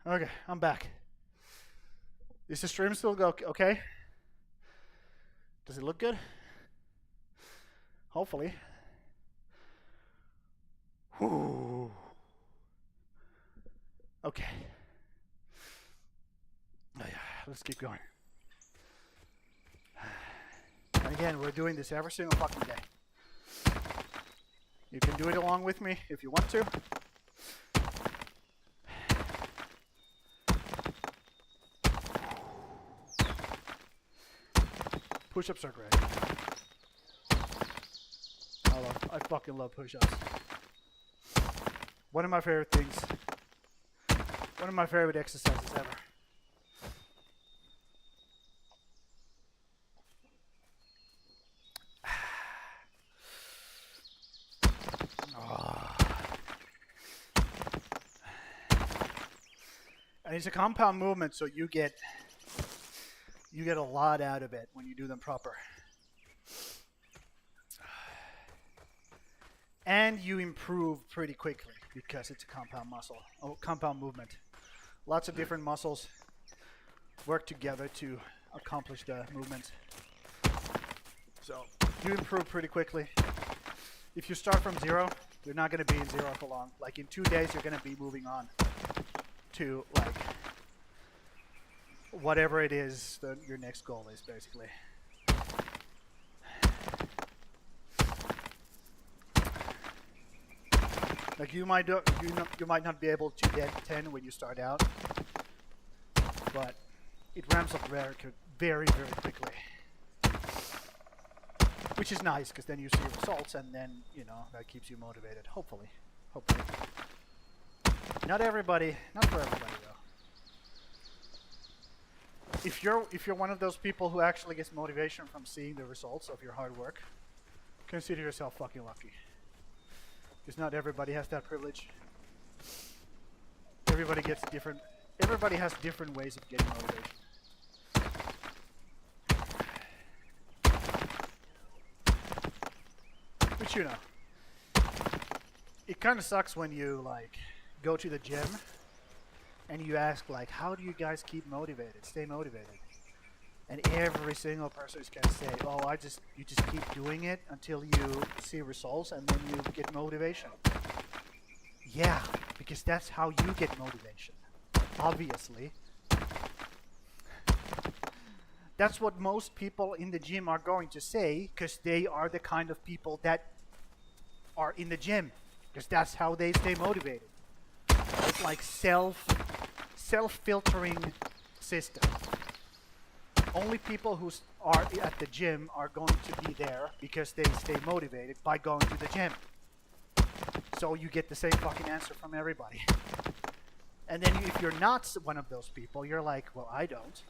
Okay, I'm back. Is the stream still go okay? Does it look good? Hopefully. Whew. Okay. Oh, yeah. Let's keep going. And again, we're doing this every single fucking day. You can do it along with me if you want to. Push-ups are great. I fucking love push-ups. One of my favorite things. One of my favorite exercises ever. And it's a compound movement, so you get a lot out of it when you do them proper. And you improve pretty quickly because it's a compound movement. Lots of different muscles work together to accomplish the movement. So you improve pretty quickly. If you start from 0, you're not going to be in 0 for long. Like in 2 days, you're going to be moving on to like whatever it is that your next goal is, basically. Like you might not be able to get 10 when you start out, but it ramps up very, very quickly, which is nice because then you see results, and then that keeps you motivated. Hopefully. Not for everybody though. If you're one of those people who actually gets motivation from seeing the results of your hard work, consider yourself fucking lucky. Because not everybody has that privilege. Everybody has different ways of getting motivation. But it kind of sucks when you go to the gym and you ask how do you guys keep motivated, stay motivated? And every single person is gonna say, oh, you just keep doing it until you see results and then you get motivation. Yeah, because that's how you get motivation. Obviously. That's what most people in the gym are going to say, because they are the kind of people that are in the gym. Because that's how they stay motivated. It's like self-filtering system. Only people who are at the gym are going to be there because they stay motivated by going to the gym. So you get the same fucking answer from everybody. And then if you're not one of those people, you're like, well, I don't.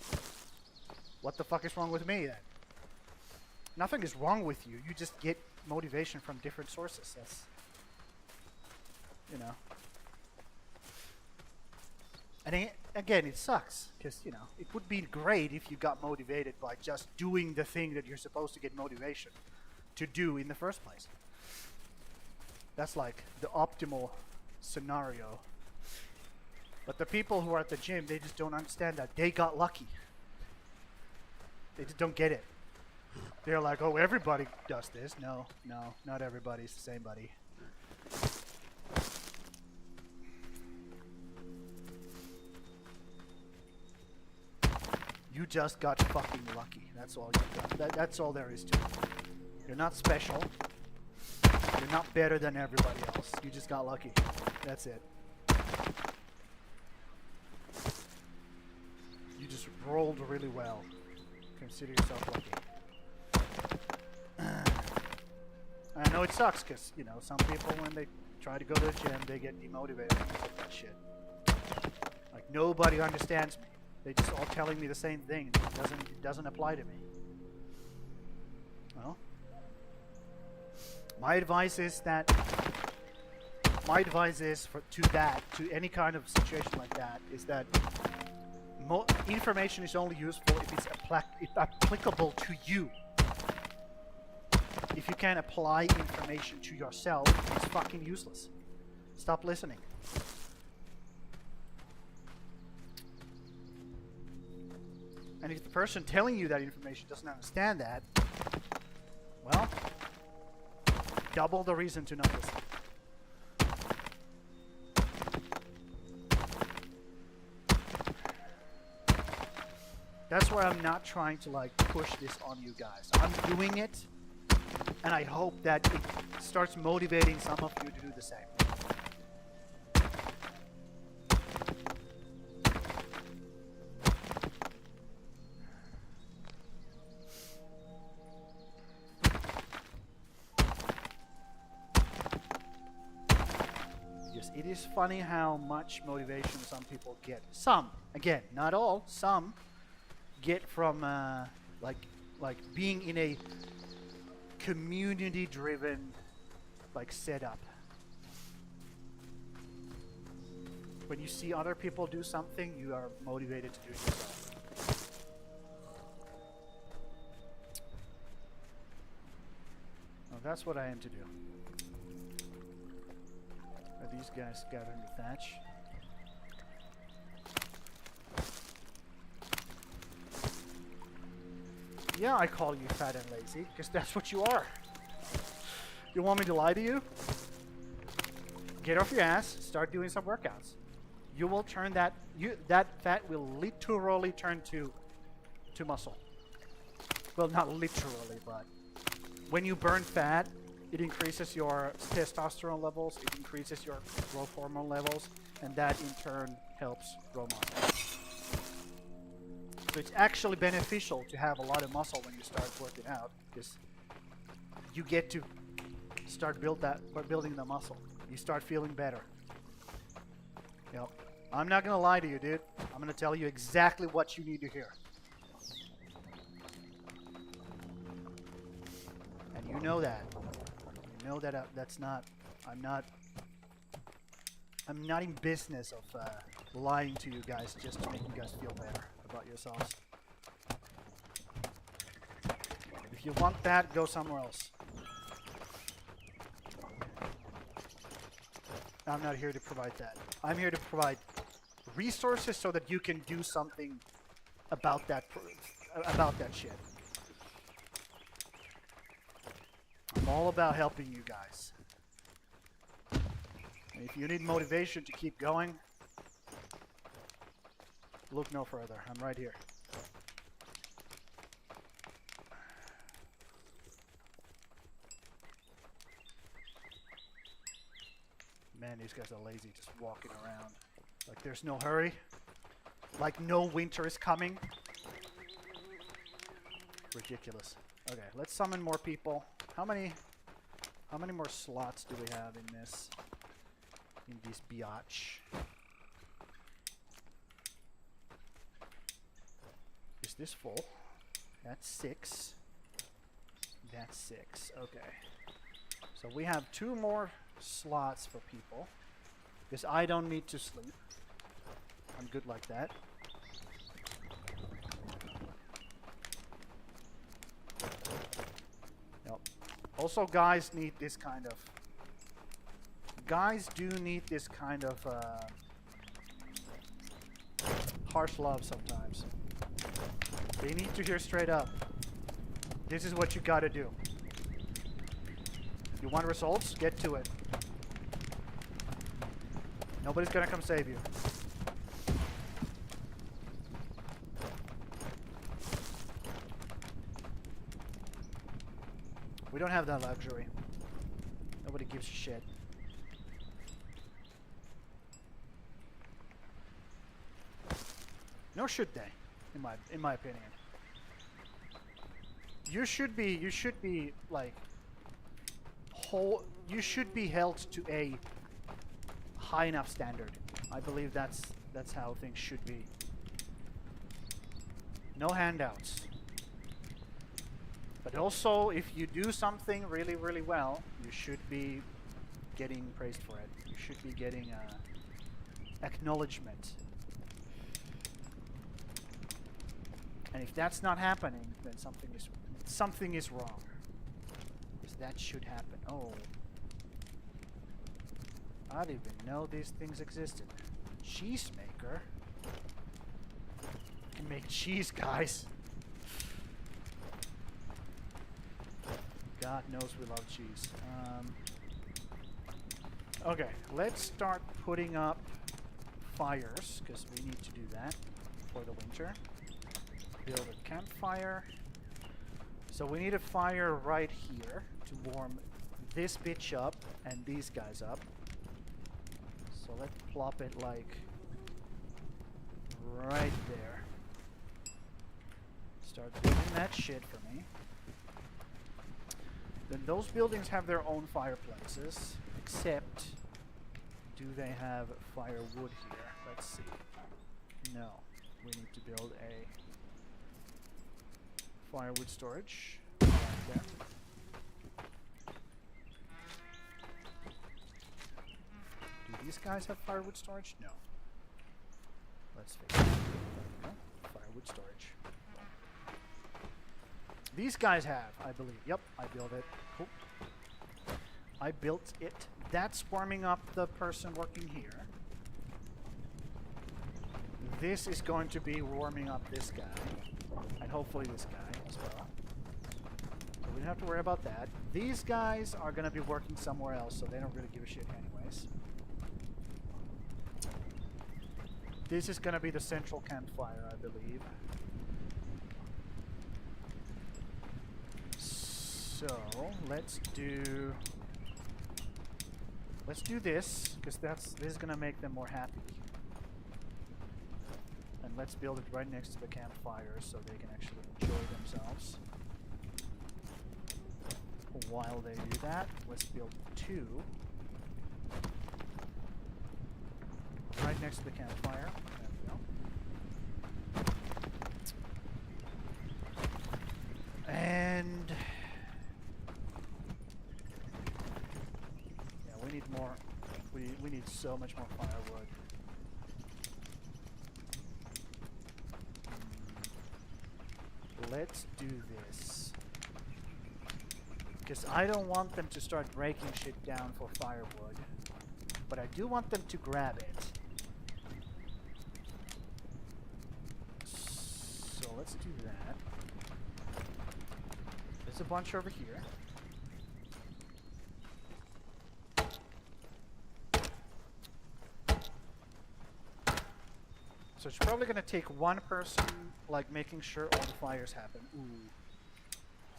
What the fuck is wrong with me then? Nothing is wrong with you. You just get motivation from different sources. That's, you know. And again, it sucks because, you know, it would be great if you got motivated by just doing the thing that you're supposed to get motivation to do in the first place. That's like the optimal scenario. But the people who are at the gym, they just don't understand that. They got lucky. They just don't get it. They're like, oh, everybody does this. No, not everybody's the same, buddy. You just got fucking lucky. That's all you got. That's all there is to it. You're not special. You're not better than everybody else. You just got lucky. That's it. You just rolled really well. Consider yourself lucky. I know it sucks because, you know, some people when they try to go to the gym, they get demotivated because of that shit. Like, nobody understands me. They're just all telling me the same thing. It doesn't apply to me. Well, my advice is to any kind of situation like that is that information is only useful if it's applicable to you. If you can't apply information to yourself, it's fucking useless. Stop listening. And if the person telling you that information doesn't understand that, well, double the reason to not listen. That's why I'm not trying to like push this on you guys. I'm doing it, and I hope that it starts motivating some of you to do the same. Yes, it is funny how much motivation some people get. Some, again, not all, some get from like being in a community-driven like setup. When you see other people do something, you are motivated to do it yourself. Well, that's what I aim to do. Are these guys gathering the thatch? Yeah, I call you fat and lazy, because that's what you are. You want me to lie to you? Get off your ass, start doing some workouts. You will turn that fat will literally turn to muscle. Well, not literally, but when you burn fat, it increases your testosterone levels, it increases your growth hormone levels, and that in turn helps grow muscle. So it's actually beneficial to have a lot of muscle when you start working out, because you get to start building the muscle. You start feeling better. You know, I'm not gonna lie to you, dude. I'm gonna tell you exactly what you need to hear. And you know that. You know that I'm not in business of lying to you guys just to make you guys feel better about yourselves. If you want that, go somewhere else. I'm not here to provide that. I'm here to provide resources so that you can do something about that shit. I'm all about helping you guys. And if you need motivation to keep going, look no further. I'm right here. Man, these guys are lazy, just walking around. Like there's no hurry. Like no winter is coming. Ridiculous. Okay, let's summon more people. How many more slots do we have in this? in this biatch. Is this full? That's 6. That's 6. Okay. So we have 2 more slots for people. Because I don't need to sleep. I'm good like that. Yep. Also, guys need this kind of... Guys do need this kind of harsh love sometimes. They need to hear straight up. This is what you gotta do. You want results? Get to it. Nobody's gonna come save you. We don't have that luxury. Nobody gives a shit. Nor should they, in my opinion. You should be like you should be held to a high enough standard. I believe that's how things should be. No handouts. But also, if you do something really, really well, you should be getting praised for it. You should be getting acknowledgement. And if that's not happening, then something is wrong. Because that should happen. Oh. I didn't even know these things existed. Cheese maker? You can make cheese, guys. God knows we love cheese. Okay, let's start putting up fires, because we need to do that for the winter. Build a campfire. So we need a fire right here to warm this bitch up and these guys up. So let's plop it like right there. Start building that shit for me. Then those buildings have their own fireplaces, except do they have firewood here? Let's see. No. We need to build a firewood storage right there. Do these guys have firewood storage? No. Let's fix it. There we go. Firewood storage. These guys have, I believe. Yep, I built it. Cool. I built it. That's warming up the person working here. This is going to be warming up this guy. And hopefully this guy as well. So we don't have to worry about that. These guys are going to be working somewhere else, so they don't really give a shit anyways. This is going to be the central campfire, I believe. So let's do this, because this is gonna make them more happy. And let's build it right next to the campfire so they can actually enjoy themselves. While they do that, let's build 2 right next to the campfire. There we go. And we need more. We need so much more firewood. Let's do this. Because I don't want them to start breaking shit down for firewood. But I do want them to grab it. So let's do that. There's a bunch over here. So it's probably going to take one person, like, making sure all the fires happen. Ooh.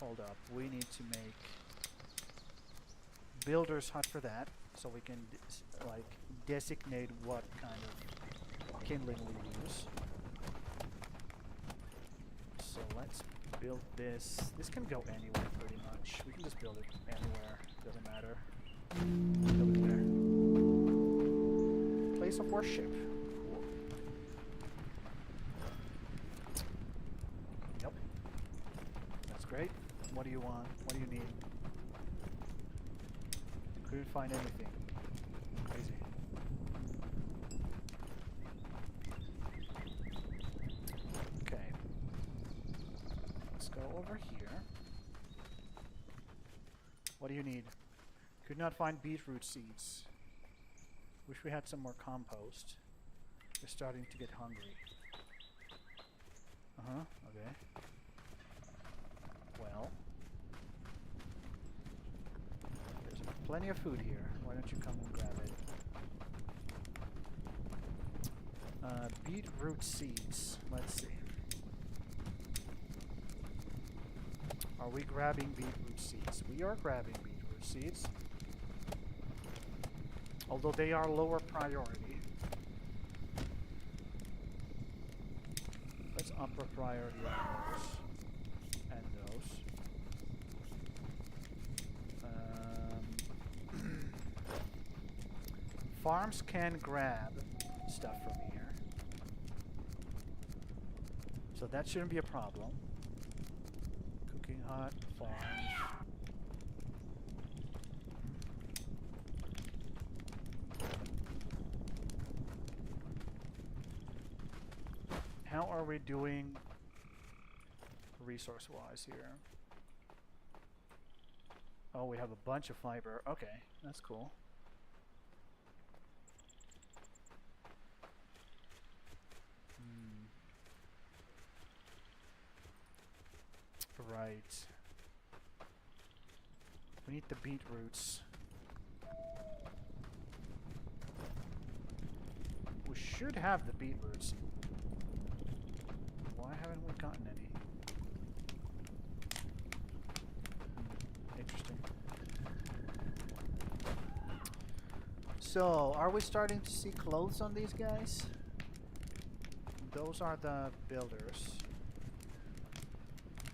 Hold up. We need to make builder's hut for that, so we can, like, designate what kind of kindling we use. So let's build this. This can go anywhere, pretty much. We can just build it anywhere. Doesn't matter. Build it there. place of worship. Cool. Yep. That's great. What do you want? What do you need? Couldn't find anything. Crazy. Okay. Let's go over here. What do you need? Could not find beetroot seeds. Wish we had some more compost. We're starting to get hungry. Uh-huh, okay. Well. There's plenty of food here. Why don't you come and grab it? Beetroot seeds. Let's see. Are we grabbing beetroot seeds? We are grabbing beetroot seeds. Although they are lower priority. Let's upper priority on those. And those. Farms can grab stuff from here. So that shouldn't be a problem. Cooking hut, farms. How are we doing resource-wise here? Oh, we have a bunch of fiber. Okay, that's cool. Right. We need the beetroots. We should have the beetroots. Why haven't we gotten any? Interesting. So, are we starting to see clothes on these guys? Those are the builders.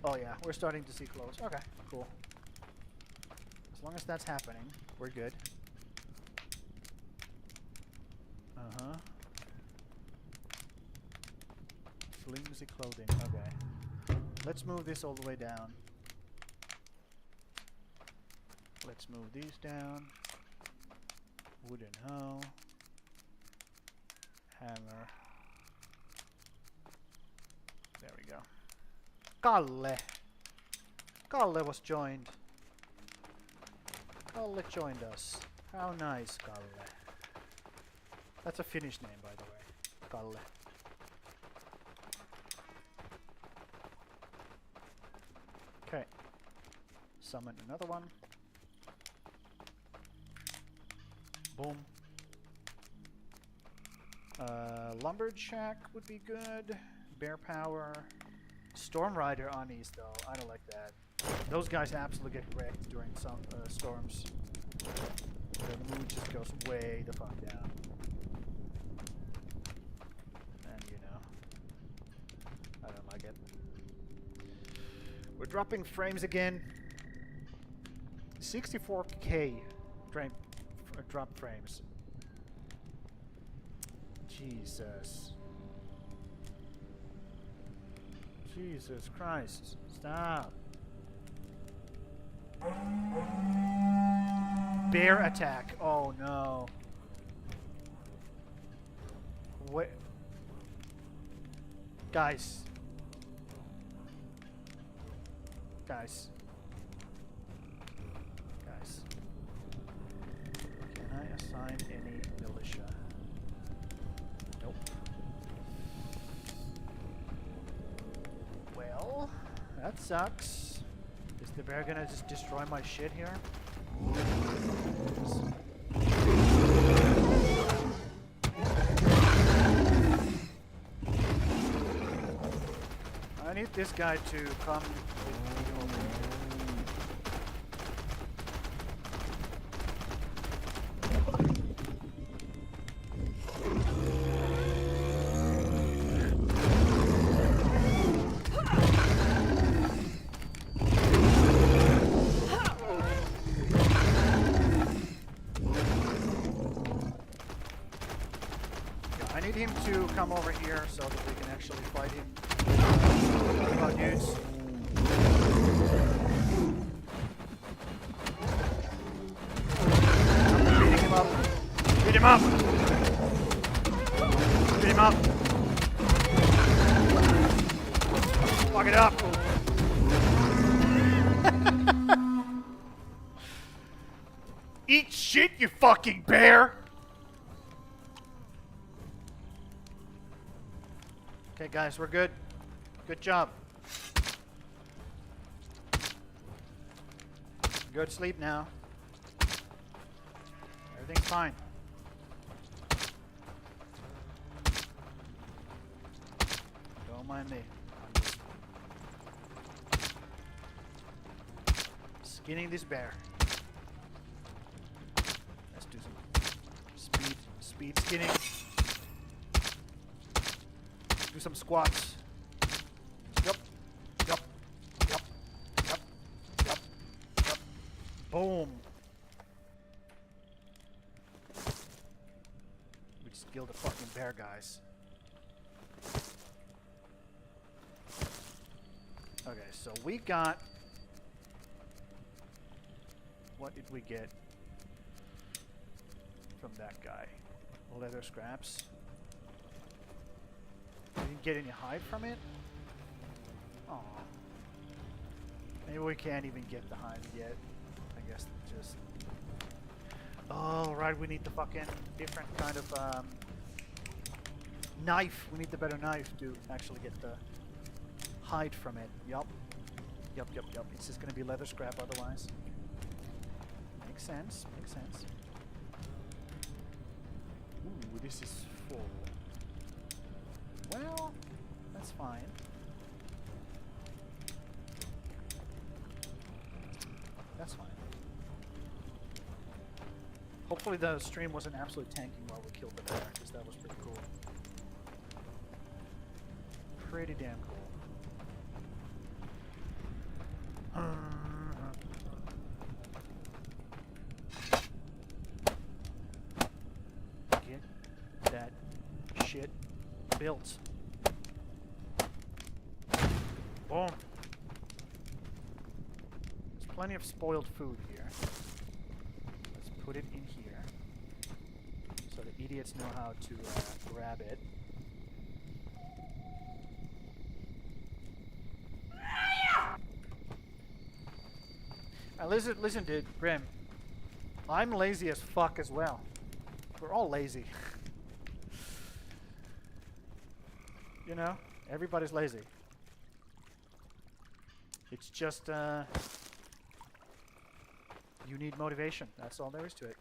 Oh yeah, we're starting to see clothes. Okay, cool. As long as that's happening, we're good. Uh-huh. Flimsy clothing, okay. Let's move this all the way down. Let's move these down. Wooden hoe. Hammer. There we go. Kalle! Kalle was joined. Kalle joined us. How nice, Kalle. That's a Finnish name, by the way. Kalle. Okay. Summon another one. Boom. Lumberjack would be good. Bear power. Storm Rider Anis though. I don't like that. Those guys absolutely get wrecked during some storms. The mood just goes way the fuck down. And you know, I don't like it. We're dropping frames again. 64k drop frames. Jesus. Jesus Christ. Stop. Bear attack. Oh no. What? Guys. Guys. Guys. Can I assign any militia? Nope. Well, that sucks. Is the bear gonna just destroy my shit here? I need this guy to come with me over here. need him to come over here so that we can actually fight him. Dudes. Beating him up. Beat him up! Beat him up! Fuck it up! Eat shit, you fucking bear! Okay, guys, we're good. Good job. Go to sleep now. Everything's fine. Don't mind me. I'm just skinning this bear. Let's do some speed skinning. Do some squats. Yup. Yup. Yup. Yup. Yup. Yup. Boom. We just killed a fucking bear, guys. Okay, so we got... What did we get from that guy? Leather scraps. We didn't get any hide from it? Aw. Maybe we can't even get the hide yet. I guess just... Oh, right, we need the fucking different kind of knife. We need the better knife to actually get the hide from it. Yup. Yup, yup, yup. It's just gonna be leather scrap otherwise. Makes sense, makes sense. Ooh, this is full. Well, that's fine. That's fine. Hopefully the stream wasn't absolutely tanking while we killed the bear, because that was pretty cool. Pretty damn cool. Get that shit built. Boom. There's plenty of spoiled food here. Let's put it in here so the idiots know how to grab it. Now listen, dude, Grim. I'm lazy as fuck as well. We're all lazy. You know, everybody's lazy. It's just, you need motivation. That's all there is to it.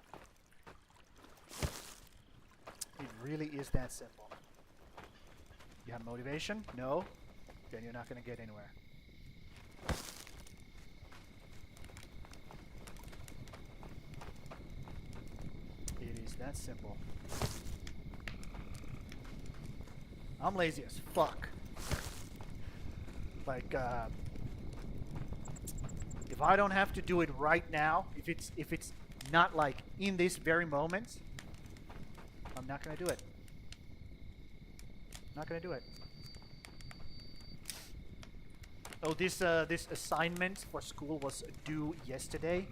It really is that simple. You have motivation? No? Then you're not going to get anywhere. It is that simple. I'm lazy as fuck. Like, if I don't have to do it right now, if it's not like in this very moment, I'm not gonna do it. Not gonna do it. Oh, this assignment for school was due yesterday.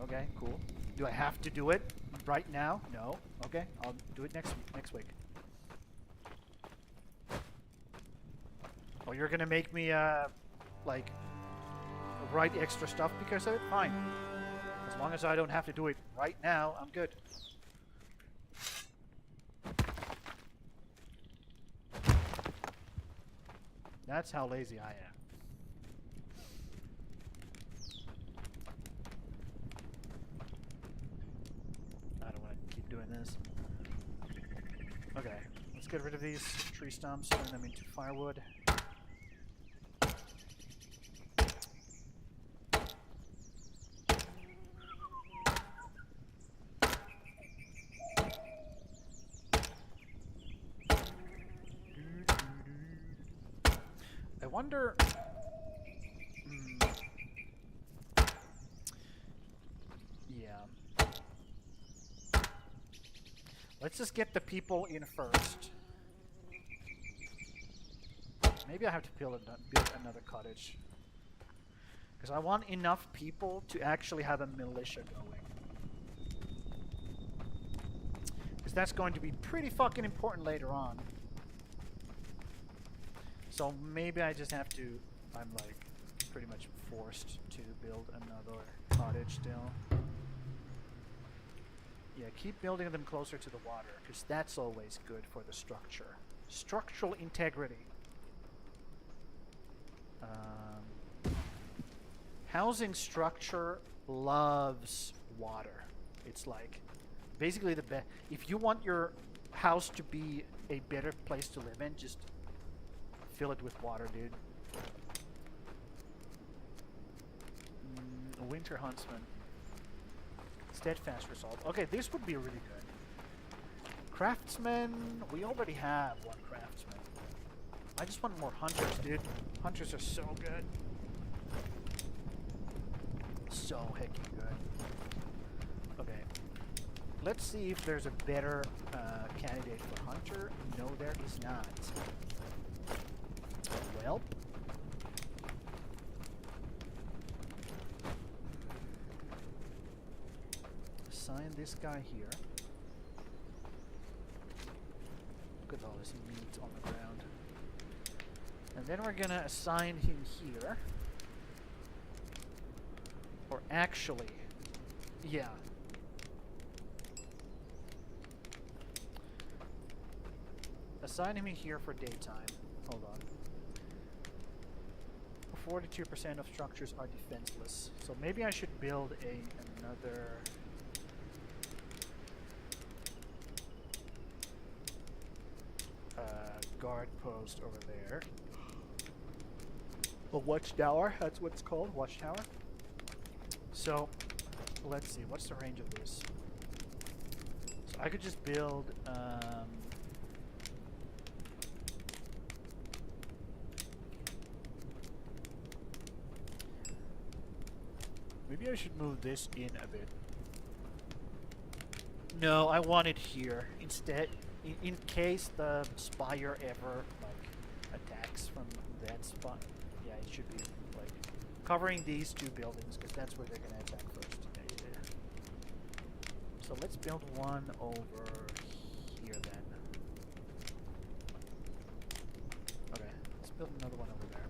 Okay, cool. Do I have to do it right now? No. Okay, I'll do it next week. Oh, you're gonna make me like write extra stuff because of it? Fine. As long as I don't have to do it right now, I'm good. That's how lazy I am. I don't want to keep doing this. Okay, let's get rid of these tree stumps, turn them into firewood. I wonder... Yeah. Let's just get the people in first. Maybe I have to build another cottage. Because I want enough people to actually have a militia going. Because that's going to be pretty fucking important later on. So maybe I just have to... I'm like pretty much forced to build another cottage still. Yeah, keep building them closer to the water, because that's always good for the structure. Structural integrity. Housing structure loves water. It's like basically the best. If you want your house to be a better place to live in, just fill it with water, dude. A winter huntsman. Steadfast resolve. Okay, this would be really good. Craftsman. We already have one craftsman. I just want more hunters, dude. Hunters are so good. So heckin' good. Okay. Let's see if there's a better candidate for hunter. No, there is not. Well. Assign this guy here. Look at all this meat on the ground. And then we're gonna assign him here. Or actually, yeah. Assign him here for daytime. Hold on. 42% of structures are defenseless. So maybe I should build another... guard post over there. A watchtower, that's what it's called, watchtower. So, let's see, what's the range of this? So I could just build, maybe I should move this in a bit. No, I want it here. Instead, in case the spire ever, like, attacks from that spot. Yeah, it should be, like, covering these two buildings, because that's where they're going to attack first. Yeah. So let's build one over here then. Okay, let's build another one over there.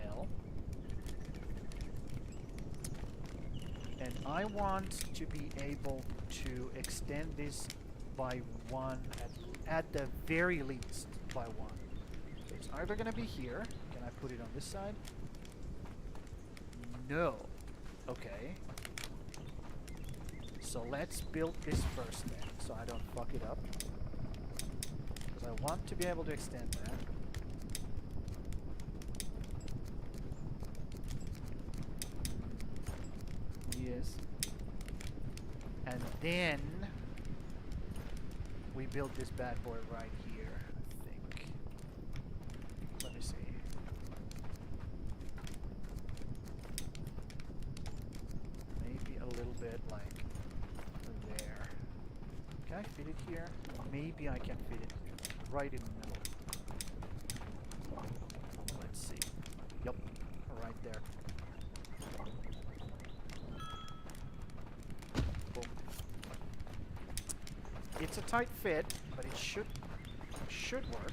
L. And I want to be able to extend this by one, at the very least by one. So it's either going to be here. Can I put it on this side? No. Okay. So let's build this first then, so I don't fuck it up. Because I want to be able to extend that. Yes. And then we build this bad boy right here, I think. Let me see. Maybe a little bit like there. Can I fit it here? Maybe I can fit it right in the middle. Let's see. Yup, right there. It's a tight fit, but it should work.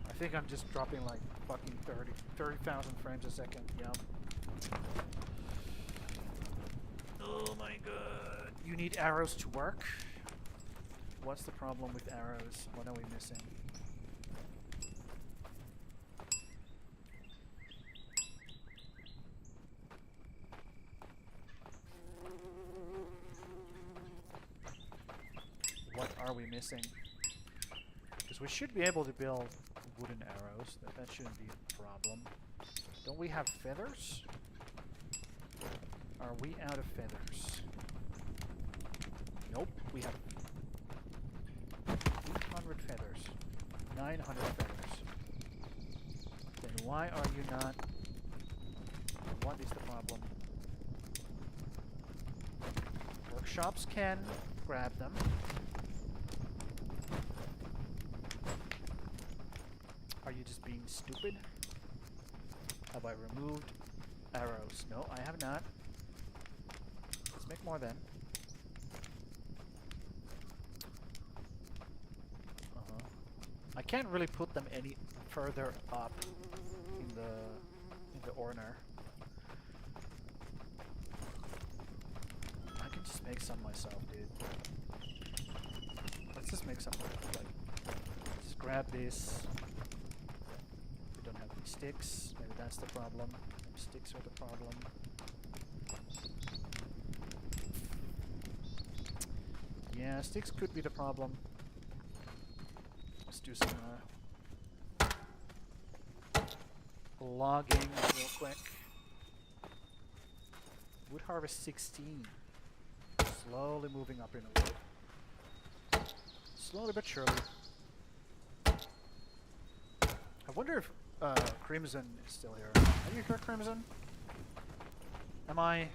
I think I'm just dropping like fucking 30,000 frames a second. Yeah. Oh my god. You need arrows to work? What's the problem with arrows? What are we missing? What are we missing? Because we should be able to build wooden arrows. That shouldn't be a problem. Don't we have feathers? Are we out of feathers? Nope, we have 800 feathers. 900 feathers. Then why are you not What is the problem? Workshops can grab them. Are you just being stupid? Have I removed arrows? No, I have not. Let's make more then. I can't really put them any further up in the order. I can just make some myself, dude. Let's just make some. Like, just grab this. We don't have any sticks. Maybe that's the problem. Sticks are the problem. Yeah, sticks could be the problem. Let's do some logging real quick. Wood harvest 16. Slowly moving up in the wood. Slowly but surely. I wonder if Crimson is still here. Are you here, Crimson? Am I?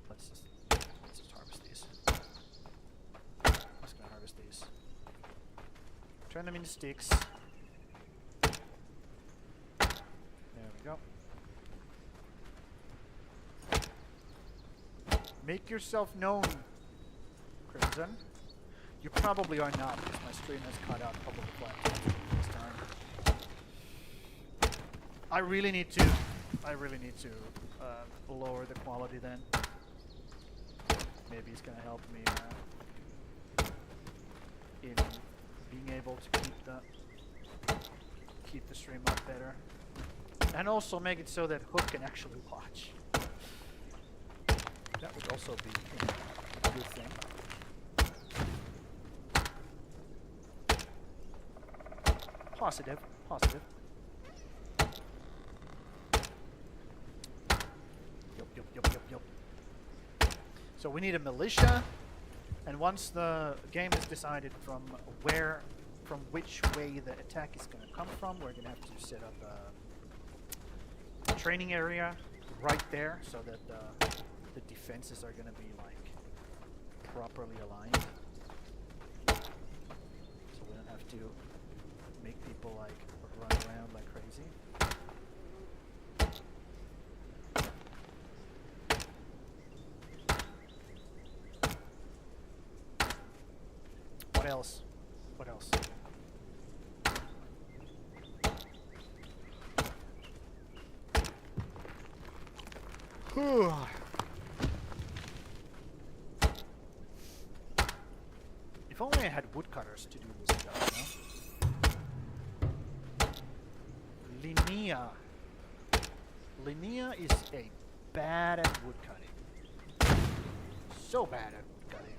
Let's just harvest these. I'm just gonna harvest these. Turn them into sticks. There we go. Make yourself known, Crimson. You probably are not, because my stream has cut out public platforms this time. I really need to lower the quality then. Maybe it's gonna help me in being able to keep the stream up better, and also make it so that Hook can actually watch. That would also be a good thing. Positive. Yup. So we need a militia, and once the game is decided from which way the attack is going to come from, we're going to have to set up a training area right there, so that the defenses are going to be like properly aligned, so we don't have to make people like run around like crazy. What else? If only I had woodcutters to do this job, you know? Linnea is a bad at woodcutting. So bad at woodcutting.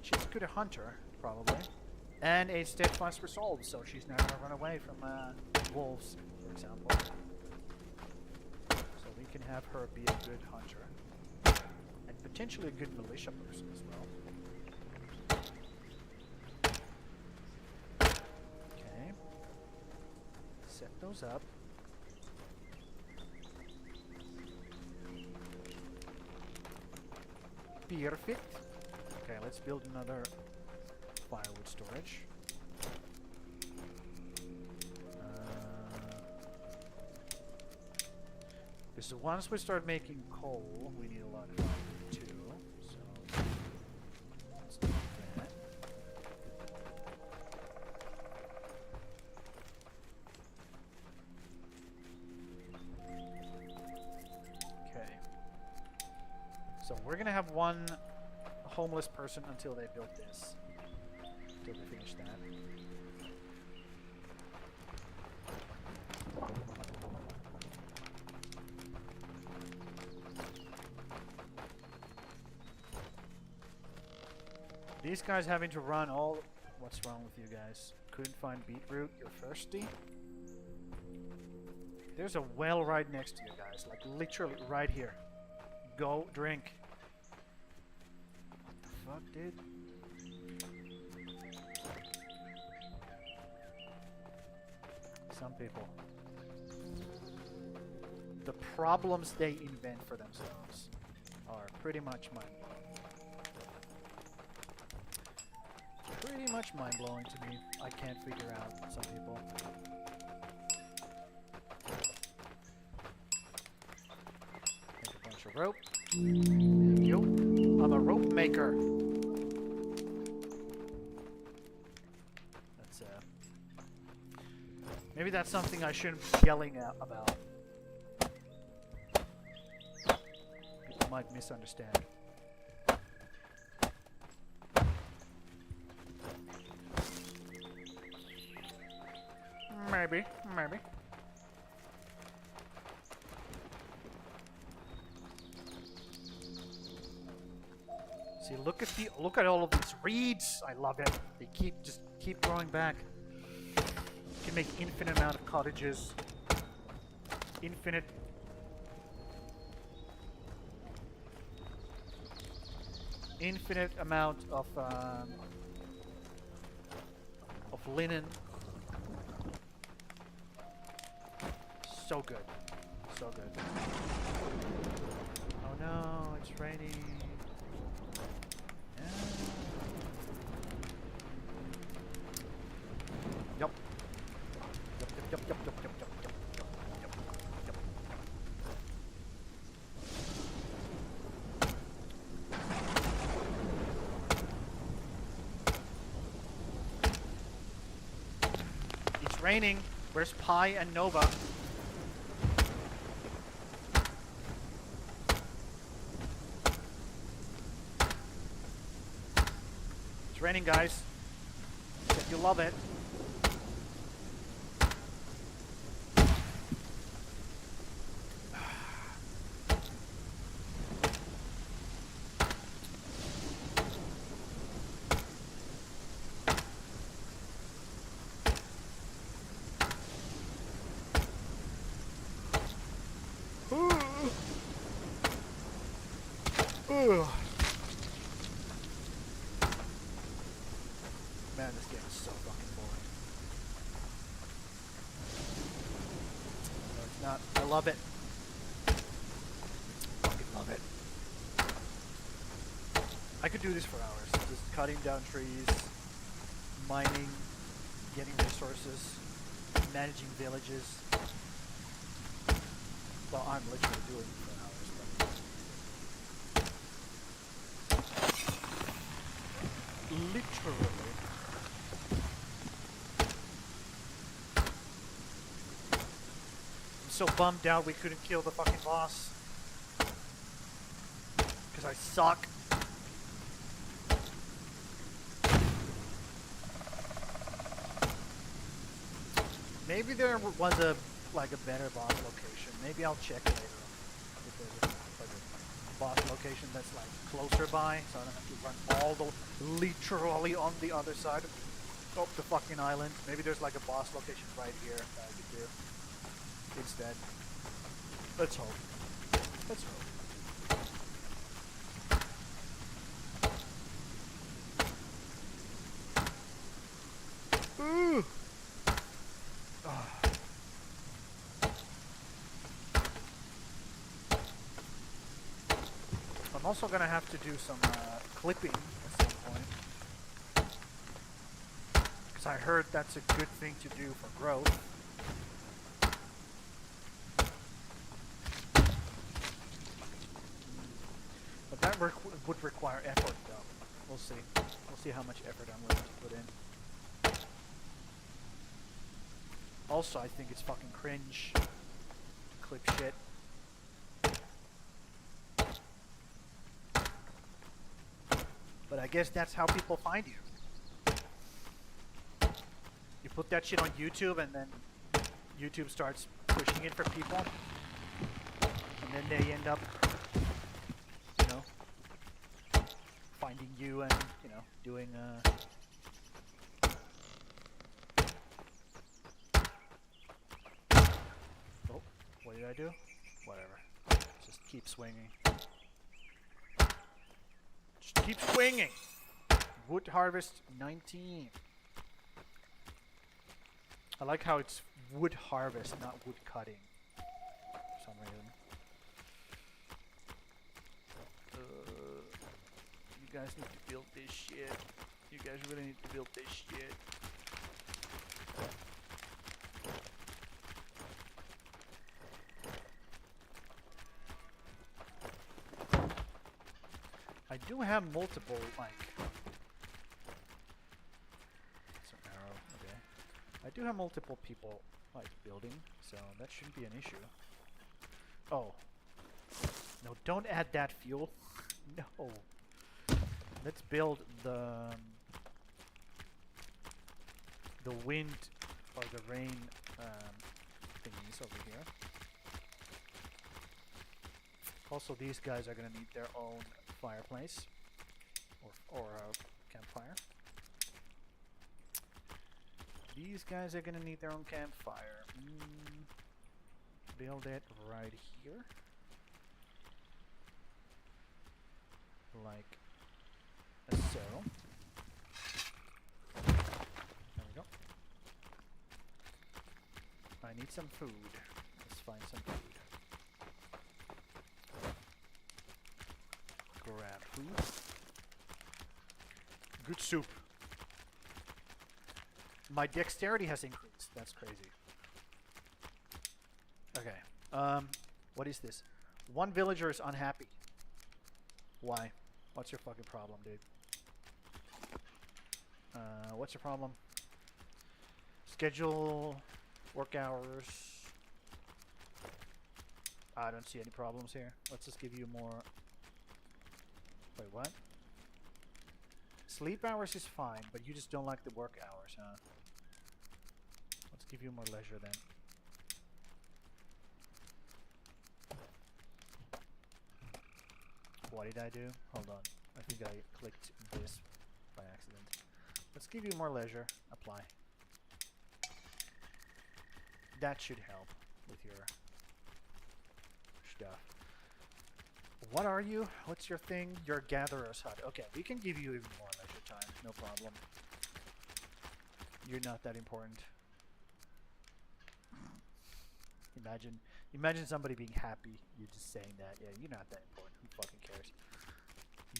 She's good a hunter, probably. And a steadfast resolve, so she's not gonna run away from wolves, for example. So we can have her be a good hunter. And potentially a good militia person as well. Okay. Set those up. Perfect. Okay, let's build another firewood storage. Because once we start making coal, we need a lot of firewood too. So let's do that. Okay. So we're gonna have one homeless person until they build this. Until they finish that. These guys having to run all... What's wrong with you guys? Couldn't find beetroot? You're thirsty? There's a well right next to you guys. Like literally right here. Go drink. Fuck, dude. people. The problems they invent for themselves are pretty much mind-blowing. Pretty much mind-blowing to me. I can't figure out some people. Make a bunch of rope. Yo, I'm a rope maker. That's maybe that's something I shouldn't be yelling about. People might misunderstand. Maybe. See, look at all of these reeds. I love it. They keep growing back. You can make infinite amount of cottages. Infinite amount of linen. So good. So good. Oh no, it's raining. Yeah. Yup. Yup. It's raining. Where's Pi and Nova? It's raining, guys. If you love it. Man, this game is so fucking boring. No, it's not. I love it. Fucking love it. I could do this for hours. Just cutting down trees, mining, getting resources, managing villages. Well, I'm literally doing it for hours. But literally. I'm so bummed out we couldn't kill the fucking boss. Because I suck. Maybe there was a better boss location. Maybe I'll check later if there's a boss location that's like closer by, so I don't have to run all the literally on the other side of the fucking island. Maybe there's like a boss location right here that I could do instead. Let's hope. Let's hope. Ooh. I'm also gonna have to do some clipping at some point, because I heard that's a good thing to do for growth. But that would require effort, though. We'll see. We'll see how much effort I'm willing to put in. Also, I think it's fucking cringe to clip shit. But I guess that's how people find you. You put that shit on YouTube and then YouTube starts pushing it for people. And then they end up, you know, finding you and, you know, doing, oh, what did I do? Whatever. Just keep swinging. Keep swinging. Wood harvest 19. I like how it's wood harvest, not wood cutting. For some reason. You guys need to build this shit. You guys really need to build this shit. I do have multiple, like... Some arrow, okay. I do have multiple people, like, building, so that shouldn't be an issue. Oh. No, don't add that fuel. No. Let's build the wind or the rain thingies over here. Also, these guys are gonna need their own fireplace or a campfire. These guys are gonna need their own campfire. Build it right here, like so. There we go. I need some food. Let's find some food. Grab food. Good soup. My dexterity has increased. That's crazy. Okay. What is this? One villager is unhappy. Why? What's your fucking problem, dude? What's your problem? Schedule work hours. I don't see any problems here. Let's just give you more. Wait, what? Sleep hours is fine, but you just don't like the work hours, huh? Let's give you more leisure then. What did I do? Hold on. I think I clicked this by accident. Let's give you more leisure. Apply. That should help with your stuff. What are you? What's your thing? You're a gatherer's hut. Okay, we can give you even more leisure time. No problem. You're not that important. Imagine somebody being happy. You're just saying that. Yeah, you're not that important. Who fucking cares?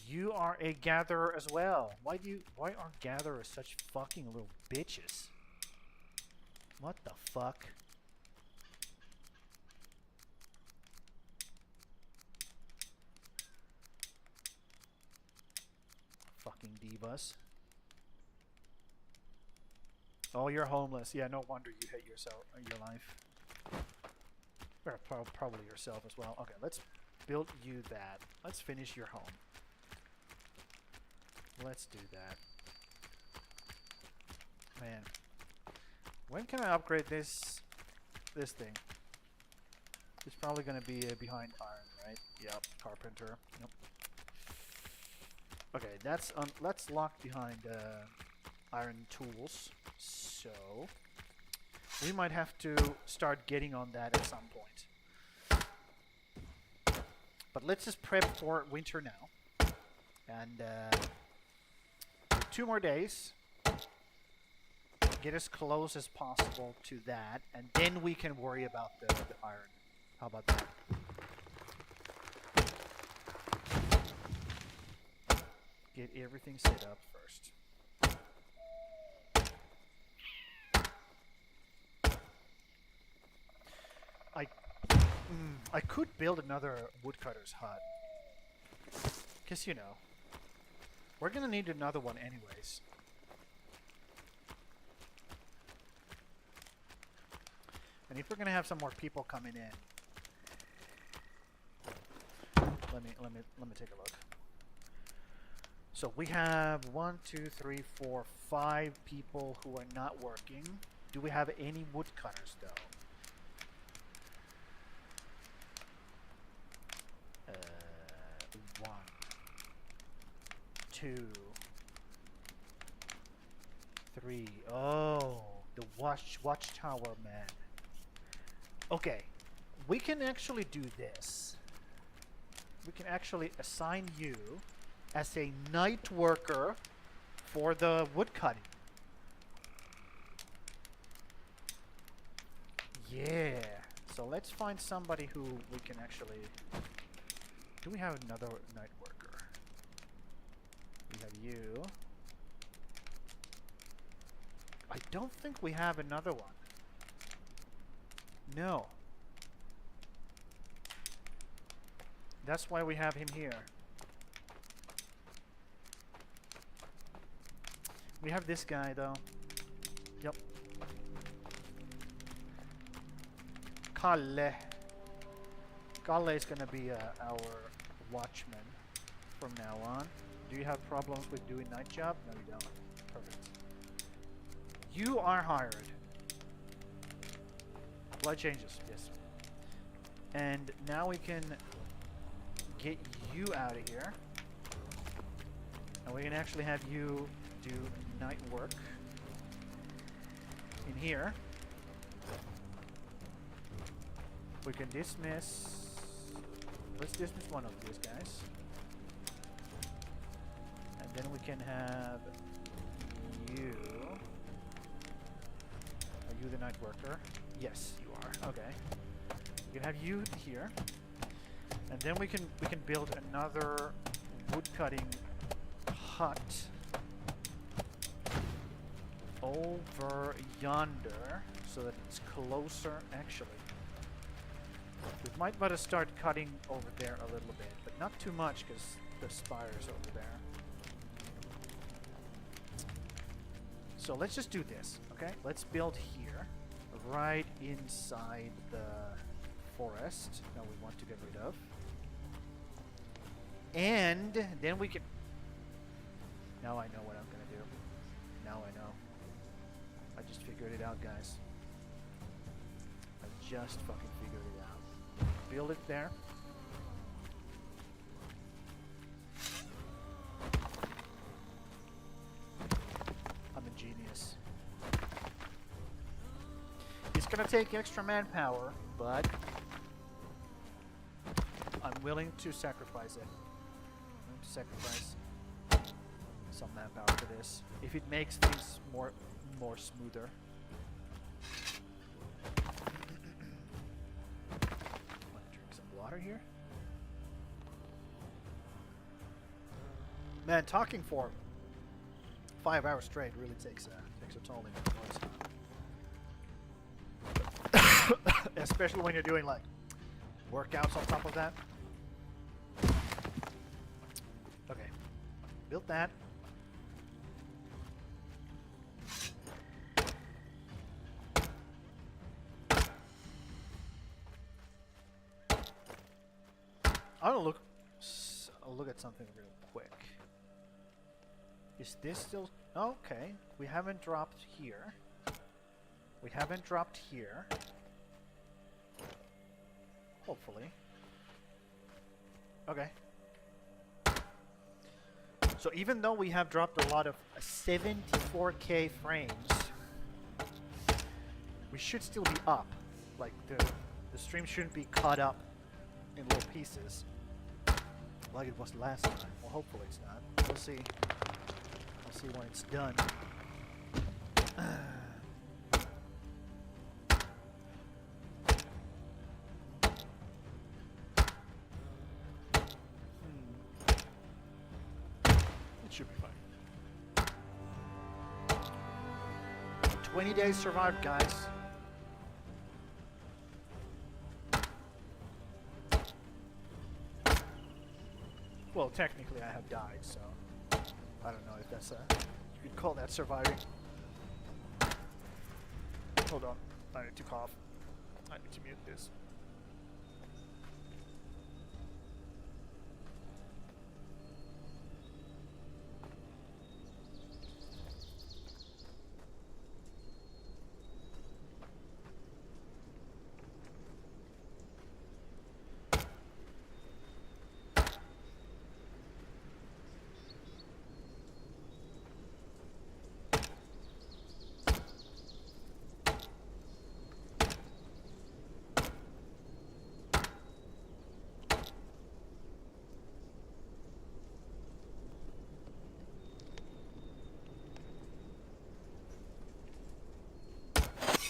You are a gatherer as well. Why are gatherers such fucking little bitches? What the fuck? Fucking divas. Oh, you're homeless. Yeah, no wonder you hate yourself, your life. Or probably yourself as well. Okay, let's build you that. Let's finish your home. Let's do that. Man, when can I upgrade this thing? It's probably gonna be behind iron, right? Yep, carpenter. Yep. Okay, that's let's lock behind iron tools. So we might have to start getting on that at some point. But let's just prep for winter now. And 2 more days. Get as close as possible to that. And then we can worry about the iron. How about that? Get everything set up first. I could build another woodcutter's hut. Because, you know, we're gonna need another one anyways. And if we're gonna have some more people coming in, let me take a look. So we have 1, 2, 3, 4, 5 people who are not working. Do we have any woodcutters though? 1, 2, 3. Oh, the watchtower man. Okay, we can actually do this. We can actually assign you as a night worker for the woodcutting. Yeah. So let's find somebody who we can actually... Do we have another night worker? We have you. I don't think we have another one. No. That's why we have him here. We have this guy though. Yep. Kalle. Kalle is gonna be our watchman from now on. Do you have problems with doing night job? No, you don't. Perfect. You are hired. Light changes, yes. And now we can get you out of here. And we can actually have you do night work in here. We can dismiss... Let's dismiss one of these guys. And then we can have you... Are you the night worker? Yes, you are. Okay. We can have you here. And then we can build another woodcutting hut over yonder so that it's closer. Actually, we might better start cutting over there a little bit, but not too much because the spire's over there. So let's just do this, okay? Let's build here, right inside the forest that we want to get rid of. And then we can... Now I know what I'm gonna do. Now I know. I just figured it out, guys. I just fucking figured it out. Build it there. I'm a genius. It's gonna take extra manpower, but I'm willing to sacrifice it. Sacrifice some manpower for this if it makes things more smoother. Want to drink some water here? Man, talking for 5 hours straight really takes a toll in your voice. Especially when you're doing like workouts on top of that. Okay, built that. I'll look at something real quick. Is this still okay? We haven't dropped here. We haven't dropped here. Hopefully. Okay. So even though we have dropped a lot of 74K frames, we should still be up. Like the stream shouldn't be cut up in little pieces like it was last time. Well, hopefully it's not. We'll see. I'll see when it's done. It should be fine. 20 days survived, guys. Well, technically I have died, so I don't know if that's you could call that surviving. Hold on, I need to cough. I need to mute this.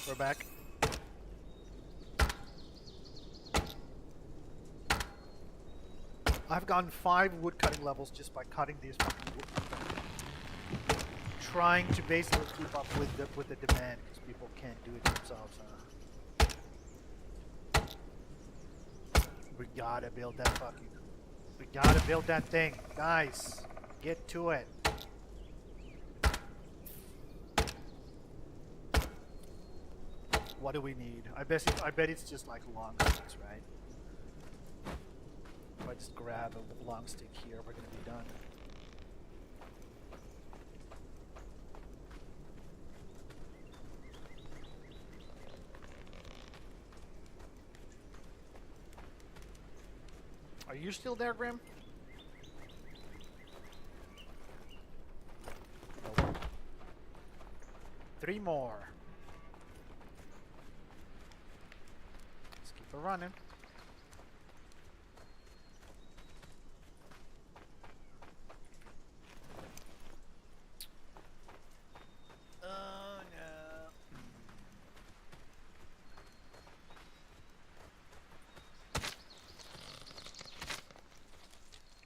We're back. I've gotten 5 wood cutting levels just by cutting these fucking wood. Trying to basically keep up with the demand because people can't do it themselves. We gotta build that fucking. We gotta build that thing, guys. Get to it. What do we need? I bet it's just like long sticks, right? If I just grab a long stick here, we're gonna be done. Are you still there, Grim? Nope. 3 more. Let's keep it running. Oh no.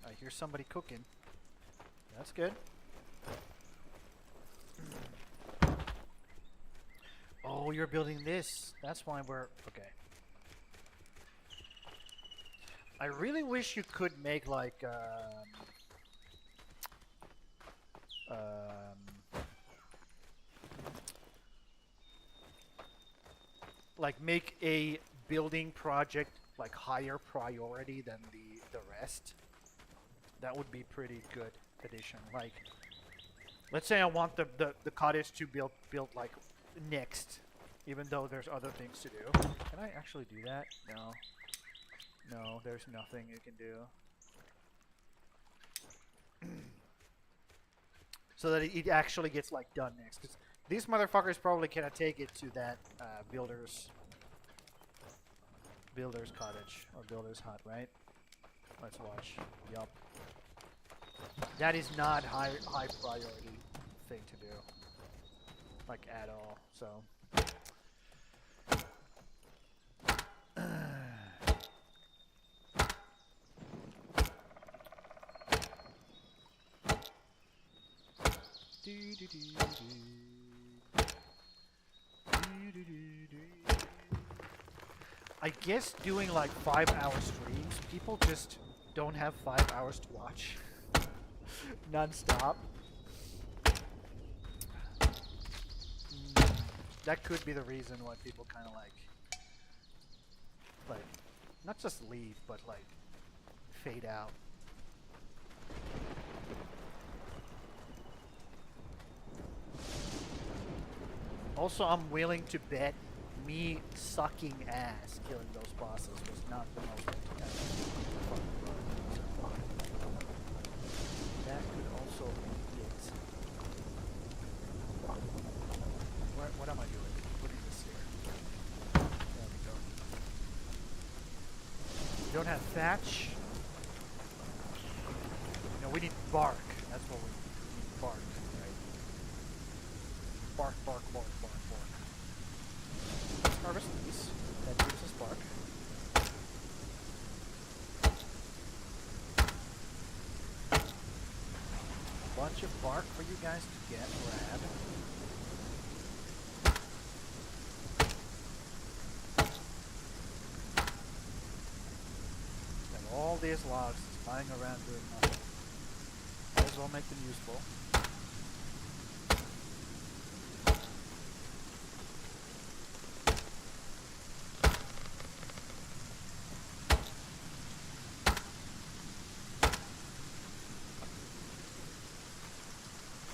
I hear somebody cooking. That's good. Oh, you're building this. That's why we're... Okay. I really wish you could make like... like make a building project like higher priority than the rest. That would be pretty good addition. Like, let's say I want the cottage to build like next, even though there's other things to do. Can I actually do that? No. No, there's nothing you can do. So that it actually gets like done next. 'Cause these motherfuckers probably cannot take it to that builder's cottage or builder's hut, right? Let's watch. Yup. That is not high priority thing to do, like at all. So. I guess doing like 5-hour streams, people just don't have 5 hours to watch non-stop. That could be the reason why people kind of like not just leave, but like fade out. Also, I'm willing to bet me sucking ass killing those bosses was not the most fun run. That could also be it. What am I doing? Putting this here. There we go. We don't have thatch. No, we need bark. That's what we need. Bark, right? Bark, bark, bark, bark, bark. Let's harvest these. That gives us bark. A bunch of bark for you guys to get. Grab. And all these logs just lying around doing nothing. Might as well make them useful.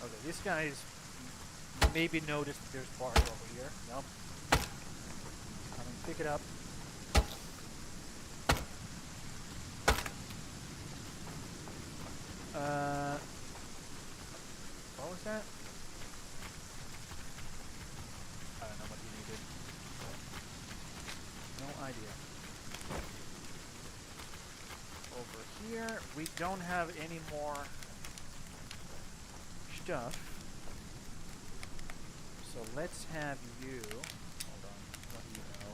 Okay, these guys maybe noticed that there's bark over here. Nope. Come and pick it up. What was that? I don't know what you needed. No idea. Over here, we don't have any more stuff. So let's have you. Hold on. What do you know?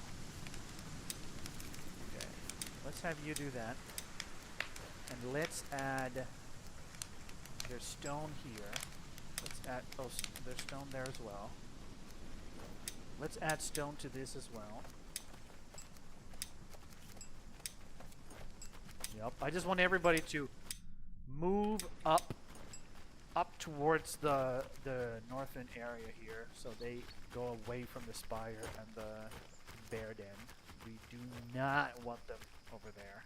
Okay. Let's have you do that. And let's add... There's stone here. Let's add... Oh, there's stone there as well. Let's add stone to this as well. Yep. I just want everybody to move up towards the northern area here, so they go away from the spire and the bear den. We do not want them over there.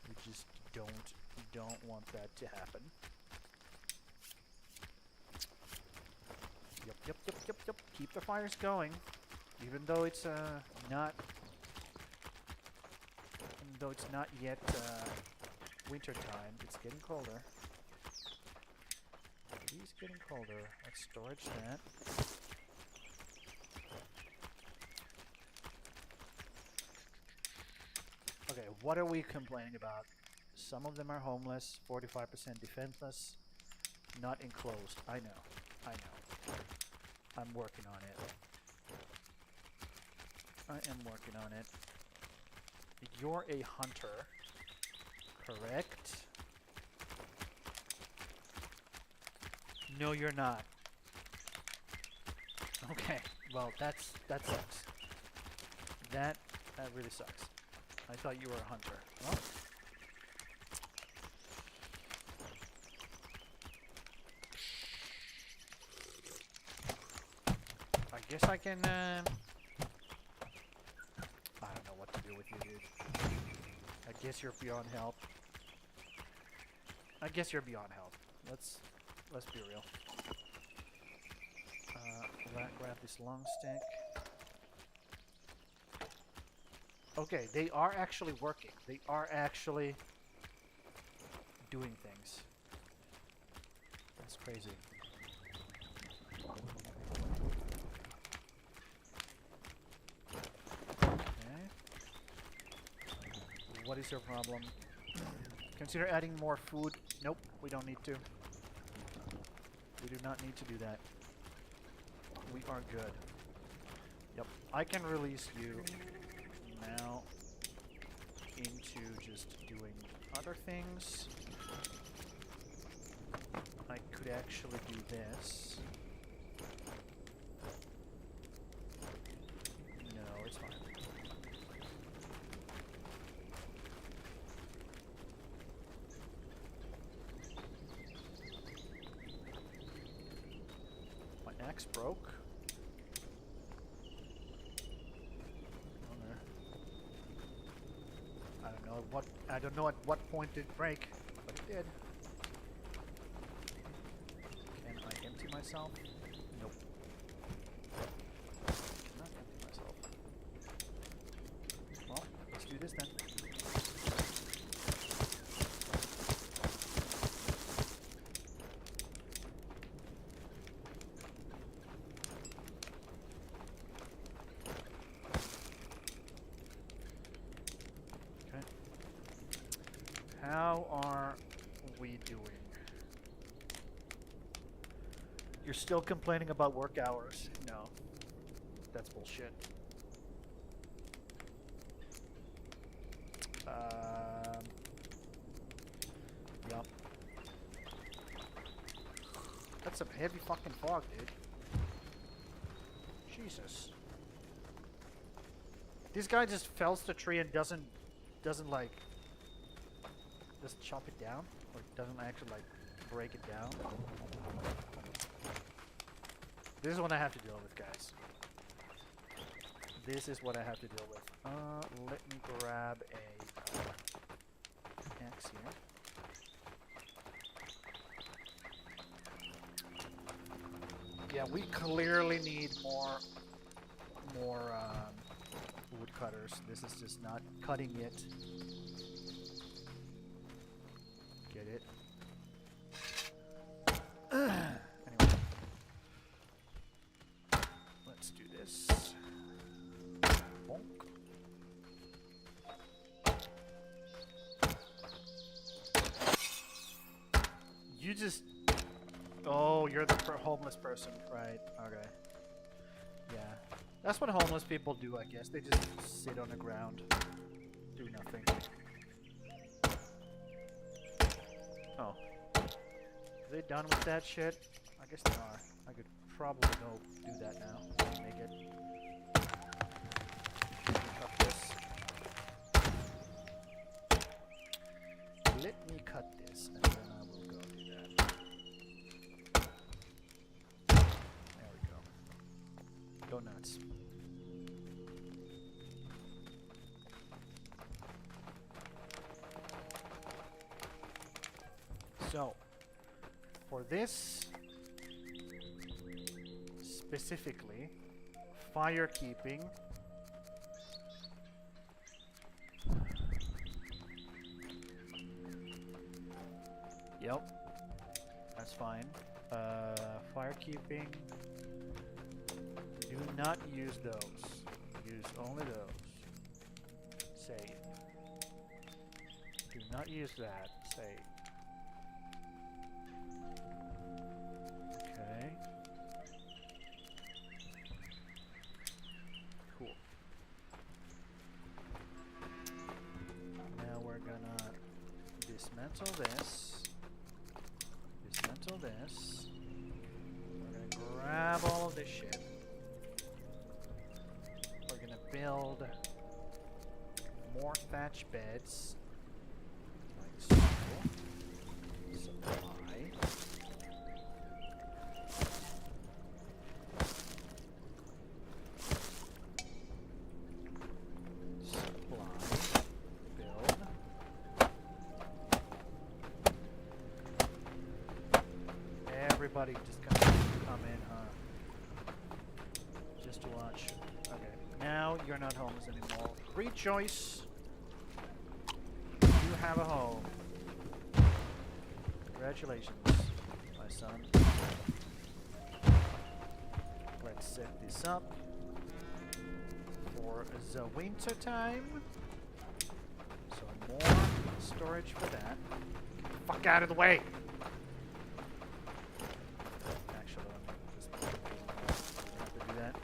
We just don't want that to happen. Yep. Keep the fires going, even though it's not yet winter time. It's getting colder. It is getting colder. Let's storage that. Okay, what are we complaining about? Some of them are homeless, 45% defenseless, not enclosed. I know. I'm working on it. I am working on it. You're a hunter, correct? No, you're not. Okay, well, that sucks. That really sucks. I thought you were a hunter. Well, I guess I can, I don't know what to do with you, dude. I guess you're beyond help. Let's be real. Grab this long stick. Okay, they are actually working. They are actually doing things. That's crazy. Okay. What is your problem? Consider adding more food. Nope, we don't need to. We do not need to do that. We are good. Yep, I can release you now into just doing other things. I could actually do this. No, it's fine. My axe broke. I don't know at what point it break, but it did. Can I empty myself? Nope. Cannot empty myself. Well, let's do this then. How are we doing? You're still complaining about work hours? No. That's bullshit. Yup. That's some heavy fucking fog, dude. Jesus. This guy just fells the tree and doesn't like... Just chop it down, or doesn't actually like break it down. This is what I have to deal with, guys. This is what I have to deal with. Let me grab a axe here. Yeah, we clearly need more wood cutters. This is just not cutting it. Get it? Anyway. Let's do this. Bonk. You just... Oh, you're the homeless person, right? Okay. Yeah. That's what homeless people do, I guess. They just sit on the ground. Do nothing. Oh. Are they done with that shit? I guess they are. I could probably go do that now. Make it. Cut this. Let me cut this, and then I will go do that. There we go. Go nuts. So, for this specifically, fire keeping. Yep, that's fine. Fire keeping. Do not use those. Use only those. Save. Do not use that. Save. Okay. Cool. Now we're gonna dismantle this. Dismantle this. We're gonna grab all of this shit. We're gonna build more thatch beds. Like so. Supply. Build. Everybody just come in, huh? Just to watch. Okay, now you're not homeless anymore. Rejoice! You have a home. Congratulations, my son. Let's set this up for the winter time. So more storage for that. Get the fuck out of the way! Actually, I'm just have to do that.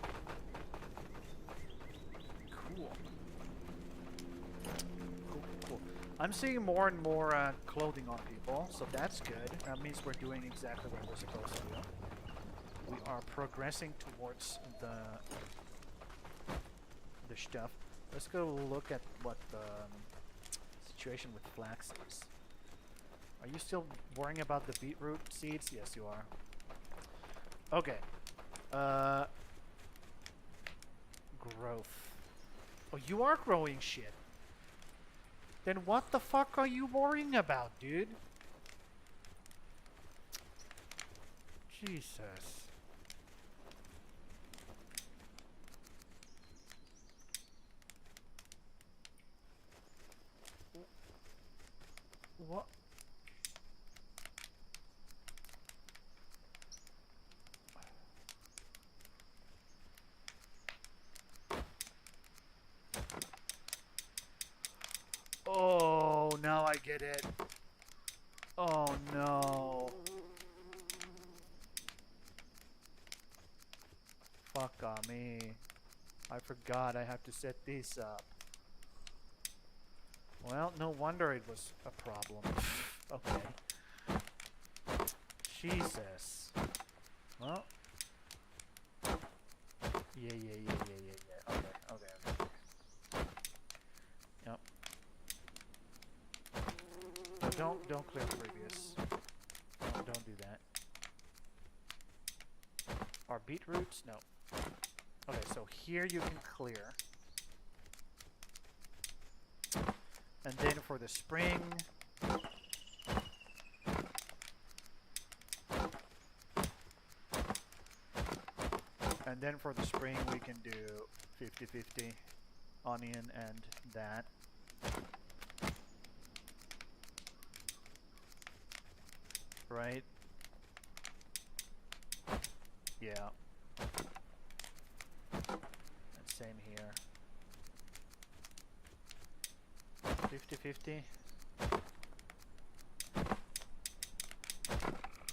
Cool. Cool. I'm seeing more and more clothing on people, so that's good. That means we're doing exactly what we're supposed to do. We are progressing towards the stuff. Let's go look at what the situation with flax is. Are you still worrying about the beetroot seeds? Yes, you are. Okay. Growth. Oh, you are growing shit. Then what the fuck are you worrying about, dude? Jesus. What? Oh, now I get it. Oh no. Fuck on me. I forgot I have to set these up. Well, no wonder it was a problem. Okay. Jesus. Well. Yeah. Okay. Yep. Don't clear previous. Don't do that. Are beetroots? No. Okay, so here you can clear. And then for the spring, we can do 50-50 onion and that. Right? Yeah. And same here. 50-50.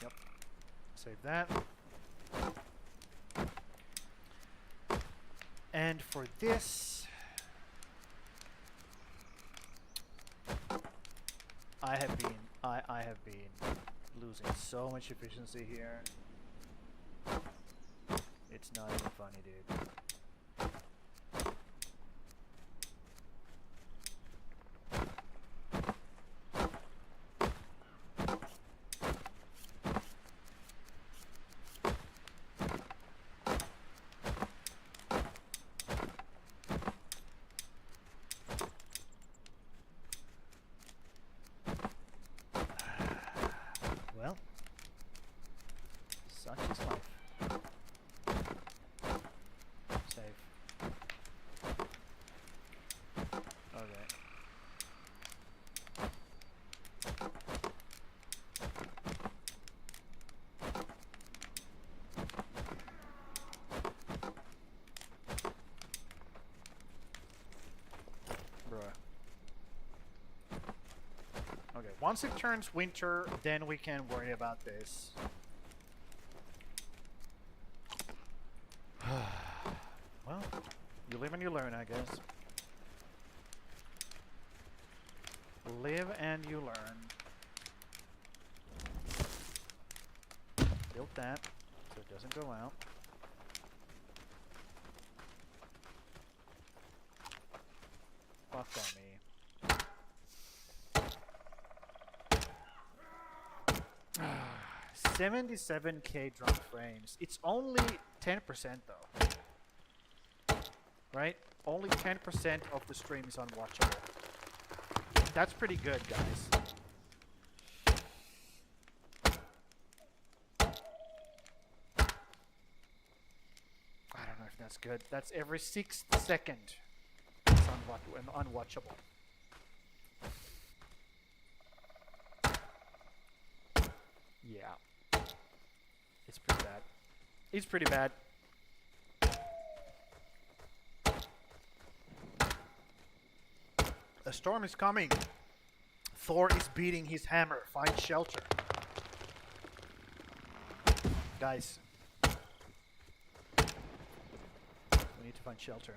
Yep. Save that. And for this, I I have been losing so much efficiency here. It's not even funny, dude. Well, such is life. Save. Okay. Bruh. Okay, once it turns winter, then we can worry about this. Well, you live and you learn, I guess. Live and you learn. Built that, so it doesn't go out. Fuck on me. 77k drop frames. It's only 10% though. Right? Only 10% of the stream is unwatchable. That's pretty good, guys. I don't know if that's good. That's every 6th second. It's unwatchable. Yeah. It's pretty bad. It's pretty bad. A storm is coming. Thor is beating his hammer. Find shelter. Guys. We need to find shelter.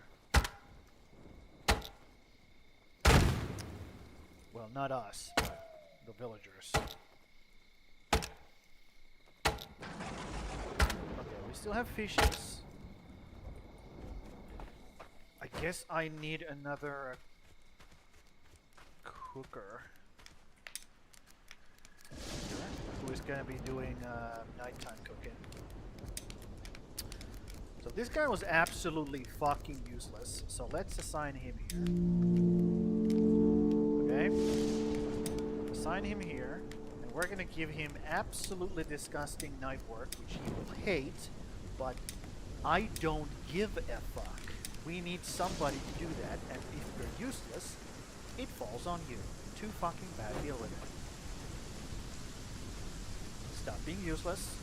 Well, not us, but the villagers. Okay, we still have fishes. I guess I need another cooker. Who is gonna be doing nighttime cooking. So this guy was absolutely fucking useless. So let's assign him here. Okay. Assign him here. And we're gonna give him absolutely disgusting night work, which he will hate. But I don't give a fuck. We need somebody to do that. And if you're useless, it falls on you. Too fucking bad. Deal with it. Stop being useless.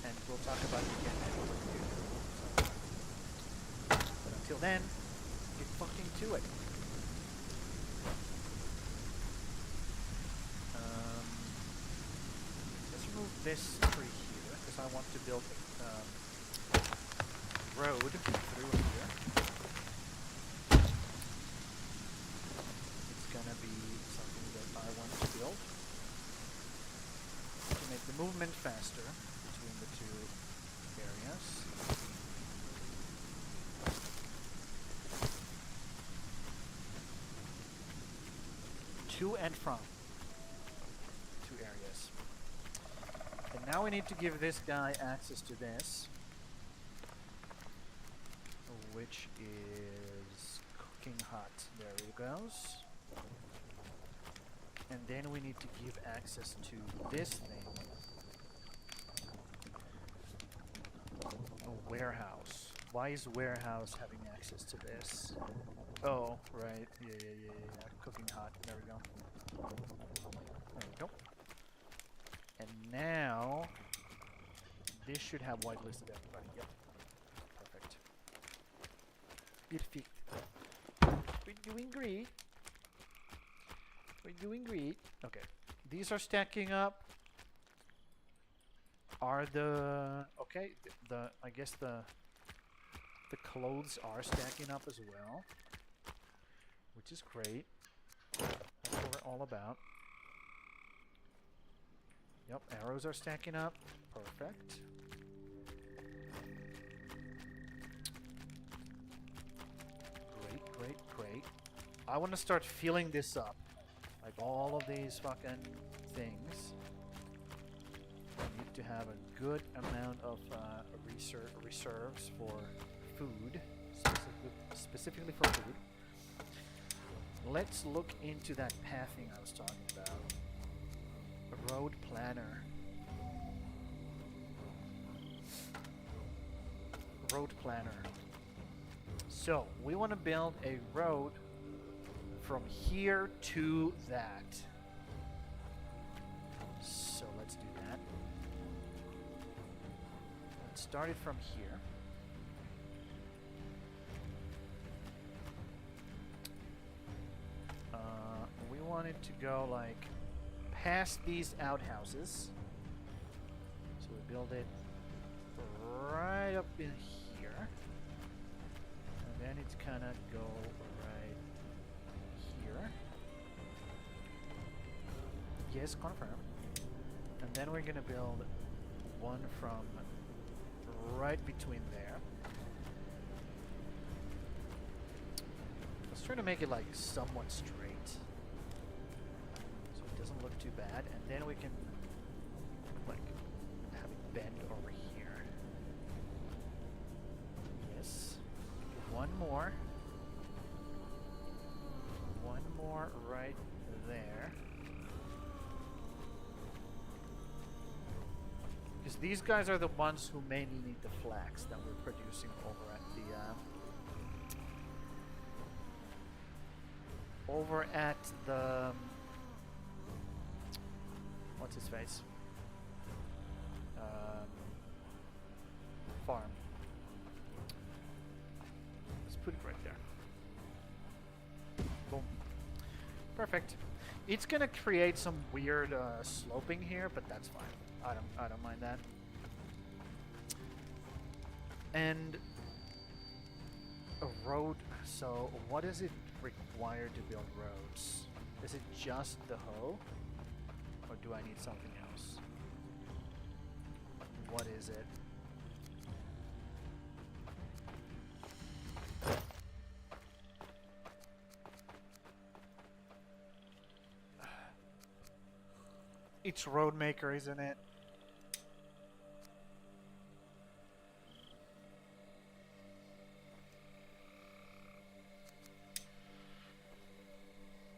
And we'll talk about it again and what to do. But until then, get fucking to it. Let's remove this tree here, because I want to build a road through here. It's gonna be something that I want to build to make the movement faster between the two areas. To and from two areas. And now we need to give this guy access to this, which is cooking hot. There it goes. And then we need to give access to this thing. A warehouse. Why is warehouse having access to this? Oh, right. Yeah. Cooking hot. There we go. There we go. And now this should have whitelisted everybody. Yep. Perfect. Perfect. We're doing great. We're doing great. Okay. These are stacking up. Are the okay? I guess the clothes are stacking up as well, which is great. That's what we're all about. Yep, arrows are stacking up. Perfect. Great, great, great. I want to start filling this up. Like all of these fucking things. I need to have a good amount of reserves for food. Specifically for food. Let's look into that pathing I was talking about. A road planner. Road planner. So, we want to build a road from here to that. So, let's do that. Let's start it from here. We want it to go like past these outhouses. So we build it right up in here. And then it's gonna go right here. Yes, confirm. And then we're gonna build one from right between there. Let's try to make it like somewhat straight. So it doesn't look too bad. And then we can like have it bend over here. Yes. One more. One more right there. Because these guys are the ones who mainly need the flax that we're producing over at the what's his face? Farm. Let's put it right there. Boom. Perfect. It's gonna create some weird sloping here, but that's fine. I don't mind that. And a road. So what is it required to build roads? Is it just the hoe, or do I need something else? What is it? It's road maker, isn't it?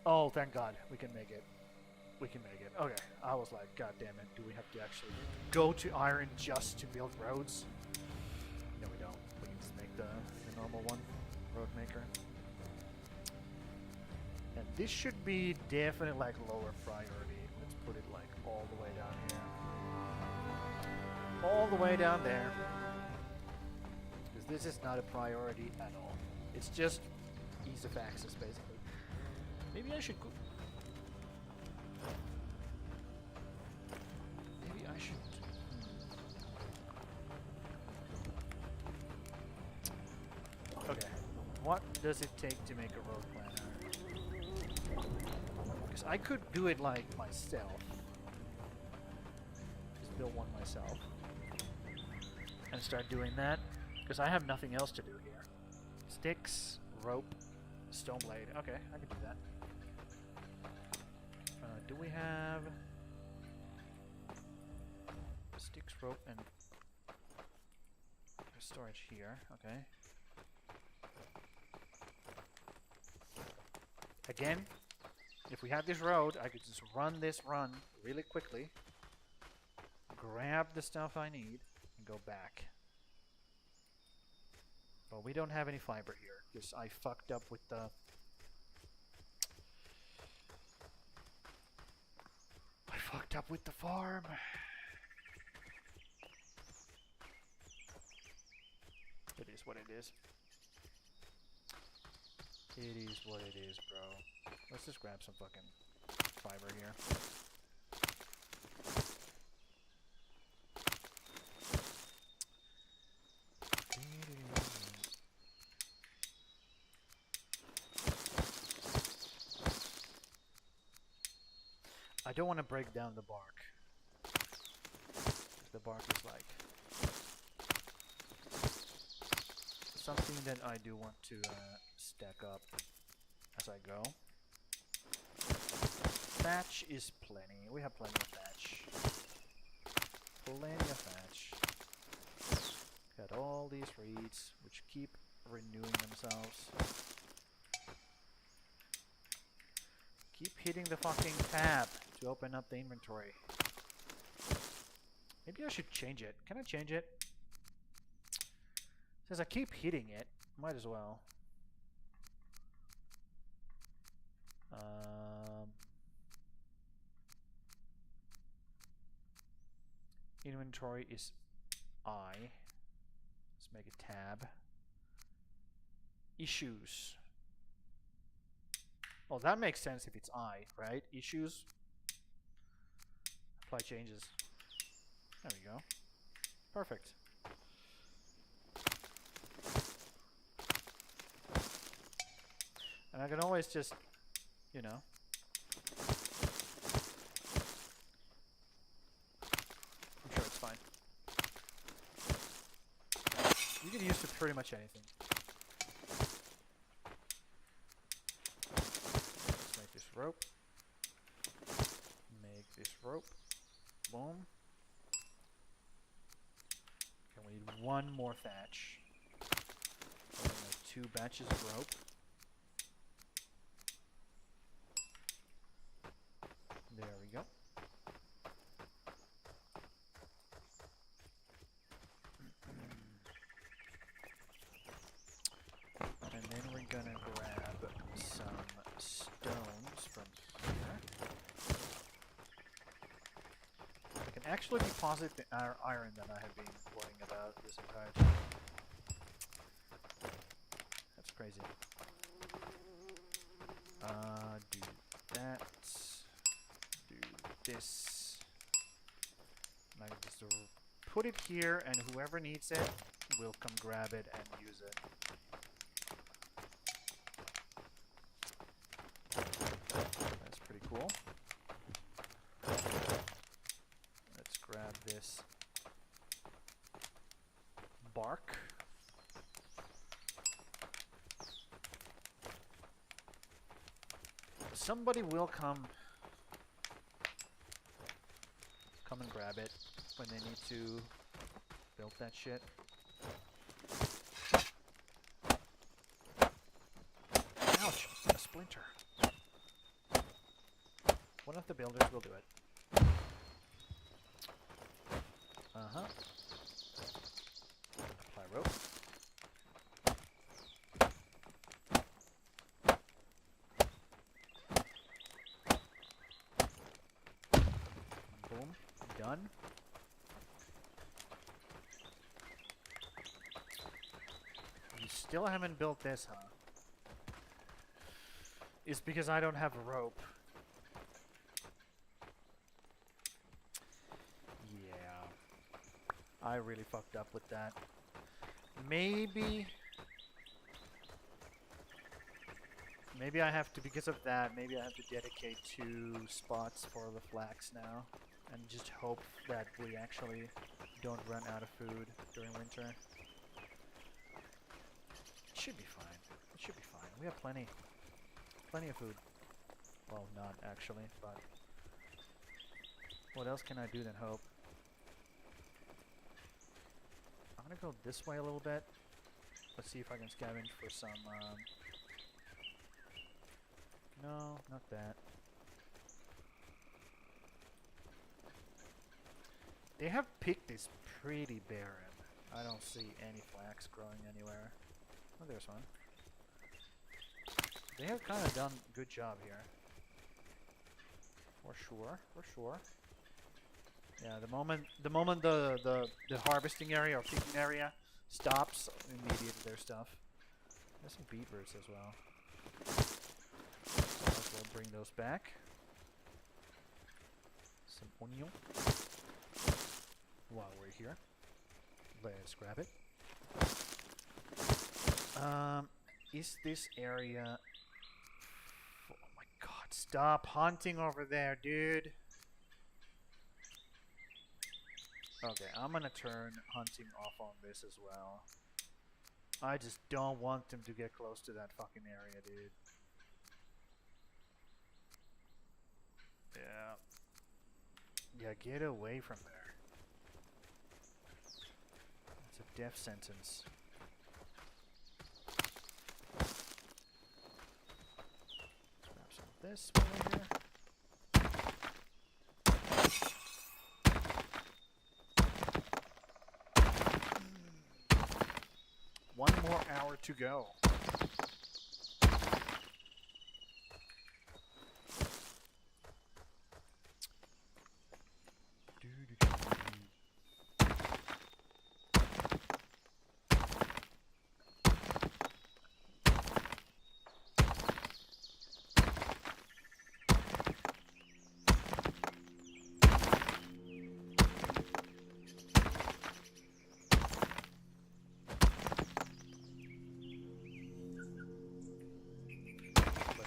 Oh, thank God. We can make it. We can make it. Okay. I was like, God damn it. Do we have to actually go to iron just to build roads? No, we don't. We can just make the normal one. Road maker. And this should be definitely like lower priority. Let's put it like all the way down here. All the way down there. Because this is not a priority at all. It's just ease of access, basically. Maybe I should go... Maybe I should... Okay. What does it take to make a road planner? Because I could do it like myself. Just build one myself. And start doing that. Because I have nothing else to do here. Sticks, rope, stone blade. Okay, I can do that. Do we have sticks, rope, and storage here? Okay. Again, if we had this road, I could just run this run really quickly, grab the stuff I need, and go back. But we don't have any fiber here, because I fucked up with the... fucked up with the farm. It is what it is. It is what it is, bro. Let's just grab some fucking fiber here. I don't want to break down the bark. bark is like. Something that I do want to stack up as I go. Thatch is plenty. We have plenty of thatch. Plenty of thatch. Got all these reeds, which keep renewing themselves. Keep hitting the fucking tab to open up the inventory. Maybe I should change it. Can I change it? Since I keep hitting it, might as well. Inventory is I. Let's make a tab. Issues. Oh, that makes sense if it's I, right? Issues. Apply changes. There we go. Perfect. And I can always just, you know. I'm sure it's fine. You can use it for pretty much anything. Let's make this rope. Make this rope. Boom. Okay, we need one more thatch. So we'll make 2 batches of rope. There we go. And then we're gonna grab some stones from here. I can actually deposit the iron that I have been worrying about this entire time. That's crazy. Do that. This. And I can just put it here, and whoever needs it will come grab it and use it. That's pretty cool. Let's grab this bark. Somebody will come and grab it when they need to build that shit. Ouch! A splinter. One of the builders will do it. Uh-huh. Apply rope. Boom. Done. You still haven't built this, huh? It's because I don't have a rope. Yeah. I really fucked up with that. Maybe I have to, because of that, maybe I have to dedicate 2 spots for the flax now. And just hope that we actually don't run out of food during winter. It should be fine. It should be fine. We have plenty of food. Well, not actually, but what else can I do than hope? I'm gonna go this way a little bit. Let's see if I can scavenge for some, no, not that. They have picked this pretty barren. I don't see any flax growing anywhere. Oh, there's one. They have kind of done a good job here. For sure, for sure. Yeah, the moment the harvesting area or picking area stops, immediately there's stuff. There's some beetbirds as well. So might as well bring those back. Some onion. While we're here, let's grab it. Is this area... Oh my god, stop hunting over there, dude. Okay, I'm gonna turn hunting off on this as well. I just don't want them to get close to that fucking area, dude. Yeah. Yeah, get away from there. It's a death sentence. Grab some of this while we're here. One more hour to go.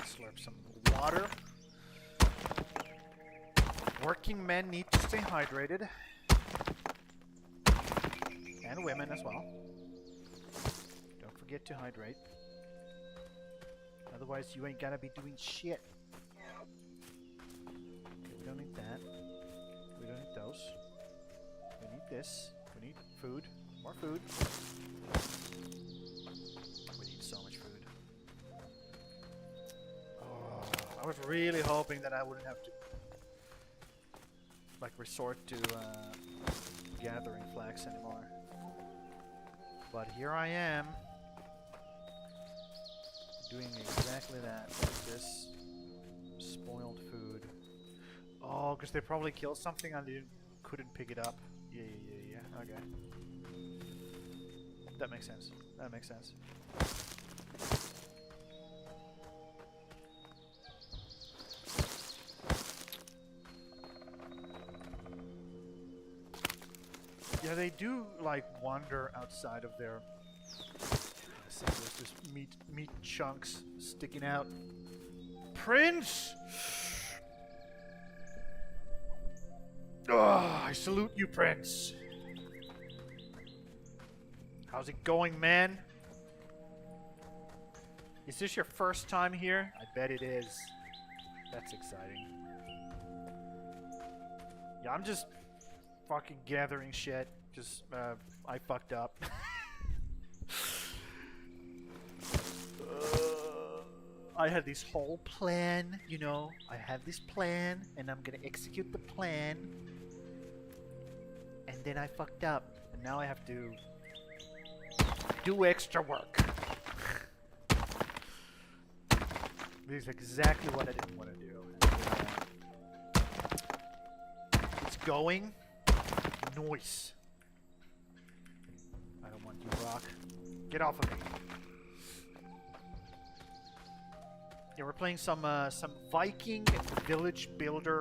Slurp some water. Working men need to stay hydrated. And women as well. Don't forget to hydrate. Otherwise you ain't gonna be doing shit. Okay, we don't need that. We don't need those. We need this. We need food. More food. We need so much food. I was really hoping that I wouldn't have to like resort to gathering flax anymore. But here I am doing exactly that with this spoiled food. Oh, because they probably killed something and I couldn't pick it up. Yeah. Okay. That makes sense. That makes sense. Yeah, they do like wander outside of their. I see there's just meat chunks sticking out. Prince! Oh, I salute you, Prince. How's it going, man? Is this your first time here? I bet it is. That's exciting. Yeah, I'm just fucking gathering shit. Just, I fucked up. I had this whole plan, you know. I have this plan, and I'm gonna execute the plan. And then I fucked up. And now I have to do extra work. This is exactly what I didn't want to do. It's going. Noise. I don't want you, Rock. Get off of me. Yeah, we're playing some Viking village builder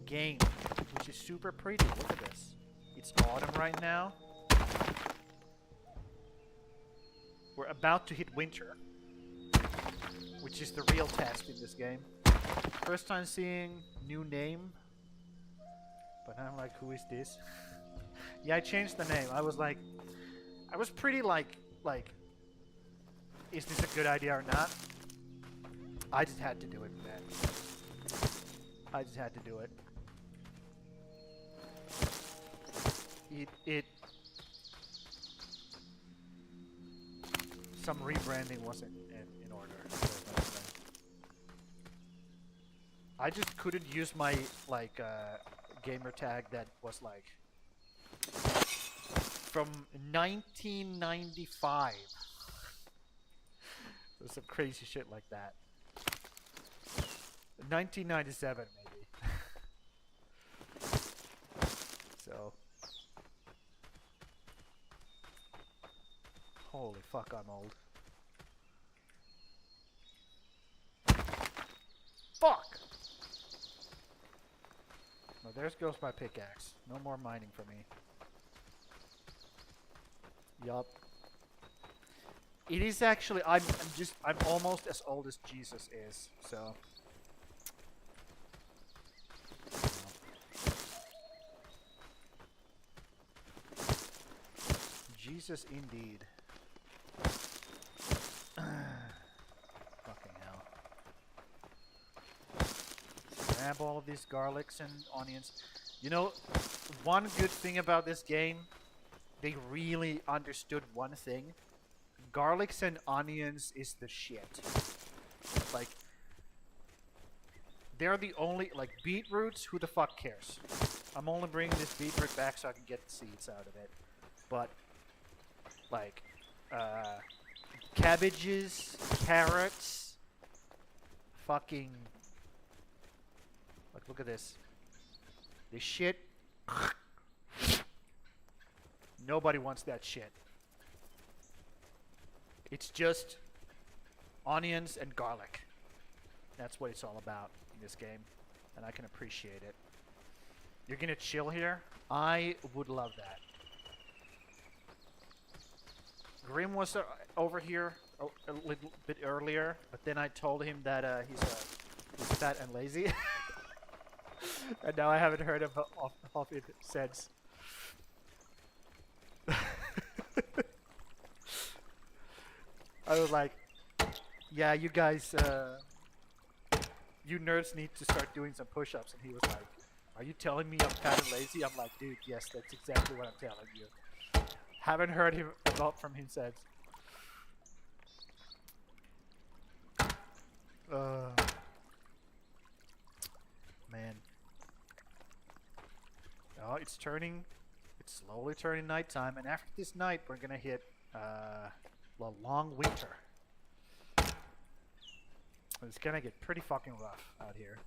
game, which is super pretty. Look at this. It's autumn right now. We're about to hit winter, which is the real test in this game. First time seeing new name, but I'm like, who is this? Yeah, I changed the name. I was like, I was pretty like, is this a good idea or not? I just had to do it, man. I just had to do it. Some rebranding wasn't in order. I just couldn't use my like gamer tag that was like from 1995. There's some crazy shit like that. 1997 maybe. So holy fuck, I'm old. Fuck! No, there goes my pickaxe. No more mining for me. Yup. It is actually, I'm almost as old as Jesus is, so. Jesus, indeed. Fucking hell. Grab all of these garlics and onions. You know, one good thing about this game, they really understood one thing. Garlics and onions is the shit. Like, they're the only, like, beetroots, who the fuck cares? I'm only bringing this beetroot back so I can get the seeds out of it. But, like, cabbages, carrots, fucking, like, look at this. This shit, nobody wants that shit. It's just onions and garlic. That's what it's all about in this game, and I can appreciate it. You're gonna chill here? I would love that. Grim was over here a little bit earlier, but then I told him that he's fat and lazy. And now I haven't heard of it since. I was like, yeah, you guys, you nerds need to start doing some push-ups. And he was like, are you telling me I'm fat and lazy? I'm like, dude, yes, that's exactly what I'm telling you. Haven't heard him from him since. Man. Oh, it's slowly turning nighttime, and after this night, we're gonna hit a long winter. It's gonna get pretty fucking rough out here.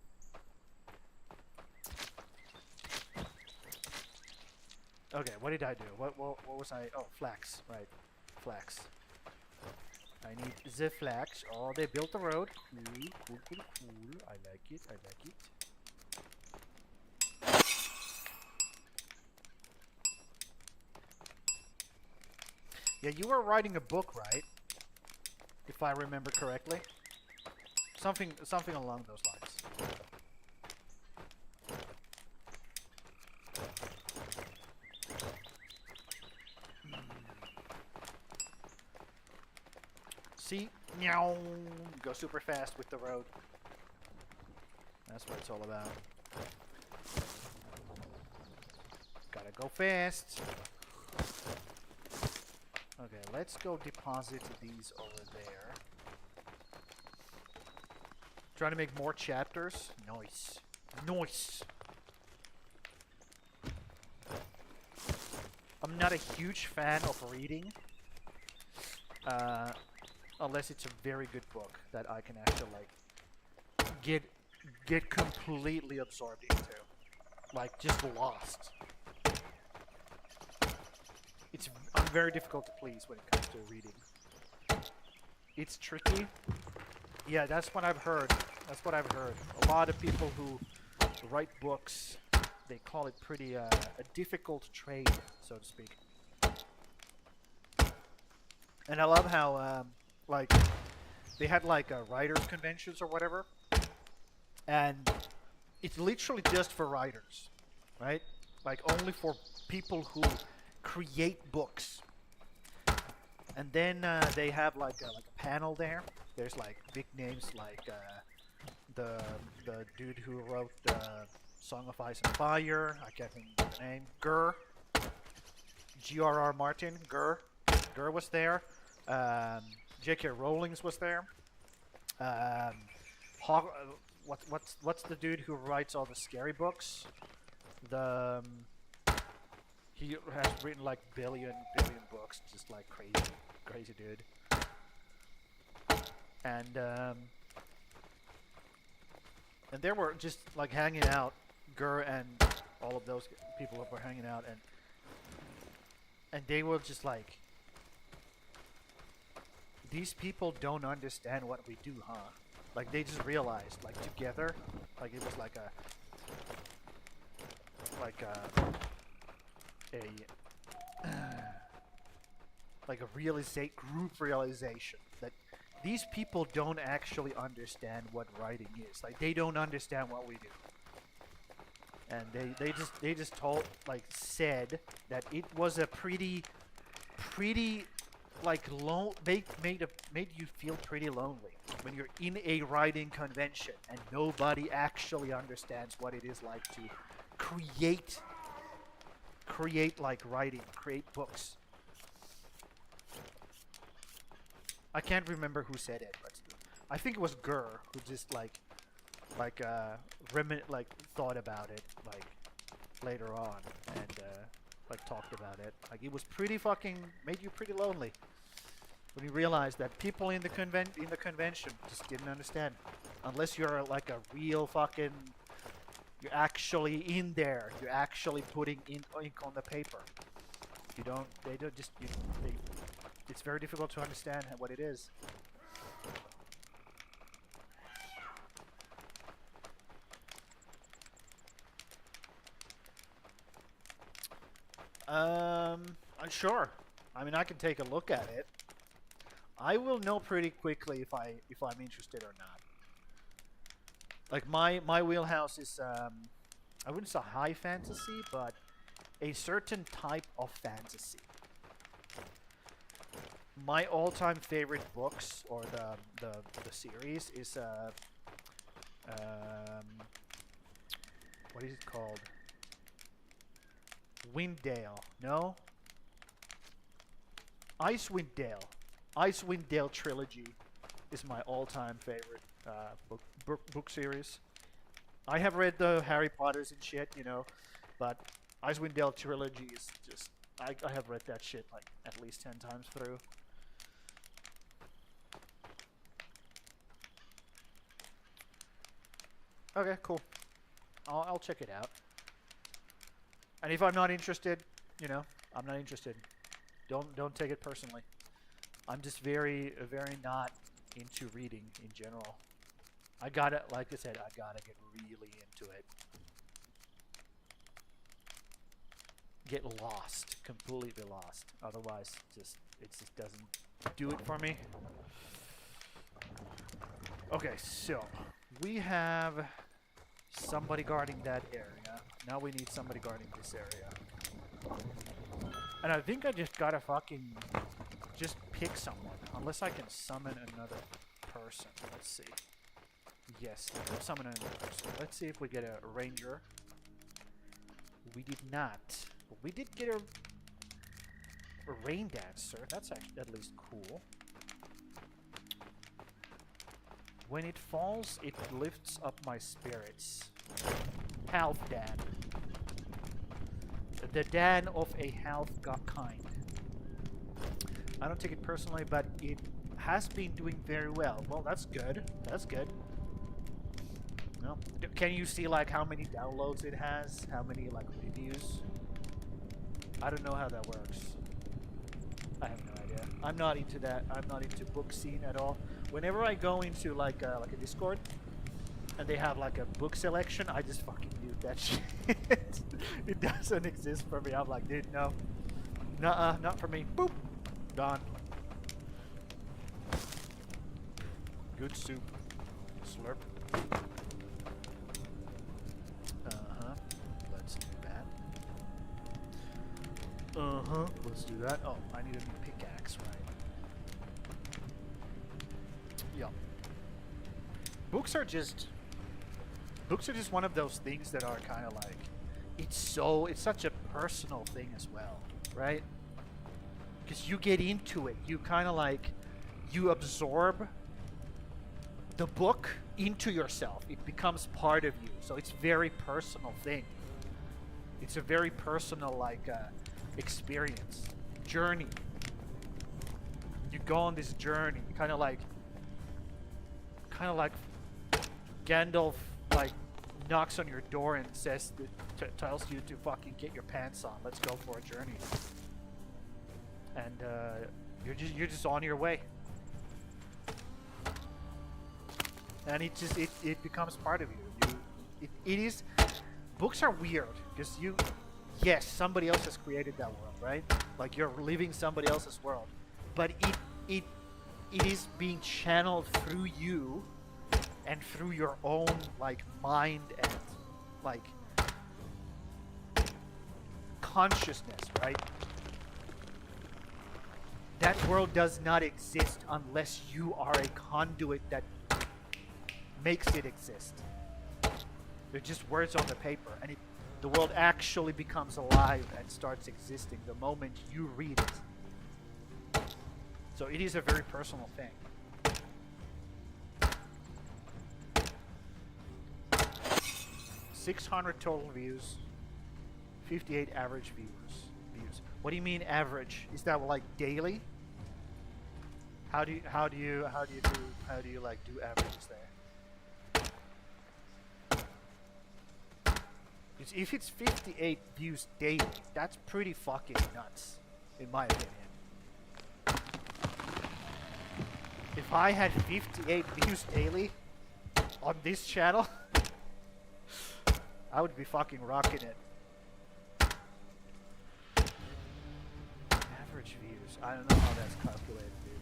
Okay, what did I do? What was I? Oh, flax, right? Flax. I need the flax. Oh, they built the road. Cool. I like it. Yeah, you were writing a book, right? If I remember correctly. Something along those lines. See? Meow! Go super fast with the road. That's what it's all about. Gotta go fast. Okay, let's go deposit these over there. Trying to make more chapters. Nice. I'm not a huge fan of reading. Unless it's a very good book that I can actually like get completely absorbed into. Like just lost. I'm very difficult to please when it comes to reading. It's tricky. Yeah, that's what I've heard. A lot of people who write books, they call it pretty a difficult trade, so to speak. And I love how like they had like writers conventions or whatever, and it's literally just for writers, right? Like only for people who create books. And then they have like a panel there. There's like big names like the dude who wrote Song of Ice and Fire. I can't remember the name. G.R.R. Martin. Gur was there. J.K. Rowling's was there. What's the dude who writes all the scary books? He has written like billion books, just like crazy dude. And they were just like hanging out, Gur and all of those people were hanging out, and they were just like, these people don't understand what we do, huh? Like they just realized, like together, like it was like a group realization that these people don't actually understand what writing is. Like they don't understand what we do. And they just said that it was a pretty pretty like made you feel pretty lonely when you're in a writing convention and nobody actually understands what it is like to create like writing, create books. I can't remember who said it, but I think it was Gurr who just like thought about it like later on and like talked about it. Like it was pretty fucking made you pretty lonely when you realized that people in the convention just didn't understand unless you're like a real fucking you're actually in there. You're actually putting ink on the paper. You don't. They don't just. It's very difficult to understand what it is. Sure. I mean, I can take a look at it. I will know pretty quickly if I'm interested or not. Like my wheelhouse is I wouldn't say high fantasy, but a certain type of fantasy. My all-time favorite books or the series is what is it called? Winddale. No? Icewind Dale. Icewind Dale trilogy is my all-time favorite book series. I have read the Harry Potters and shit, you know, but Icewind Dale trilogy is just I have read that shit like at least 10 times through. Okay, cool. I'll check it out. And if I'm not interested, you know, I'm not interested. Don't take it personally. I'm just very not into reading in general. I gotta, like I said, I gotta get really into it. Get lost, completely lost. Otherwise, it just doesn't do it for me. Okay, so we have somebody guarding that area. Now we need somebody guarding this area. And I think I just gotta fucking just pick someone. Unless I can summon another person. Let's see. Yes, I can summon another person. Let's see if we get a ranger. We did not. But we did get a rain dancer. That's actually at least cool. When it falls, it lifts up my spirits. Half Dan. The Dan of a half kind. I don't take it personally, but it has been doing very well. Well, that's good. That's good. No. Can you see like how many downloads it has? How many like reviews? I don't know how that works. I have no idea. I'm not into that. I'm not into book scene at all. Whenever I go into like a Discord and they have like a book selection, I just fucking mute that shit. It doesn't exist for me. I'm like, dude, no. Nuh-uh, not for me. Boop. Gone. Good soup. Slurp. Uh-huh. Let's do that. Uh-huh. Let's do that. Oh, I need a new pickaxe, right? Yeah. Books are just one of those things that are kind of like it's such a personal thing as well, right? Because you get into it, you kind of like you absorb the book into yourself. It becomes part of you, so it's a very personal thing. It's a very personal like experience, journey. You go on this journey, kind of like Gandalf like knocks on your door and says tells you to fucking get your pants on. Let's go for a journey. And you're just on your way. And it becomes part of you. It is. Books are weird because yes, somebody else has created that world, right? Like you're living somebody else's world, but it is being channeled through you and through your own like mind and like consciousness, right? That world does not exist unless you are a conduit that makes it exist. They're just words on the paper, and the world actually becomes alive and starts existing the moment you read it. So it is a very personal thing. 600 total views, 58 average views. What do you mean average? Is that like daily? How do you like do averages there? If it's 58 views daily, that's pretty fucking nuts, in my opinion. If I had 58 views daily on this channel, I would be fucking rocking it. Average views. I don't know how that's calculated, dude.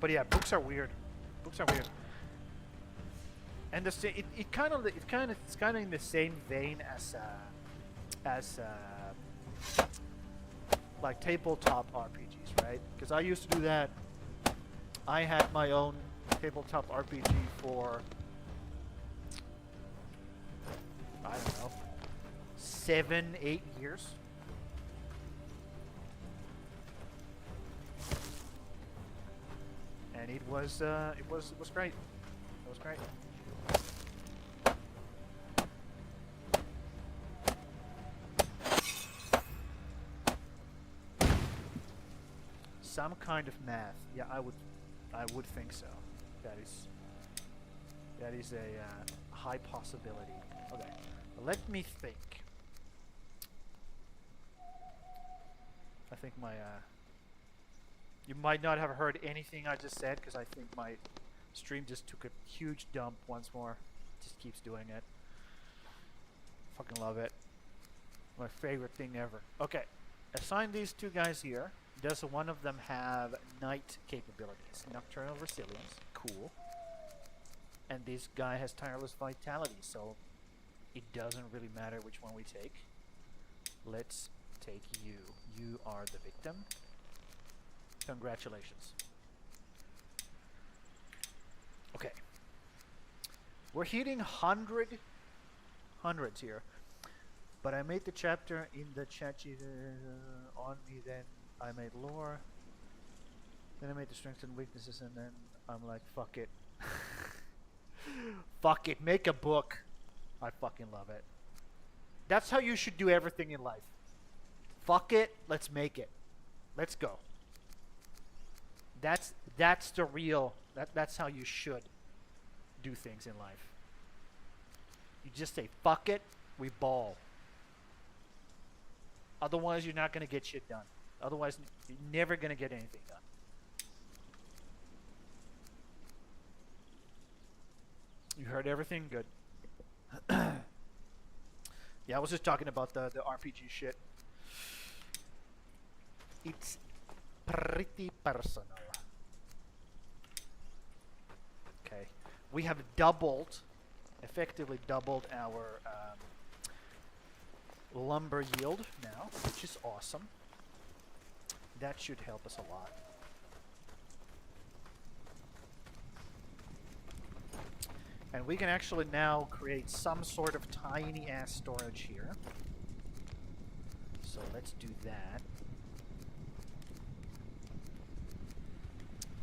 But yeah, books are weird. Books are weird. And it's kind of in the same vein as like tabletop RPGs, right? Because I used to do that. I had my own tabletop RPG for, I don't know, 7-8 years. And it was great. It was great. Some kind of math. Yeah, I would think so. That is a high possibility. Okay, let me think. I think my you might not have heard anything I just said because I think my stream just took a huge dump once more. Just keeps doing it. Fucking love it. My favorite thing ever. Okay, assign these two guys here. Does one of them have night capabilities? Nocturnal resilience. Cool. And this guy has tireless vitality, so it doesn't really matter which one we take. Let's take you. You are the victim. Congratulations. Okay. We're hitting hundreds here. But I made the chapter in the chat on me, then I made lore. Then I made the strengths and weaknesses, and then I'm like, fuck it. Fuck it, make a book. I fucking love it. That's how you should do everything in life. Fuck it, let's make it. Let's go. That's the real, that's how you should do things in life. You just say, fuck it, we ball. Otherwise, you're not going to get shit done. Otherwise, you're never going to get anything done. You heard everything? Good. Yeah, I was just talking about the RPG shit. It's pretty personal. Okay. We have effectively doubled our lumber yield now, which is awesome. That should help us a lot. And we can actually now create some sort of tiny ass storage here. So let's do that.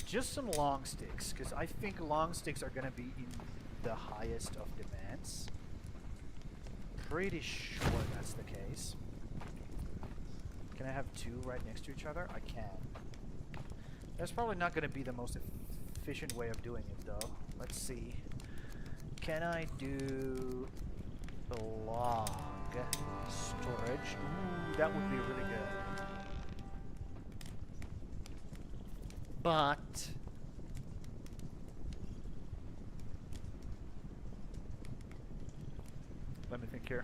Just some long sticks, because I think long sticks are going to be in the highest of demands. Pretty sure that's the case. Can I have two right next to each other? I can. That's probably not going to be the most efficient way of doing it, though. Let's see. Can I do the log storage? Ooh, that would be really good. But let me think here.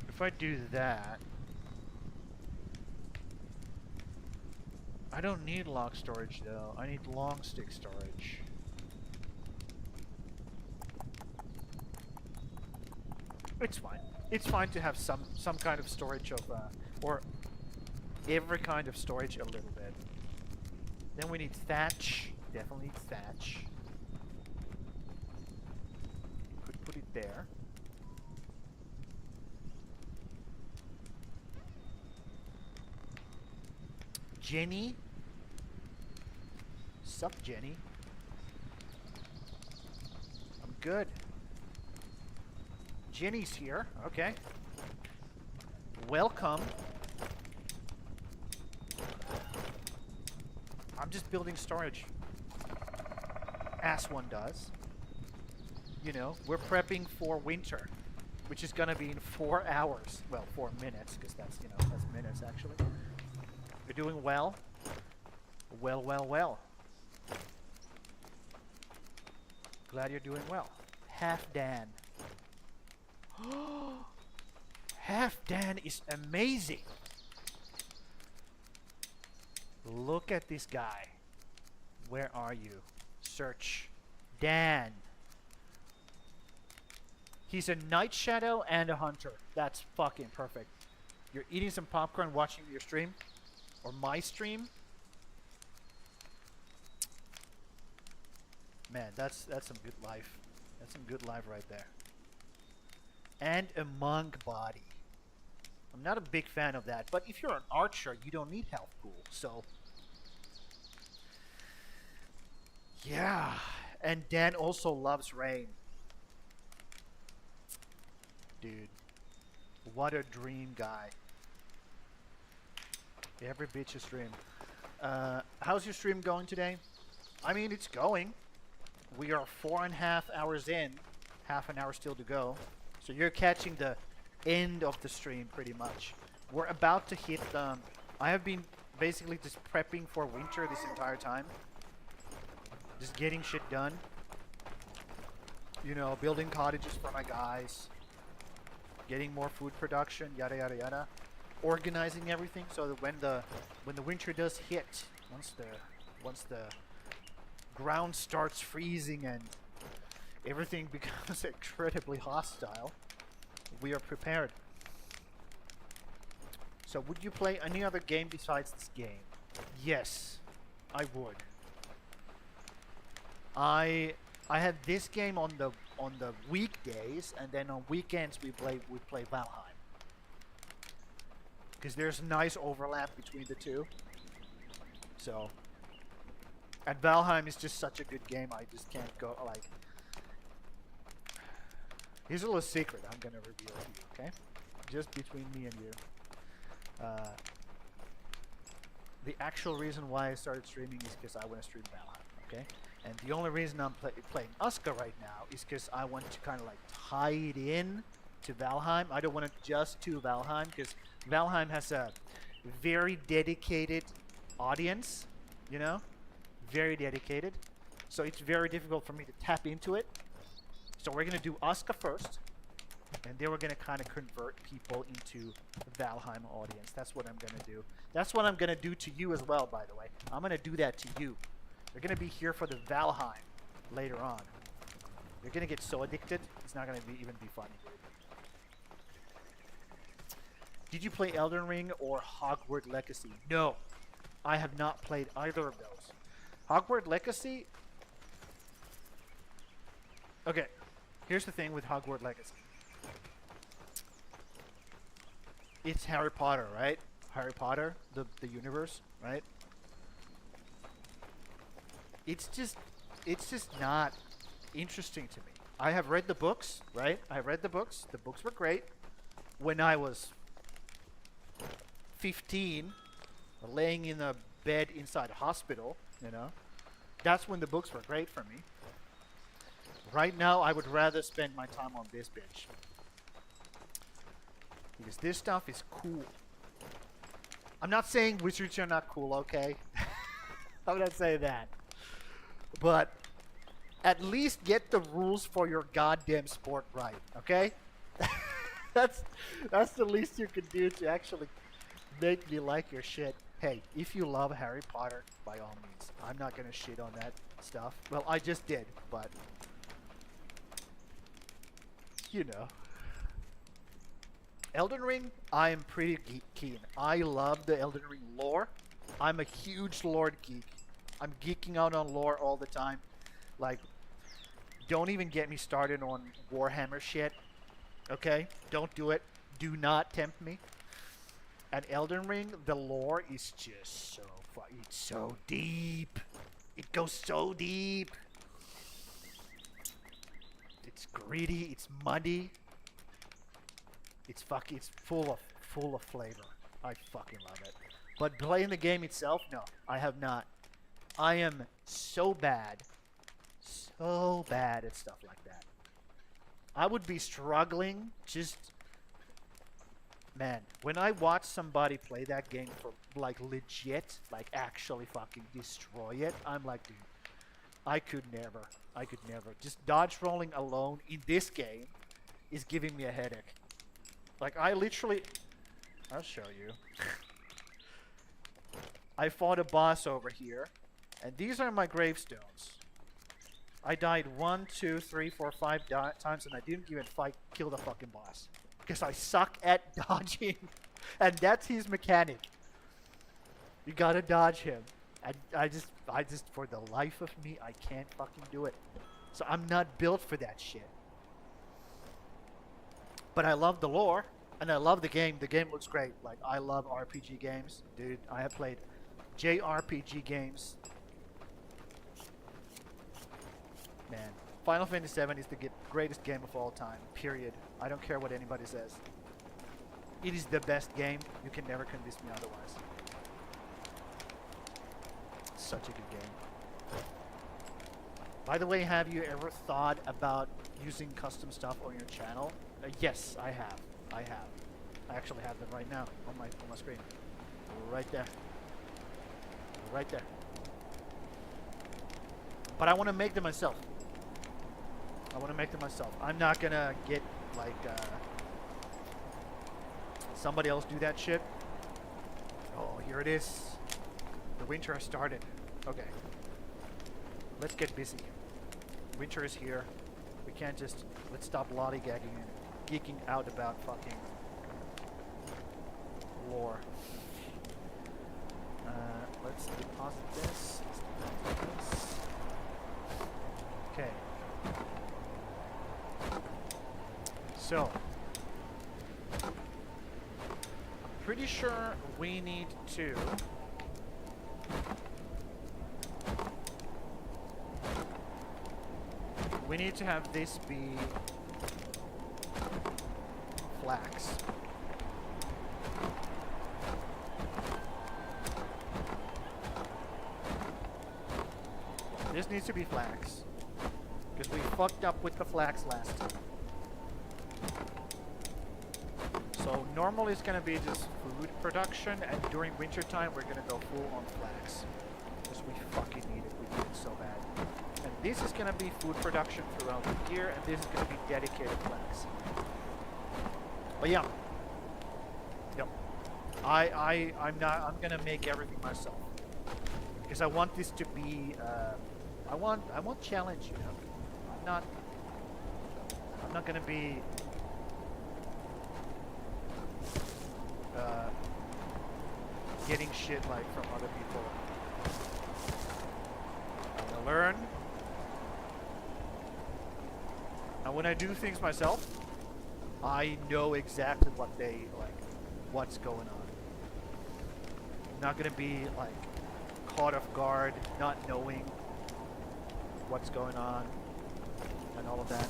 If I do that, I don't need log storage though. I need long stick storage. It's fine. It's fine to have some kind of storage of or every kind of storage a little bit. Then we need thatch. Definitely need thatch. Could put it there. Jenny. Sup, Jenny? I'm good. Jenny's here. Okay. Welcome. I'm just building storage. As one does. You know, we're prepping for winter, which is gonna be in 4 hours. Well, 4 minutes, because that's, you know, that's minutes actually. You're doing well. Well, well, well. Glad you're doing well. Half Dan. Half Dan is amazing. Look at this guy. Where are you? Search. Dan. He's a night shadow and a hunter. That's fucking perfect. You're eating some popcorn watching your stream? Or my stream? Man, that's some good life. That's some good life right there. And a monk body. I'm not a big fan of that, but if you're an archer, you don't need health pool, so... Yeah, and Dan also loves rain. Dude, what a dream guy. Every bitch's dream. How's your stream going today? I mean, it's going. We are 4.5 hours in. Half an hour still to go. So you're catching the end of the stream pretty much. We're about to hit I have been basically just prepping for winter this entire time. Just getting shit done. You know, building cottages for my guys. Getting more food production, yada yada yada. Organizing everything so that when the winter does hit, once the ground starts freezing and everything becomes incredibly hostile, we are prepared. So would you play any other game besides this game? Yes, I would. I have this game on the weekdays, and then on weekends we play Valheim. Because there's nice overlap between the two. So, and Valheim is just such a good game. I just can't go like. Here's a little secret I'm gonna reveal to you, okay? Just between me and you. The actual reason why I started streaming is because I want to stream Valheim, okay? And the only reason I'm playing ASKA right now is because I want to kind of like tie it in to Valheim. I don't want to just do Valheim because Valheim has a very dedicated audience, you know? Very dedicated. So it's very difficult for me to tap into it. So we're going to do ASKA first. And then we're going to kind of convert people into Valheim audience. That's what I'm going to do. That's what I'm going to do to you as well, by the way. I'm going to do that to you. You're going to be here for the Valheim later on. You're going to get so addicted, it's not going to even be funny. Did you play Elden Ring or Hogwarts Legacy? No, I have not played either of those. Hogwarts Legacy... Okay, here's the thing with Hogwarts Legacy. It's Harry Potter, right? Harry Potter, the universe, right? It's just not interesting to me. I have read the books, right? I read the books. The books were great. When I was 15, laying in a bed inside a hospital, you know, that's when the books were great for me. Right now, I would rather spend my time on this bitch. Because this stuff is cool. I'm not saying wizards are not cool, okay? I'm not saying that. But at least get the rules for your goddamn sport right, okay? That's the least you can do to actually make me like your shit. Hey, if you love Harry Potter, by all means. I'm not gonna shit on that stuff. Well, I just did, but... You know. Elden Ring, I am pretty keen. I love the Elden Ring lore. I'm a huge lore geek. I'm geeking out on lore all the time. Like, don't even get me started on Warhammer shit. Okay? Don't do it. Do not tempt me. And Elden Ring, the lore is just so it's so deep. It goes so deep. It's gritty. It's muddy. It's full of flavor. I fucking love it. But playing the game itself, no, I have not. I am so bad at stuff like that. I would be struggling just, man, when I watch somebody play that game for like legit, like actually fucking destroy it, I'm like, dude, I could never. Just dodge rolling alone in this game is giving me a headache. Like, I'll show you. I fought a boss over here, and these are my gravestones. I died 1, 2, 3, 4, 5 times, and I didn't even kill the fucking boss. Because I suck at dodging. And that's his mechanic. You gotta dodge him. And I just, for the life of me, I can't fucking do it. So I'm not built for that shit. But I love the lore, and I love the game. The game looks great. Like, I love RPG games. Dude, I have played JRPG games. Man, Final Fantasy VII is the greatest game of all time, period. I don't care what anybody says. It is the best game. You can never convince me otherwise. Such a good game. By the way, have you ever thought about using custom stuff on your channel? Yes, I have. I actually have them right now on my screen. Right there. Right there. But I want to make them myself. I'm not gonna get like somebody else do that shit. Oh, here it is. The winter has started. Okay. Let's get busy. Winter is here. We can't just... Let's stop lollygagging and geeking out about fucking lore. Let's deposit this. Okay. So, I'm pretty sure we need to... We need to have this be flax. This needs to be flax. Because we fucked up with the flax last time. So normally it's gonna be just food production, and during winter time we're gonna go full on flax. Because we fucking need it. We need it so bad. And this is gonna be food production throughout the year, and this is gonna be dedicated flax. But yeah. Yep. I'm gonna make everything myself. Because I want this to be I want challenge, you know. I'm not gonna be getting shit like from other people. I'm gonna learn. And when I do things myself, I know exactly what they like, what's going on. I'm not gonna be like caught off guard, not knowing what's going on and all of that.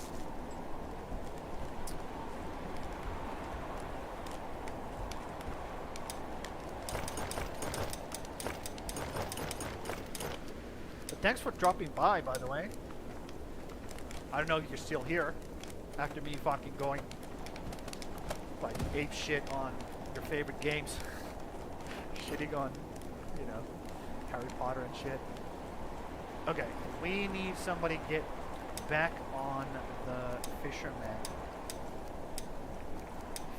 But thanks for dropping by the way. I don't know if you're still here after me fucking going like ape shit on your favorite games. Shitting on, you know, Harry Potter and shit. Okay, we need somebody to get back on the fisherman.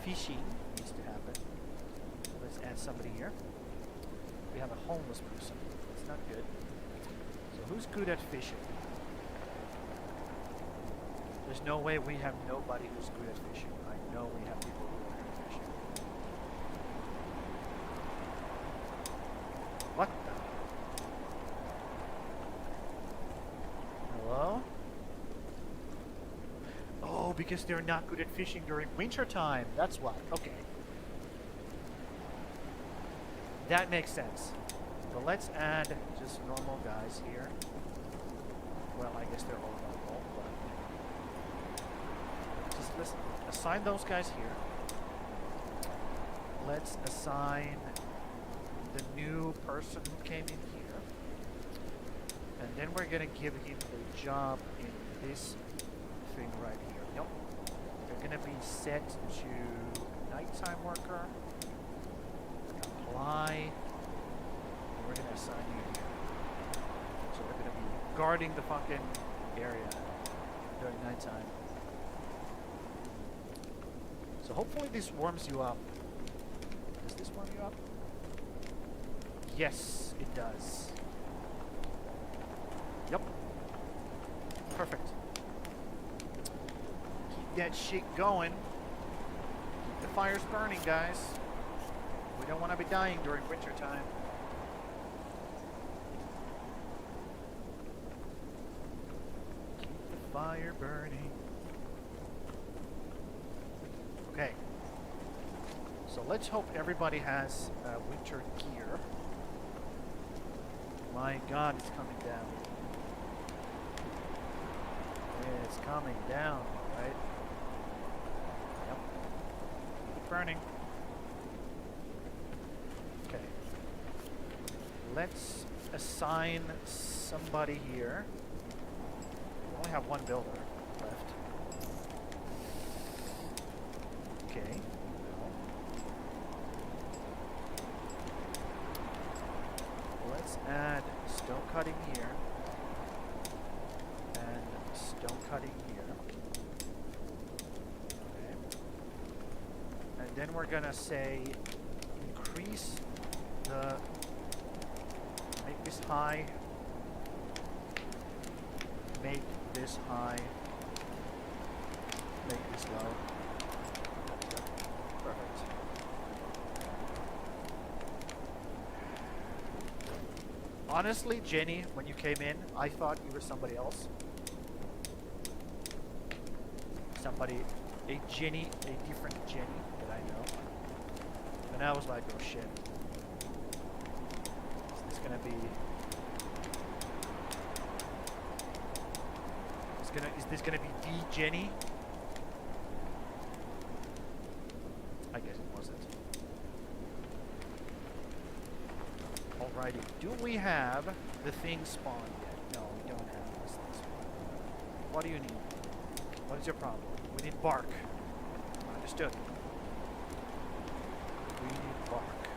Fishing needs to happen. So let's add somebody here. We have a homeless person. That's not good. So who's good at fishing? There's no way we have nobody who's good at fishing. I know we have people who are good at fishing. because they're not good at fishing during winter time. That's why. Okay. That makes sense. So let's add just normal guys here. Well, I guess they're all normal, but just let's assign those guys here. Let's assign the new person who came in here. And then we're gonna give him a job in this thing right here. Yep. They're gonna be set to nighttime worker. Apply. We're gonna assign you here. So we're gonna be guarding the fucking area during nighttime. So hopefully this warms you up. Does this warm you up? Yes, it does. Yep. Perfect. Keep that shit going. Keep the fires burning, guys. We don't want to be dying during winter time. Keep the fire burning. Okay. So let's hope everybody has winter gear. My God, it's coming down. It's coming down, right? Yep. Keep it burning. Okay. Let's assign somebody here. We only have one builder left. Okay. Let's add stone cutting here and stone cutting here. Okay. And then we're gonna say increase the, make this high, make this high, make this low. Perfect. Honestly, Jenny, when you came in, I thought you were somebody else. Somebody, a Jenny, a different Jenny that I know. And I was like, oh shit. Is this gonna be... Is this gonna be the Jenny? I guess it wasn't. Alrighty, do we have the thing spawned yet? No, we don't have this thing spawned. What do you need? What is your problem? We need bark. Understood. We need bark.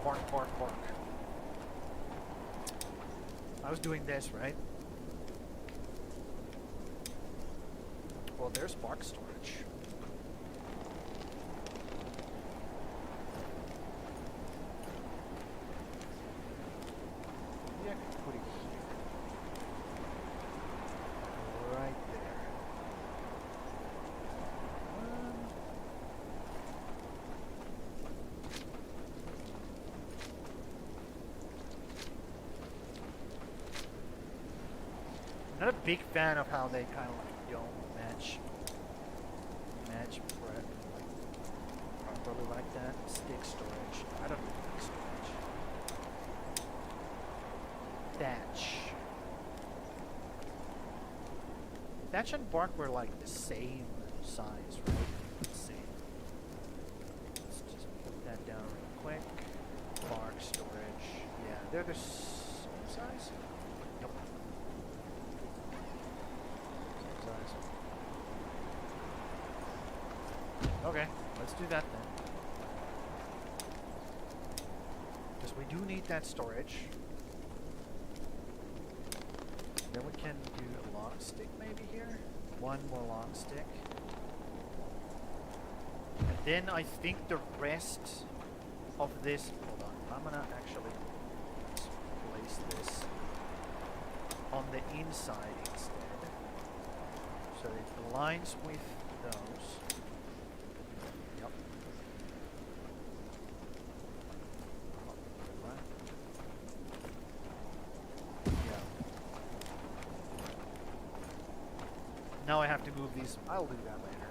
Bark, bark, bark. I was doing this, right? Well, there's bark storage. Yeah, I can put it here. Right there. I'm not a big fan of how they kind of like don't match bread like properly like that. Stick storage. I don't need storage. Thatch. Thatch and bark were like the same size, right? Same. Let's just put that down real quick. Bark storage. Yeah, they're the same size. Yep. Same size. Okay, let's do that then. Because we do need that storage. Then we can do a long stick maybe here. One more long stick. And then I think the rest of this... Hold on, I'm gonna actually place this on the inside instead. So it aligns with those. Yep. Yeah. now I have to move these. I'll do that later.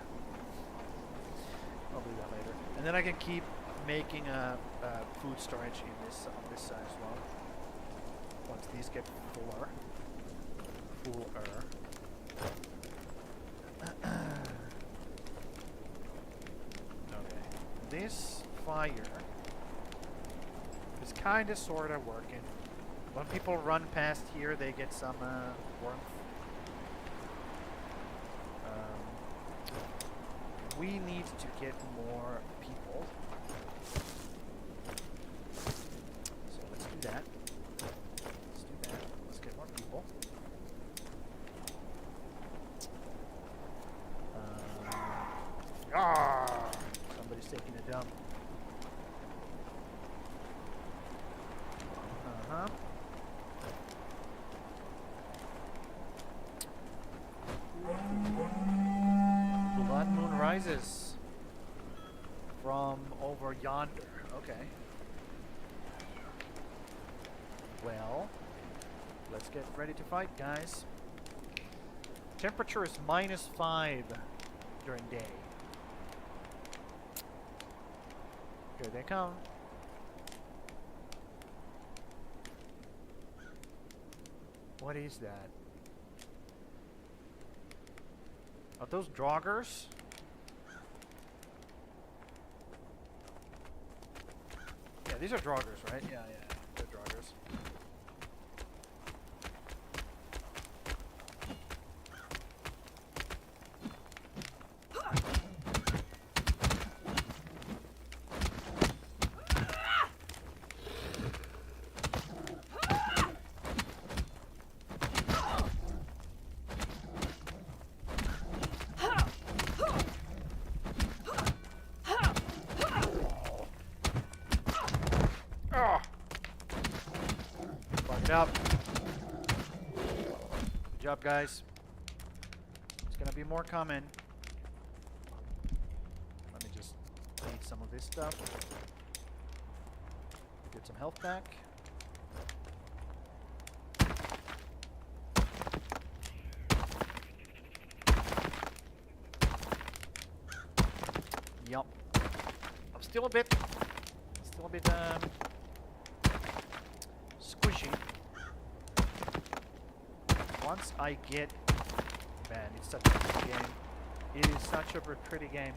I'll do that later. And then I can keep making food storage in this on this side as well. Once these get fuller. Okay. This fire is kind of sort of working. When people run past here, they get some warmth. We need to get more people. So let's do that. Let's get more people. Somebody's taking a dump. Blood moon rises from over yonder. Okay. Well, let's get ready to fight, guys. Temperature is -5 during day. Here they come. What is that? Are those joggers? Yeah, these are joggers, right? Yeah, they're joggers. Up. Good job, guys. There's gonna be more coming. Let me just eat some of this stuff. Get some health back. Yup. I'm still a bit squishy. Once I get... Man, it's such a pretty game. It is such a pretty game.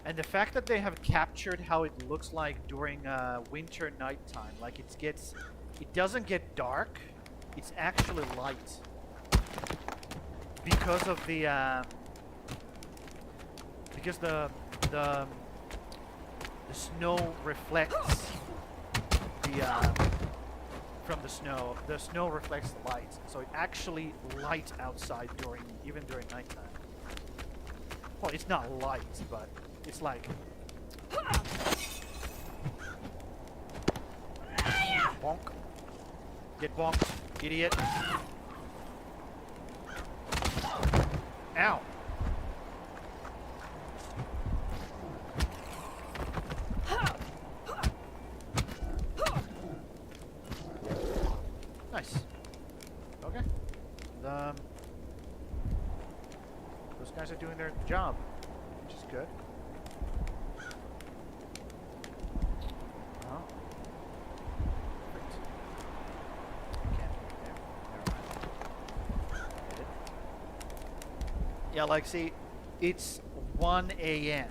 And the fact that they have captured how it looks like during winter nighttime, like it doesn't get dark, it's actually light. Because of the, because the snow reflects from the snow. The snow reflects the light, so it actually light outside even during nighttime. Well, it's not light, but it's like bonk. Get bonked, idiot. Ow. Nice. Okay. Those guys are doing their job, which is good. Perfect. Can't do it there. Never mind. Get it. Yeah, like, see, it's 1 a.m.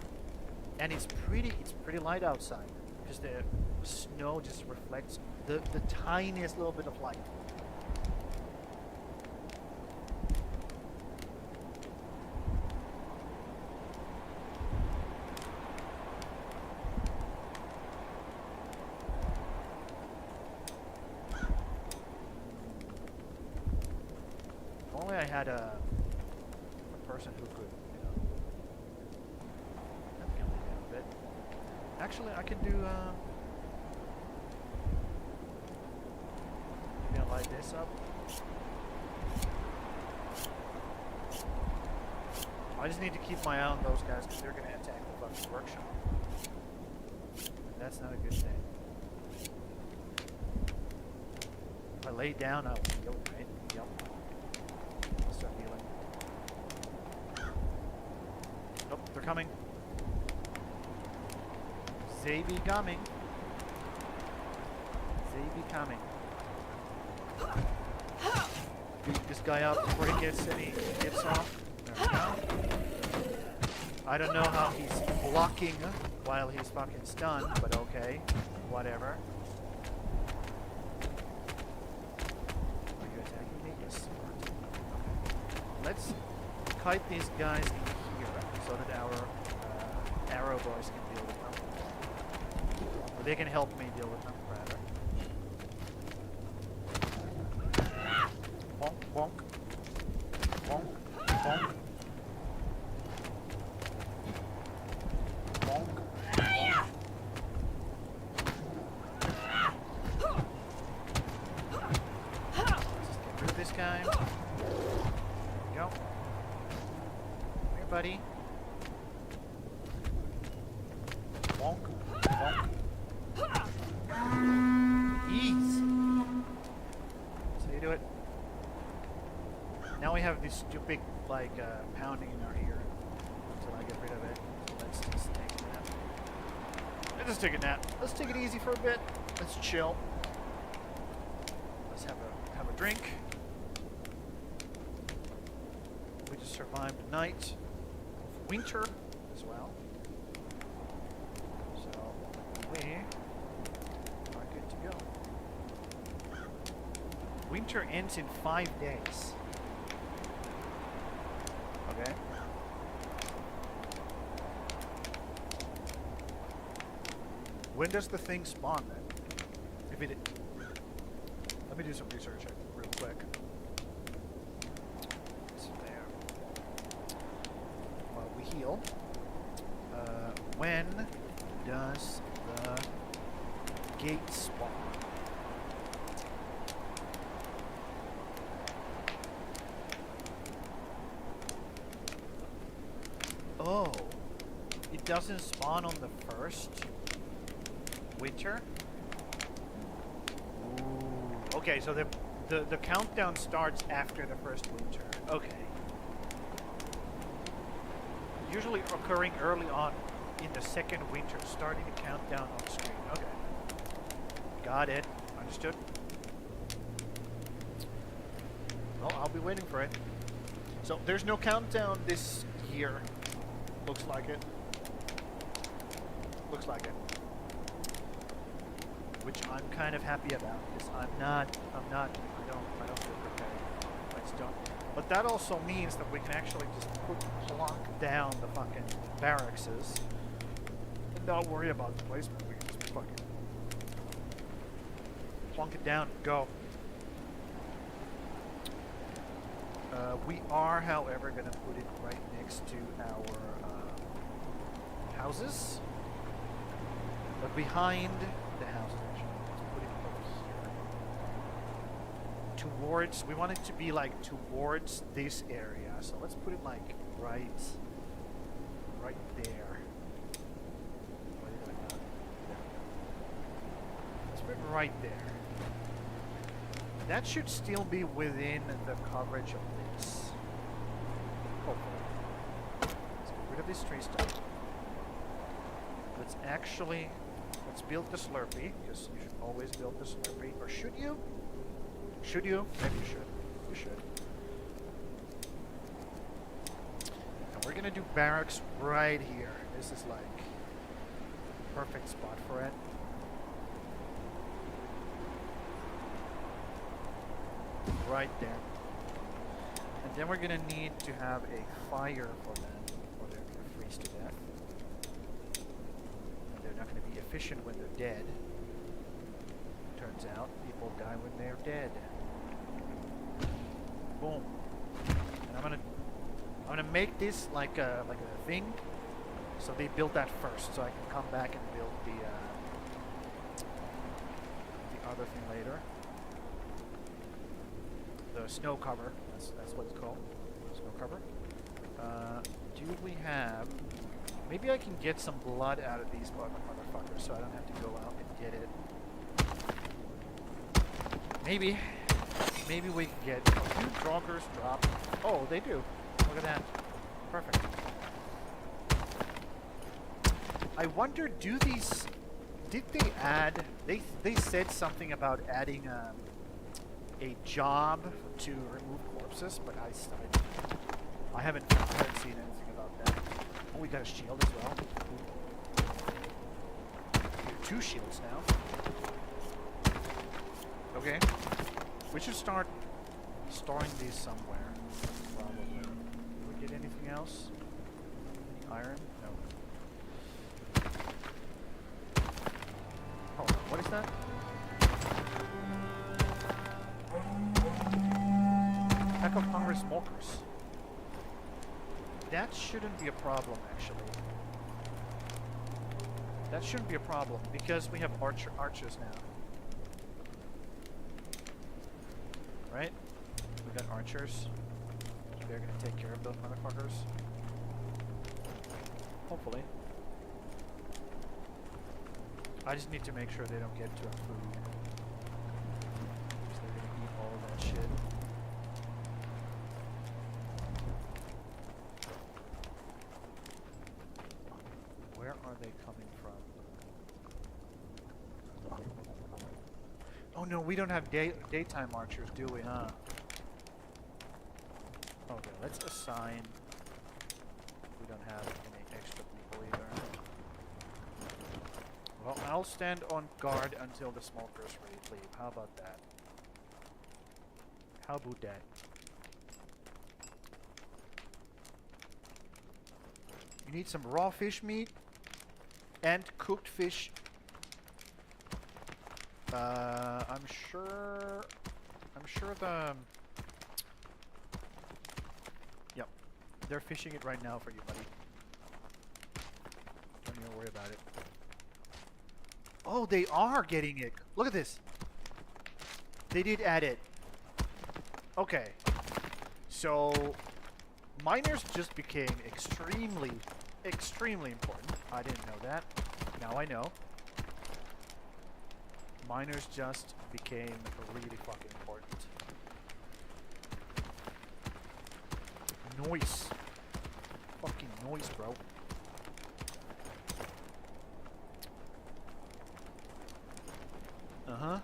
and it's pretty light outside because the snow just reflects the tiniest little bit of light. If only I had a person who could, that can leave out a bit. Actually, I can do, maybe I'll light this up. I just need to keep my eye on those guys because they're going to attack the fucking workshop. And that's not a good thing. If I lay down, I'll heal, right? Yep. I'll start healing. Nope, they're coming. They be coming. They be coming. Beat this guy up before he gets any hits off. There we go. I don't know how he's blocking while he's fucking stunned, but okay. Whatever. Are you attacking me? Yes. Okay. Let's kite these guys in here so that our arrow boys can deal with them. Or they can help me deal with them, rather. Bonk, bonk. Bonk, bonk. Bonk, bonk. Let's just get rid of this guy. There we go. Come here, buddy. Bonk, bonk. Ease. So you do it. Now we have this stupid, like, pounding in our ear until I get rid of it. So let's just take a nap. Let's just take a nap. Let's take it easy for a bit. Let's chill. Let's have a drink. We just survived the night of winter as well. So we are good to go. Winter ends in 5 days. Okay. When does the thing spawn then? If it... Let me do some research real quick. It's there. While we heal. When does the gate spawn? Oh, it doesn't spawn on the first winter? Ooh. Okay, so the countdown starts after the first winter. Okay. Usually occurring early on in the second winter, starting the countdown on screen. Okay. Got it. Understood. Well, I'll be waiting for it. So there's no countdown this year. Looks like it. Looks like it. Which I'm kind of happy about, because I don't feel prepared. I just don't. But that also means that we can actually just plonk down the fucking barracks and not worry about the placement. We can just fucking plonk it down and go. We are, however, going to put it right next to our houses. But behind the houses, actually. Let's put it over here. Towards, we want it to be like towards this area. So let's put it like right there. Where did I go? There. Let's put it right there. That should still be within the coverage of this. Hopefully. Let's get rid of this tree stuff. Let's build the Slurpee, because you should always build the Slurpee. Or should you? Should you? Maybe you should. You should. And we're gonna do barracks right here. This is like perfect spot for it. Right there. And then we're gonna need to have a fire for them, or they're gonna freeze to death. And they're not gonna be efficient when they're dead. Turns out people die when they're dead. Boom. And I'm gonna make this like a thing. So they build that first, so I can come back and build the other thing later. The snow cover. That's what it's called. Snow cover. Do we have... Maybe I can get some blood out of these motherfuckers so I don't have to go out and get it. Maybe. maybe we can get a few joggers drop. Oh, they do. Look at that. Perfect. I wonder, did they add, they said something about adding a job to remove corpses, but I haven't seen anything about that. Oh, we got a shield as well. Two shields now. Okay. We should start storing these somewhere. Probably. Did we get anything else? Iron? No. Hold on. What is that? Pack of hungry smokers. That shouldn't be a problem, actually. That shouldn't be a problem because we have archers now. Right? We got archers. They're gonna take care of those motherfuckers. Hopefully. I just need to make sure they don't get to our food. Because they're gonna eat all of that shit. Where are they coming from? Oh no, we don't have daytime archers, do we, huh? Okay, let's assign. We don't have any extra people either. Well, I'll stand on guard until the smokers leave. How about that? How about that? You need some raw fish meat and cooked fish. I'm sure the... Yep. They're fishing it right now for you, buddy. Don't even worry about it. Oh, they are getting it. Look at this. They did add it. Okay. So, miners just became extremely important. I didn't know that. Now I know. Miners just became really fucking important. Noise. Fucking noise, bro. Uh-huh.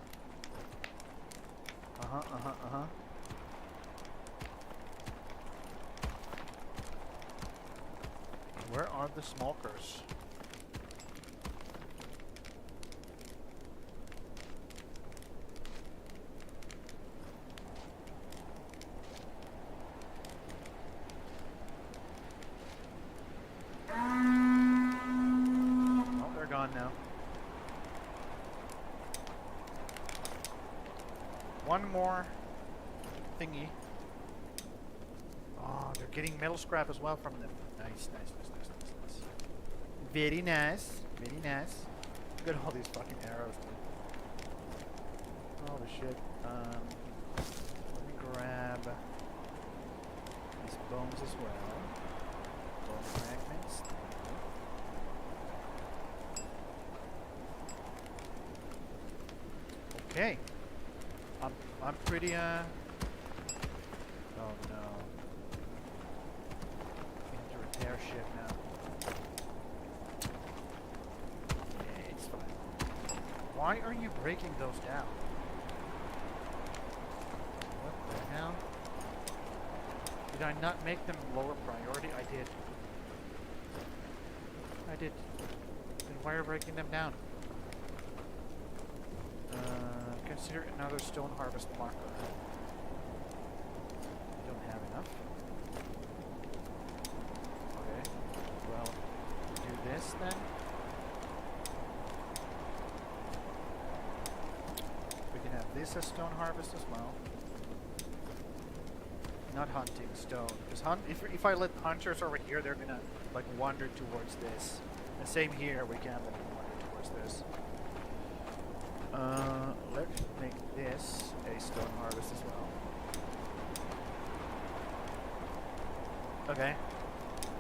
Uh-huh. Where are the smokers? Oh, they're gone now. One more thingy. Oh, they're getting metal scrap as well from them. Nice. Very nice. Look at all these fucking arrows, dude. Holy shit. Let me grab these bones as well. Bone fragments. Okay. I'm pretty, oh no. We have to repair shit now. Yeah, it's fine. Why are you breaking those down? What the hell? Did I not make them lower priority? I did. Then why are you breaking them down? Consider another stone harvest marker. Don't have enough. Okay. Well, do this then. We can have this as stone harvest as well. Not hunting stone, because if I let hunters over here, they're gonna like wander towards this. And same here, we can't let them wander towards this. Let's make this a stone harvest as well. Okay.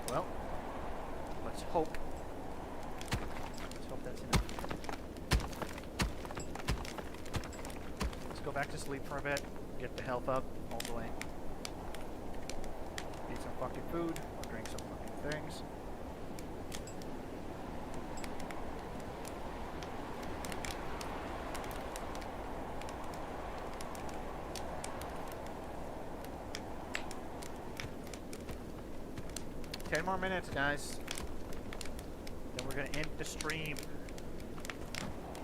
Well, let's hope. Let's hope that's enough. Let's go back to sleep for a bit. Get the health up all the way. Eat some fucking food or drink some fucking things. Ten more minutes, guys. Then we're gonna end the stream.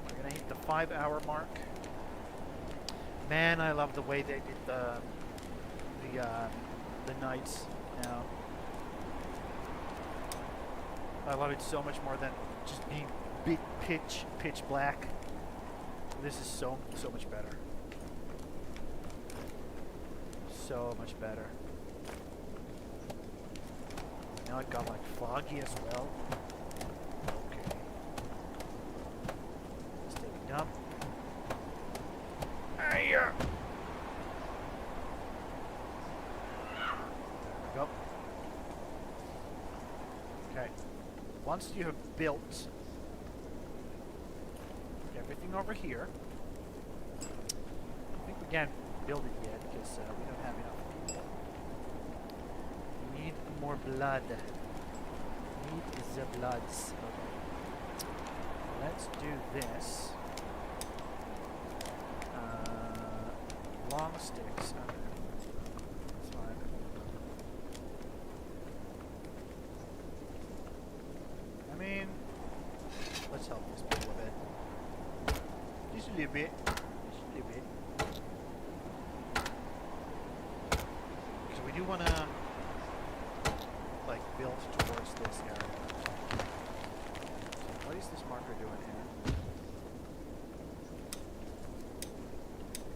We're gonna hit the 5-hour mark. Man, I love the way they did the nights now. I love it so much more than just being pitch black. This is so much better. So much better. Now it got like foggy as well. Okay. Let's take a dump. Here. Go. Okay. Once you have built everything over here, I think we can't build it yet because we don't have enough. We need more blood. Need the bloods. Okay. Let's do this. Long sticks. Okay. That's fine. I mean, let's help this bit a little bit. Just a little bit. Just a little bit. Because we do want to, like, build towards this area. So what is this marker doing here?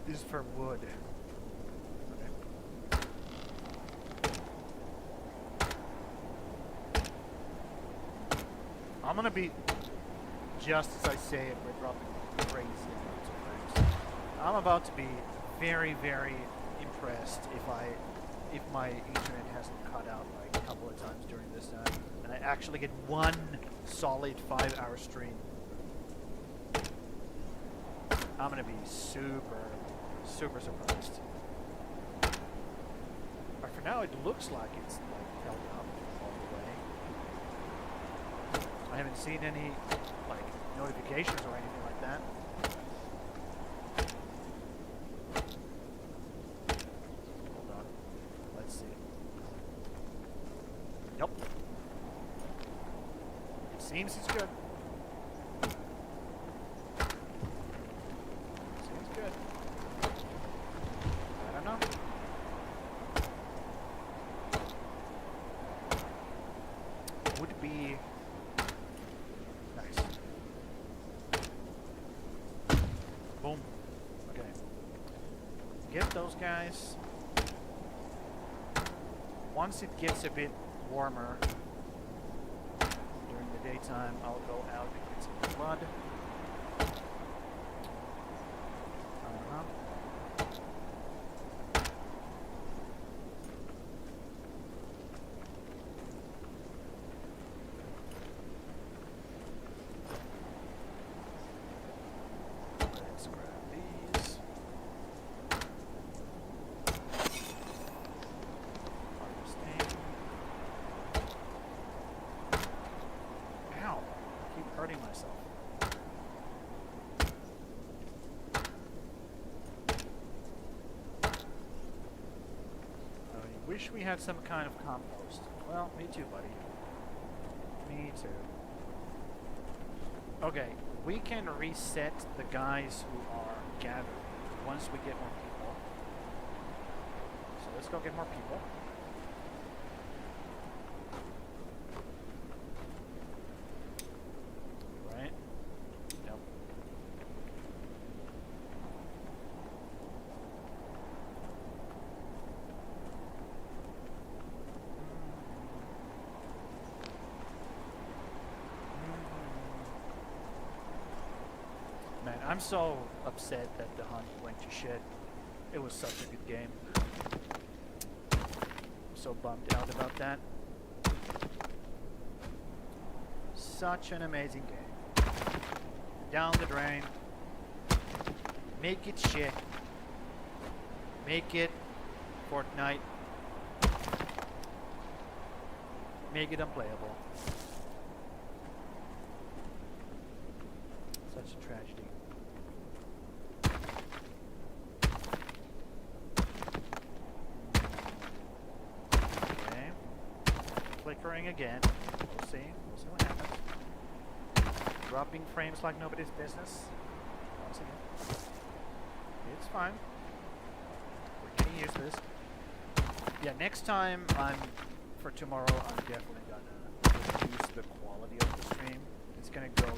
This is for wood. Okay. I'm gonna be just as I say it. We're dropping crazy amounts of frames. I'm about to be very, very impressed if my internet hasn't cut out like a couple of times during this time, and I actually get one solid 5-hour stream. I'm gonna be super surprised. But for now, it looks like it's like held up all the way. I haven't seen any like notifications or anything like that. Hold on. Let's see. Nope. It seems it's good. Would be nice. Boom. Okay. Get those guys. Once it gets a bit warmer during the daytime, I'll go out and get some blood. Hurting myself. I wish we had some kind of compost. Well, me too, buddy. Me too. Okay, we can reset the guys who are gathered once we get more people. So let's go get more people. Man, I'm so upset that the hunt went to shit. It was such a good game. I'm so bummed out about that. Such an amazing game. Down the drain. Make it shit. Make it Fortnite. Make it unplayable. Such a tragedy. Okay. Flickering again. We'll see. We'll see what happens. Dropping frames like nobody's business. Once again. It's fine. We're getting used to this. Yeah, next time for tomorrow, I'm definitely gonna reduce the quality of the stream. It's gonna go to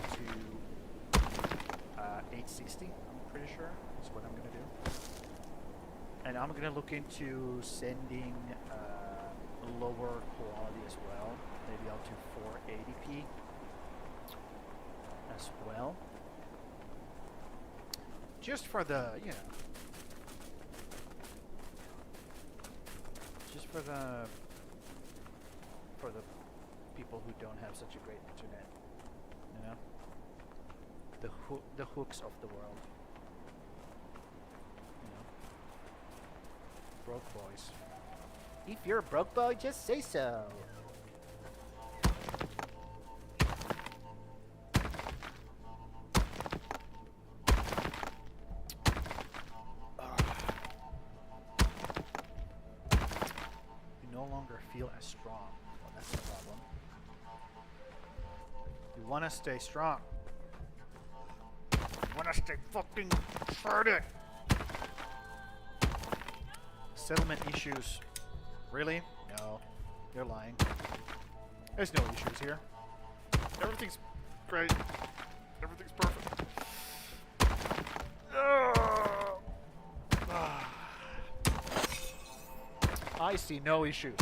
860, I'm pretty sure. That's what I'm gonna do. And I'm gonna look into sending lower quality as well. Maybe I'll do 480p as well. Just for the, you know, just for the people who don't have such a great internet, you know, the hooks of the world, you know, broke boys. If you're a broke boy, just say so. Feel as strong. Well, that's the problem. You want to stay strong. You want to stay fucking shredded. Settlement issues. Really? No. You're lying. There's no issues here. Everything's great. Everything's perfect. I see no issues.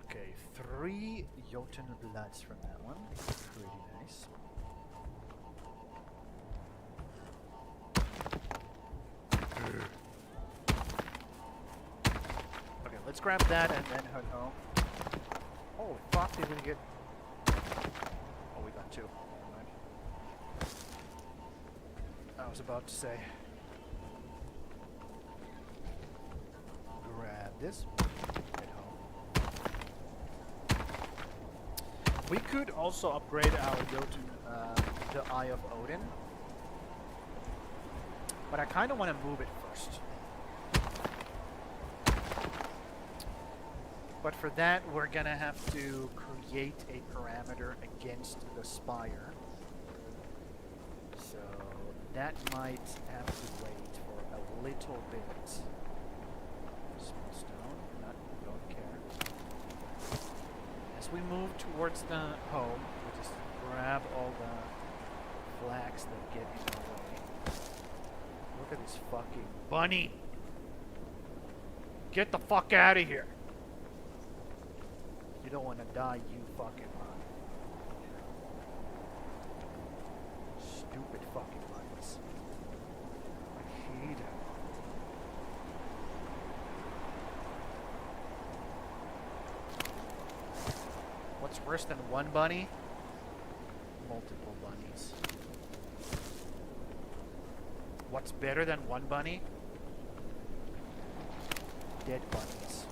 Okay, 3 Jotun Bloods from that one. Pretty nice. Okay, let's grab that and then head home. Holy fuck, did we get... Oh, we got 2. I was about to say, grab this, head home. We could also upgrade our Jotun, the Eye of Odin, but I kind of want to move it first. But for that, we're gonna have to create a parameter against the spire. So that might have to wait for a little bit. Small stone, don't care. As we move towards the home, we just grab all the flags that get in our way. Look at this fucking bunny! Get the fuck out of here! You don't want to die, you fucking run. Stupid fucking bunnies. I hate it. What's worse than one bunny? Multiple bunnies. What's better than one bunny? Dead bunnies.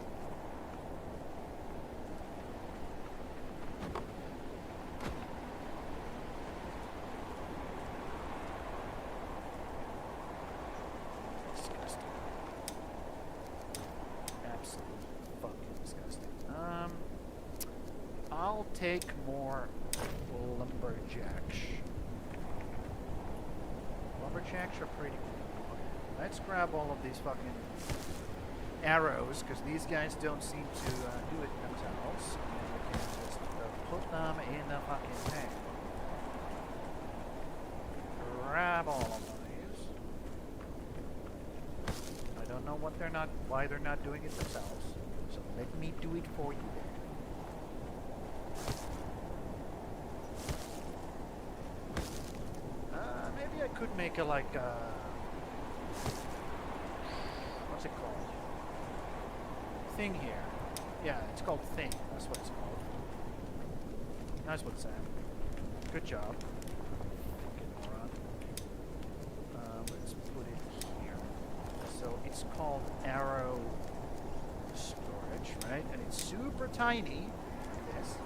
Disgusting. Absolutely fucking disgusting. I'll take more lumberjacks. Lumberjacks are pretty cool. Okay, let's grab all of these fucking arrows, because these guys don't seem to do it themselves. And we can just put them in the fucking tank. Grab all of these. I don't know why they're not doing it themselves. So let me do it for you then. Maybe I could make a like what's it called? Thing here. Yeah, it's called thing. That's what it's called. Nice one, Sam. Good job. Fucking moron. Let's put it here. So it's called arrow storage, right? And it's super tiny, like this.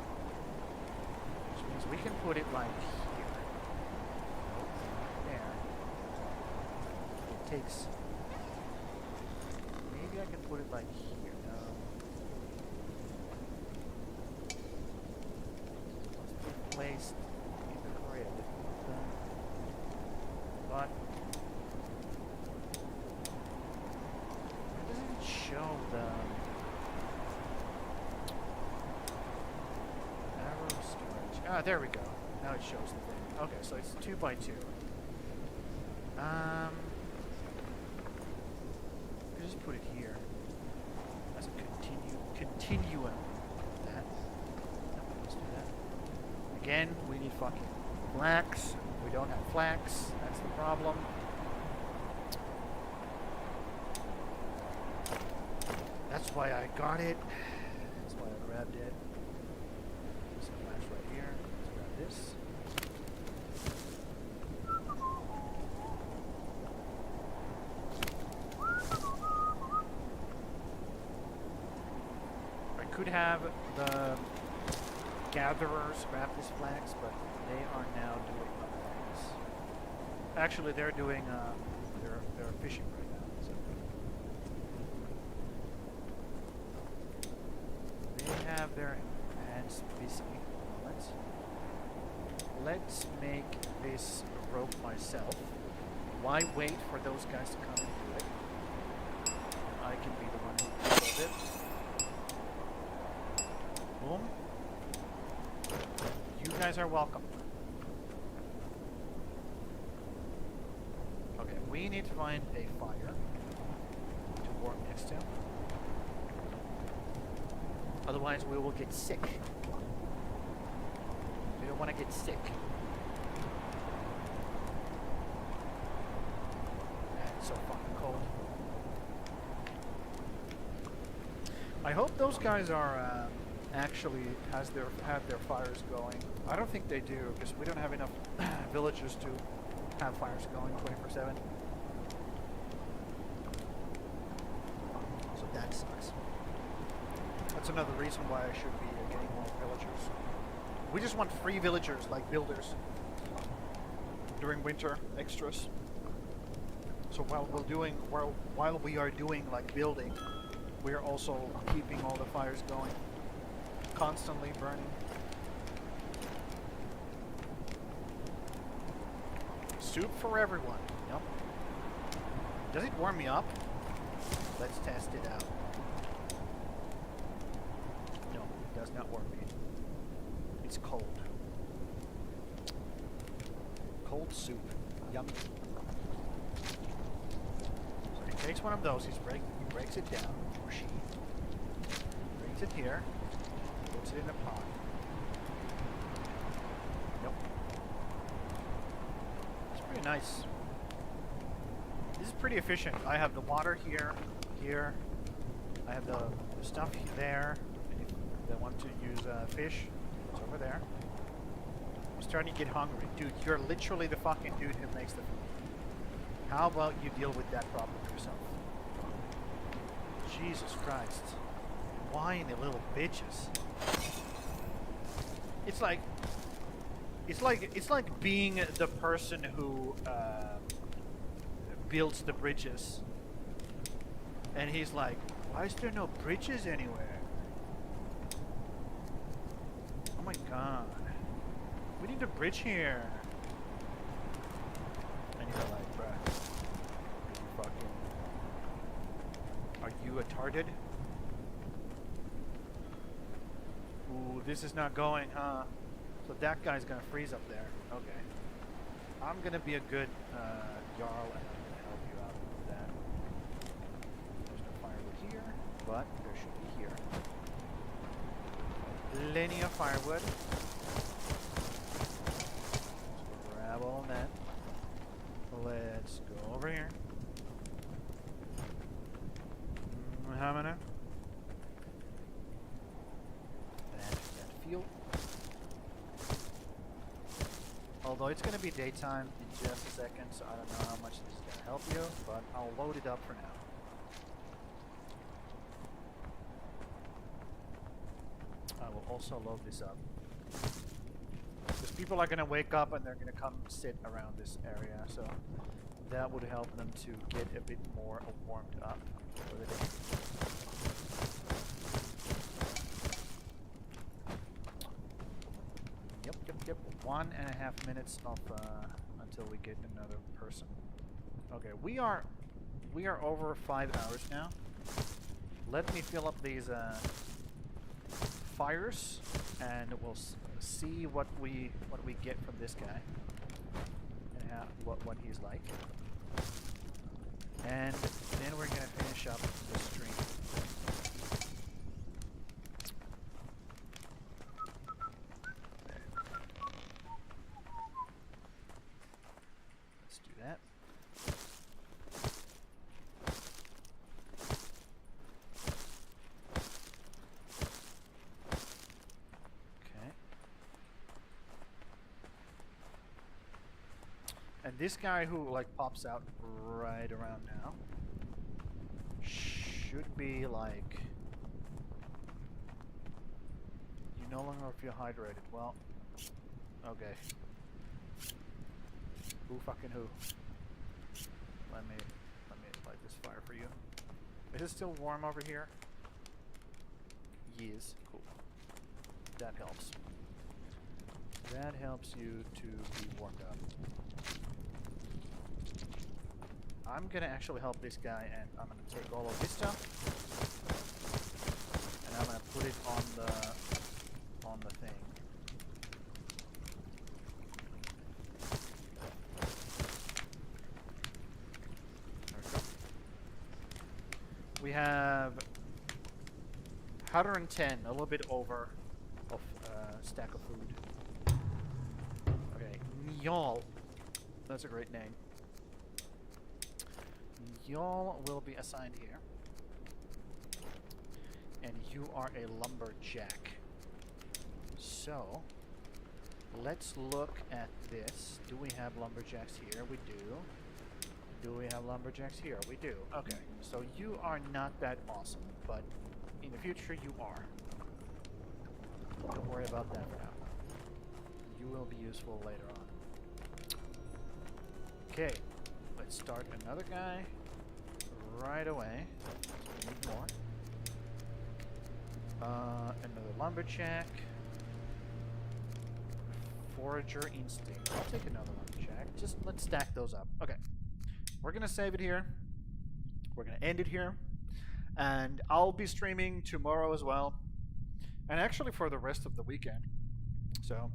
Which means we can put it like here. There. It takes... Maybe I can put it like here. No. Must be placed in the grid. But... Why doesn't it show the... arrow storage? Ah, there we go. Now it shows the thing. Okay, so it's 2 by 2. Just put it here as a continuum. That. Let's do that. Again, we need fucking flax. We don't have flax. That's the problem. That's why I got it. That's why I grabbed it. There's a flax right here. Let's grab this. Could have the gatherers grab this flax, but they are now doing other things. Actually, they're doing they're fishing right now. So they have their hands busy. Let's make this rope myself. Why wait for those guys to come and do it? I can be the one who does it. Boom. You guys are welcome. Okay, we need to find a fire to warm next to. Otherwise, we will get sick. We don't want to get sick. And it's so fucking cold. I hope those guys are actually have their fires going. I don't think they do because we don't have enough villagers to have fires going 24/7. So that sucks. That's another reason why I should be getting more villagers. We just want free villagers like builders during winter extras. So while we are doing like building, we are also keeping all the fires going. Constantly burning. Soup for everyone. Yep. Does it warm me up? Let's test it out. No, it does not warm me. It's cold. Cold soup. Yummy. So he takes one of those, he breaks it down, or she brings it here. Puts it in a pot. Nope. It's pretty nice. This is pretty efficient. I have the water here. I have the stuff there. And if they want to use fish, it's over there. I'm starting to get hungry. Dude, you're literally the fucking dude who makes the food. How about you deal with that problem yourself? Jesus Christ. Whiny little bitches. It's like being the person who builds the bridges, and he's like, "Why is there no bridges anywhere? Oh my god, we need a bridge here." And you're like, "Bruh, are you retarded? Ooh, this is not going, huh? So that guy's gonna freeze up there. Okay. I'm gonna be a good Jarl and I'm gonna help you out with that. There's no firewood here, but there should be here. Plenty of firewood. So grab all that. Let's go over here. How many? That fuel. Well, it's gonna be daytime in just a second, so I don't know how much this is gonna help you, but I'll load it up for now. I will also load this up. Because people are gonna wake up and they're gonna come sit around this area, so that would help them to get a bit more warmed up for the day. Yep. 1.5 minutes of until we get another person. Okay, we are over 5 hours now. Let me fill up these fires, and we'll see what we get from this guy and what he's like. And then we're gonna finish up the stream. Let's do that. Okay. And this guy who like pops out right around now should be like, you no longer feel hydrated. Well, okay. Who fucking who? Let me light this fire for you. Is it still warm over here? Yes. Cool. That helps. That helps you to be warmed up. I'm gonna actually help this guy, and I'm gonna take all of this stuff, and I'm gonna put it on the thing. There we go. We have 110, a little bit over, of stack of food. Okay, Nyal. That's a great name. Y'all will be assigned here. And you are a lumberjack. So, let's look at this. Do we have lumberjacks here? We do. Do we have lumberjacks here? We do. Okay, so you are not that awesome, but in the future you are. Don't worry about that for now. You will be useful later on. Okay, let's start another guy right away. We need more. Another lumberjack. Forager instinct. I'll take another lumberjack. Just let's stack those up. Okay. We're gonna save it here. We're gonna end it here. And I'll be streaming tomorrow as well. And actually for the rest of the weekend. So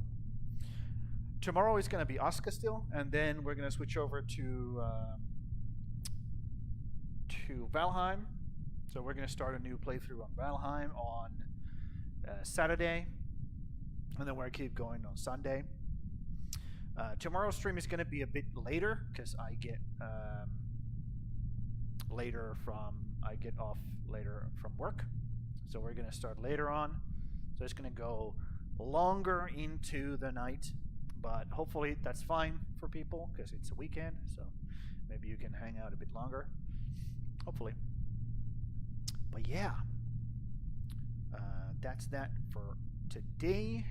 tomorrow is gonna be ASKA still, and then we're gonna switch over to Valheim. So we're going to start a new playthrough on Valheim on Saturday, and then we're going to keep going on Sunday. Tomorrow's stream is going to be a bit later because I get I get off later from work, so we're going to start later on. So it's going to go longer into the night, but hopefully that's fine for people because it's a weekend, so maybe you can hang out a bit longer. Hopefully. But yeah, that's that for today.